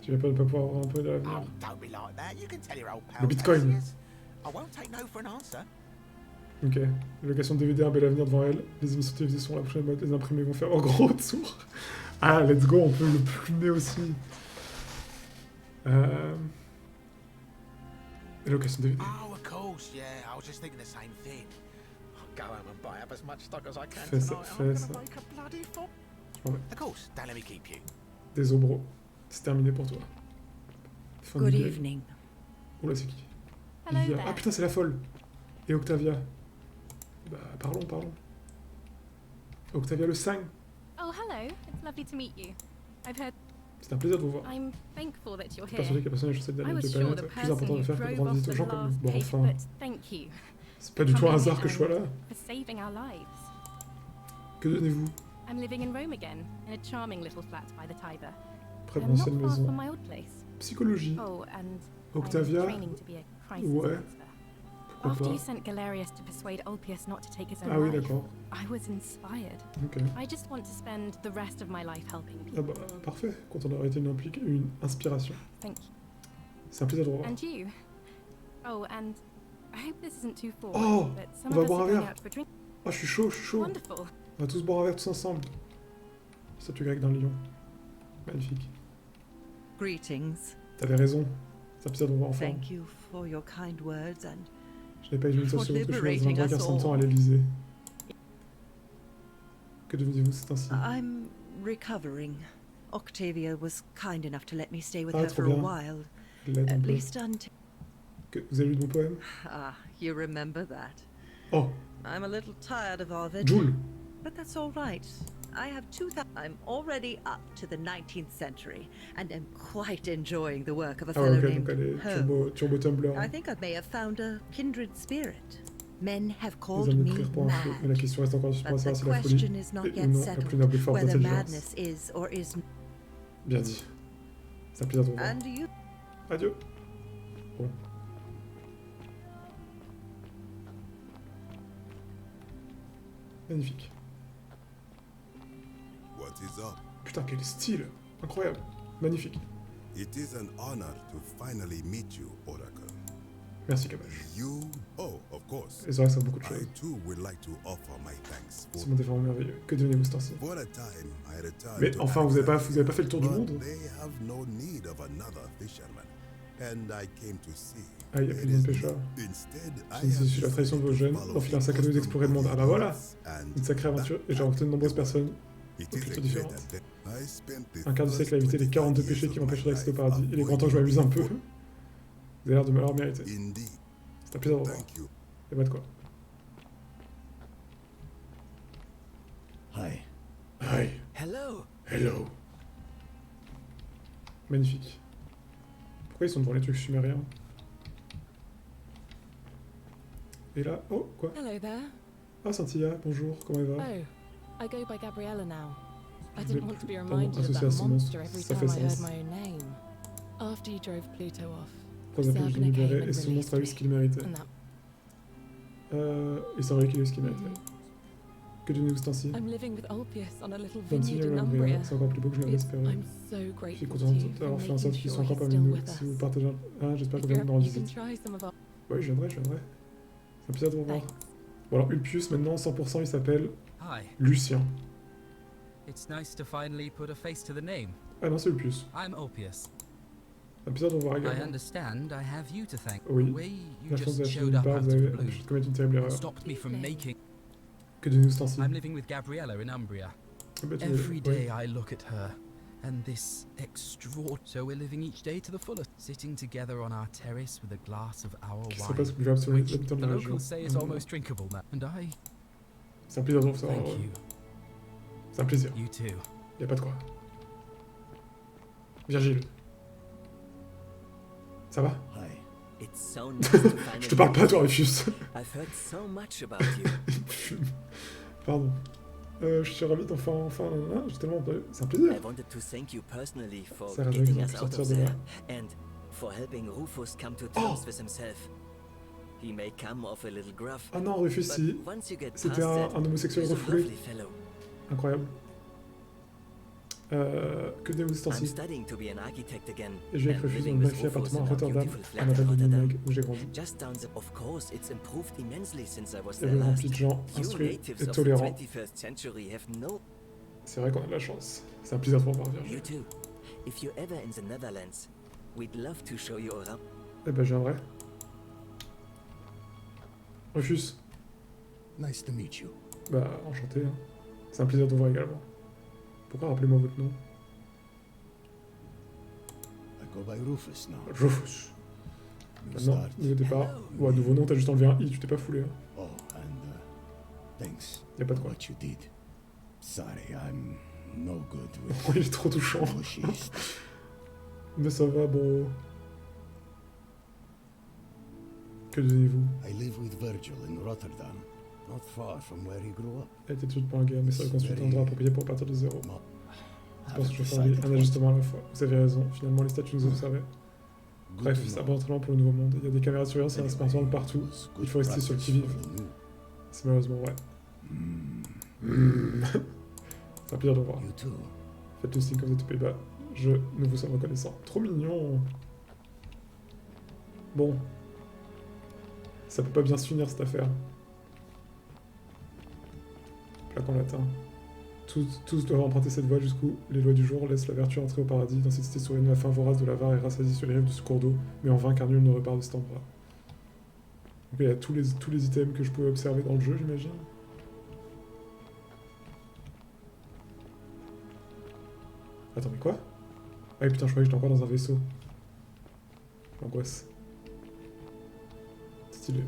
Tu vas pas ne pas pouvoir avoir un peu de l'avenir. Oh, don't be like that. You can tell your old pal Le Bitcoin. Cassius. I won't take no for an answer. Ok. Location de DVD, un bel avenir devant elle. Les émissions de télévision sont la prochaine mode. Les imprimés vont faire leur grand retour. Ah, let's go, on peut le plumer aussi. Location de DVD. Oh, of course, yeah. I was just thinking the same thing. I'll go home and buy up as much stock as I can Fais ça, tonight. fais I'm ça. gonna make a bloody fop. Je m'en vais. Of course, don't let me keep you. Désolé, bro. C'est terminé pour toi. Fin Good du game. evening. Oula, c'est qui? Hello Livia. there. Ah putain, c'est la folle. Et Octavia. Bah, parlons. Octavia le 5. Oh, hello. It's lovely to meet you. I've heard. C'est un plaisir de vous voir. I'm thankful that you're Je suis persuadé here. que la personne est chanceux I d'aller was de sure the planète. Plus person important de who faire que de drove rendre off visite aux the gens comme nous. last Bon, case, enfin. but thank you C'est pas du tout un for hasard coming que je sois là. and for saving our lives. Que donnez-vous? I'm living in Rome again, in a charming little flat by the Tiber. Près de Not l'ancienne far maison. from my old place. Psychologie. Oh, and Octavia. I'm training to be a crisis Ouais. counselor. After you sent Galerius to persuade Ulpius not to take his own Ah oui, life, d'accord. I was inspired. Ok. I just want to spend the rest of my life helping Ah people. bah, parfait. Content d'avoir été une inspiration. Thank you. C'est un plaisir de vous revoir. And you. Oh, and I hope this isn't too forward, Oh, but on some va of us boire are un going verre. out for a drink. Ah, je suis chaud. Wonderful. On va tous boire un verre tous ensemble. Statue grecque d'un lion. Magnifique. Greetings. T'avais raison. C'est un plaisir de vous voir enfin. Thank you for your kind words and Je n'ai pas eu une seule for seconde que je suis dans un liberating endroit qui us ressemble tant à all. l'Elysée. Que devenez-vous c'est ainsi? I'm recovering. Octavia was kind enough to let me stay with Ah, her trop for a bien. while. Elle l'aide un At peu. least until. Vous avez lu de mon poème? Ah, you remember that. Oh, I'm a little tired of Ovid. Joule. But that's all right. I have 2,000. I'm already up to the 19th century and am quite enjoying the work of a Ah ouais, fellow ok, named donc elle est Poe. turbo Tumblr. I think I may have found a kindred spirit. Men have Les called hommes me d'écrire pour un feu. Mais la mad. question reste encore en suspens But à savoir the si la question folie is not est ou yet non la plus settled noble forme whether d'intelligence. madness is or is not. Bien dit. C'est un plaisir de vous voir. And you. Adieu. Bon. Magnifique. What is up? Putain, quel style! Incroyable. Magnifique. It is an honor to finally meet you, Oracle. Merci, Cabache. You? Oh, of course. Les oreilles savent beaucoup de I choses. too would like to offer my thanks for. C'est mon défendu merveilleux. Que devenez-vous ce temps-ci? For a time, I returned Mais to enfin, vous avez pas fait le tour du but monde? They have no need of another fisherman, and I came to see. Ah, il y a plus de pêcheurs. Instead, Je ne suis la tradition de vos jeunes, d'enfiler un sac à dos et d'explorer le monde. Ah bah voilà! Une sacrée aventure, et j'ai rencontré de nombreuses personnes aux cultures différentes. Un quart de siècle à éviter les 42 péchés qui m'empêcheraient d'accéder au paradis. Il est grand temps que je m'amuse un peu. Vous avez l'air de me l'avoir mérité. C'est un plaisir de vous voir. Y'a pas de quoi. Hi. Hi. Hello. Hello. Magnifique. Pourquoi ils sont devant les trucs sumériens? Et là, oh, quoi? Hello there. Ah, Cynthia, bonjour, comment elle va? Oh, I go by Gabriella now. I Je didn't l'ai want to be pardon, reminded of associé à that ce monster monstre, every ça time fait I heard sens. my own name. After you drove Pluto off, Trois appels, je l'ai Serpent came libéré, and et ce released monstre a eu me. ce qu'il méritait. And that Il s'en qu'il a eu ce qu'il méritait. Que devenez-vous ce temps-ci? I'm living with Ulpius on a little Bonne vineyard signe, in Umbria, Umbria. c'est encore plus beau que je l'avais espéré. I'm so Je suis grateful content to you d'avoir for fait en sorte making qu'ils sure soient encore he's parmi still nous. with Si vous us. partagez un... j'espère que If vous allez you're me rendre up, you can visite. try some of our... Oui, je viendrai. C'est un plaisir de vous voir. Bon alors, Ulpius, maintenant, 100%, il s'appelle Hi. Lucien. It's nice to finally put a face to the name. Ah non, c'est Ulpius. I'm Ulpius. C'est un plaisir de vous voir I également. understand I have you to thank. Oui. The way you La chance just de la showed up part, out vous of avez the blue empêché de commettre une terrible erreur. stopped me from making. Que devenez-vous ce temps-ci? I'm living with Gabriella in Umbria. Ah bah, tu Every veux- day ouais. I look at her, And this so we're living each day to the fullest, sitting together on our terrace with a glass of our Qui se wine, passe plus sur les which habitants de the la région. locals say is almost drinkable now. And I C'est un plaisir de ça. thank you. C'est un plaisir. You too. Y a pas de quoi. Virgile. Ça va? It's so nice to finally Je te parle pas, toi, Rufus. I've heard so much about you. Pardon. Je suis ravi d'enfin, j'ai tellement... C'est un plaisir. I wanted to thank you personally for Ça reste getting bien us de out of sortir de là. there and for helping Rufus come to terms with himself. He may come off a little gruff. Ah non, Rufus, but si. once you get C'était past un homosexuel he's a refoulé. lovely fellow. Incroyable. Que des I'm temps-ci. studying to be an architect again. Et je vis avec and Rufus dans living le with magnifique Rufus appartement à in our Rotterdam, beautiful flat à in la ville de Rotterdam. Nîmes, où j'ai grandi. Just down the... Of course, it's improved immensely since I was Il y there avait rempli last. de gens You instruits natives et of the tolérants. 21st century have no... C'est vrai qu'on a de la chance. C'est un plaisir de te revoir, Virgile. You too. If you're ever in the Netherlands, we'd love to show you around. Eh ben, je viendrai. Rufus. Nice to meet you. Bah, enchanté. Hein. C'est un plaisir de vous voir également. Pourquoi rappelez-moi votre nom? I go by Rufus now. Rufus. Maintenant, niveau départ. Ouais, nouveau nom, t'as juste enlevé un i, tu t'es pas foulé. Hein. Oh, and thanks. Y'a pas de quoi. What you did. Sorry, I'm no good with. Oh, il est trop touchant. Mais ça va, bon. Que devenez-vous? I live with Virgil in Rotterdam, not far from where he grew up. Elle était toute pour un gars, mais ça reconstruit un droit approprié pour partir de zéro. Je pense que je vais faire un ajustement à la fois. Vous avez raison, finalement les statues nous observaient. Bref, c'est un bon entraînement pour le nouveau monde. Il y a des caméras de surveillance et un smartphone partout. Il faut rester sur le qui-vive. C'est malheureusement vrai. C'est un plaisir de vous voir. Faites le signe quand vous êtes aux Pays-Bas. Nous vous sommes reconnaissants. Trop mignon. Bon. Ça peut pas bien se finir cette affaire. Plaque en latin. Tous doivent emprunter cette voie jusqu'où les lois du jour laissent la vertu entrer au paradis. Dans cette cité souriante, la faim vorace de l'avare est rassasiée sur les rives de ce cours d'eau, mais en vain car nul ne repart de cet endroit. Donc il y a tous les items que je pouvais observer dans le jeu, j'imagine. Attends, mais quoi? Ah putain, je croyais que j'étais encore dans un vaisseau. L'angoisse. Stylé.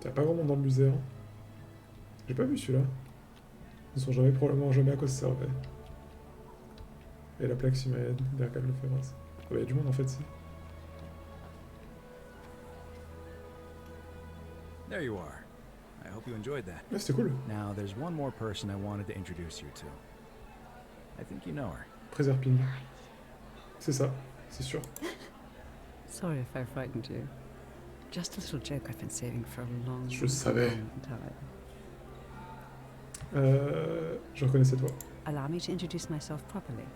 T'as pas grand monde dans le musée, hein. J'ai pas vu celui-là. Ils ne sont probablement jamais à quoi ça servait. Et la plaque sumérienne, derrière le Ferraz. Ah bah y'a du monde en fait, si. There you are. I hope you enjoyed that. Yeah, c'était cool. Now, there's one more person I wanted to introduce you to. I think you know her. Préserpine. C'est ça, c'est sûr. Sorry if I frightened you. Just a little joke I've been saving for a long, Je savais. long time. Je reconnais cette voix. Allow me to introduce myself properly.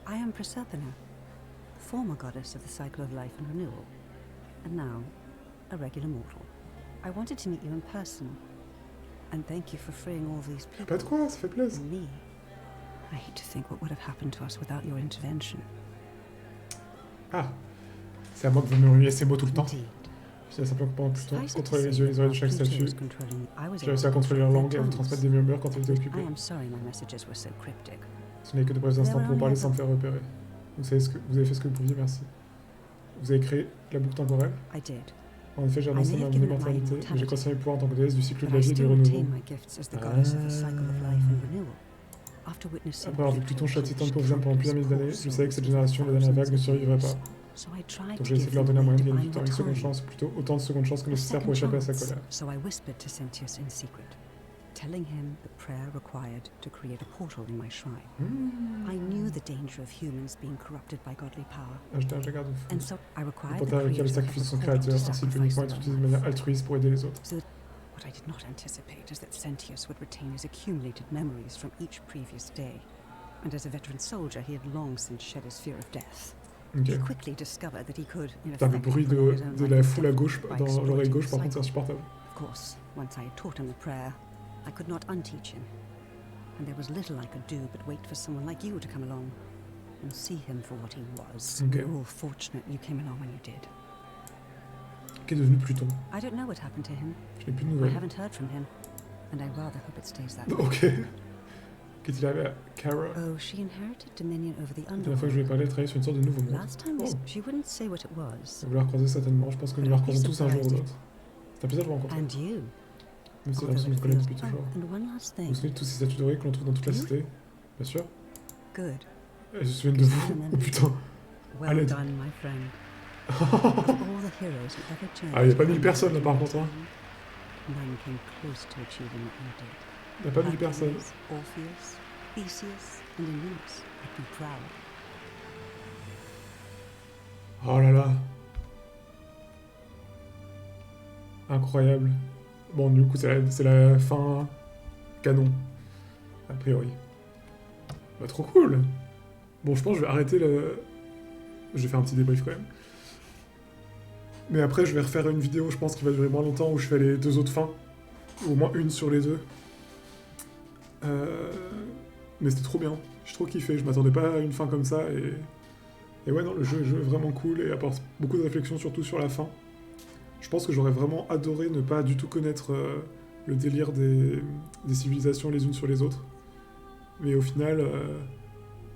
I am Proserpina, former goddess of the cycle of life and renewal, and now a regular mortal. I wanted to meet you in person, and thank you for freeing all these people. Pas de quoi, ça fait plaisir. And me. I hate to think what would have happened to us without your intervention. Ah, c'est à moi que vous murmuriez ces mots tout le temps. J'ai simplement contrôler les yeux et les oreilles de chaque statue. J'ai réussi à contrôler leur langue et à vous transmettre des murmures quand ils étaient occupés. Ce n'est que de brefs instants pour parler sans me faire repérer. Vous avez fait ce que vous pouviez, merci. Vous avez créé la boucle temporelle. En effet, j'ai annoncé mon immortalité, mais j'ai conservé le pouvoir en tant que déesse du cycle de la vie et du renouveau. Après avoir vu Pluton châtier tant de pauvres âmes pendant plusieurs milliers d'années, je savais que cette génération, la dernière vague, ne survivrait pas. Donc j'ai essayé de leur donner un moyen de gagner du temps, une seconde chance, ou plutôt autant de secondes chances que nécessaire pour échapper à sa colère. So I whispered to Sentius in secret, telling him the prayer required to create a portal in my shrine. I knew the danger of humans being corrupted by godly power. And so I required the creator le sacrifice de son créateur, ainsi que uniquement être utilisé de manière altruiste pour aider les autres. What I did not anticipate is that Sentius would retain his accumulated memories from each previous day. And as a veteran soldier, he had long since shed his fear of death. Okay. He quickly discovered that he could, in Putain, le bruit de la foule à gauche, dans l'oreille gauche, par contre, c'est insupportable. Of course, once I had taught him the prayer, I could not unteach him. And there was little I could do but wait for someone like you to come along and see him for what he was. Okay. We're all fortunate you came along when you did. Qu'est devenu Pluton? I don't know what happened to him. Je n'ai plus de I nouvelles. haven't heard from him. and I rather hope it stays that way. Ok. Qu'est-il arrivé à Kara? Oh, she inherited dominion over the La underworld. dernière fois que je lui ai parlé, elle travaillait sur une sorte de nouveau monde. Last time Oh. she wouldn't say what it was. Vous la recroisez certainement, je pense que nous la recroisons tous un jour ou l'autre. C'est un plaisir de vous rencontrer. And you. Même si l'impression de nous connaître depuis toujours. And one last Vous thing. vous souvenez de tous ces statues dorées que l'on trouve dans toute la cité? Bien sûr. Good. Elle se souvient de vous. Oh putain. Well Allez. done, my friend. Of all the heroes who ever journeyed Ah, il n'y a pas 1000 personnes là par contre. Hein. None came close to achieving what you did. Il n'y a pas 1000 personnes. Hercules, Orpheus, Theseus, and Aeneas would be proud. Oh là là. Incroyable. Bon, du coup, c'est la fin canon. A priori. Bah, trop cool. Bon, je pense que je vais arrêter le... Je vais faire un petit débrief quand même. Mais après, je vais refaire une vidéo, je pense, qui va durer moins longtemps, où je fais les 2 autres fins. Ou au moins une sur les 2. Mais c'était trop bien. J'ai trop kiffé. Je m'attendais pas à une fin comme ça. Et ouais, non, le jeu est vraiment cool et apporte beaucoup de réflexion, surtout sur la fin. Je pense que j'aurais vraiment adoré ne pas du tout connaître le délire des civilisations les unes sur les autres. Mais au final,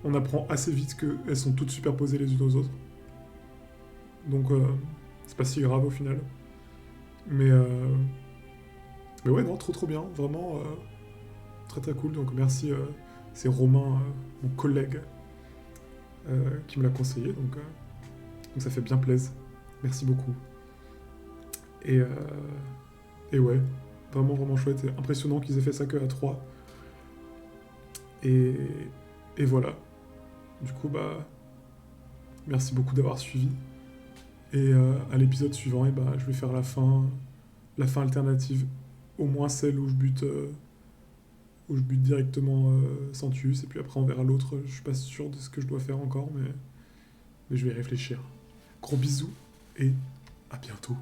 on apprend assez vite qu'elles sont toutes superposées les unes aux autres. Donc, c'est pas si grave au final. Mais ouais, non, trop bien. Vraiment très très cool. Donc merci, c'est Romain, mon collègue, qui me l'a conseillé. Donc ça fait bien plaisir. Merci beaucoup. Et ouais, vraiment chouette. Et impressionnant qu'ils aient fait ça que à 3. Et voilà. Du coup, bah, merci beaucoup d'avoir suivi. Et à l'épisode suivant, je vais faire la fin alternative. Au moins celle où je bute directement Sentius. Et puis après, on verra l'autre. Je suis pas sûr de ce que je dois faire encore, mais je vais y réfléchir. Gros bisous et à bientôt.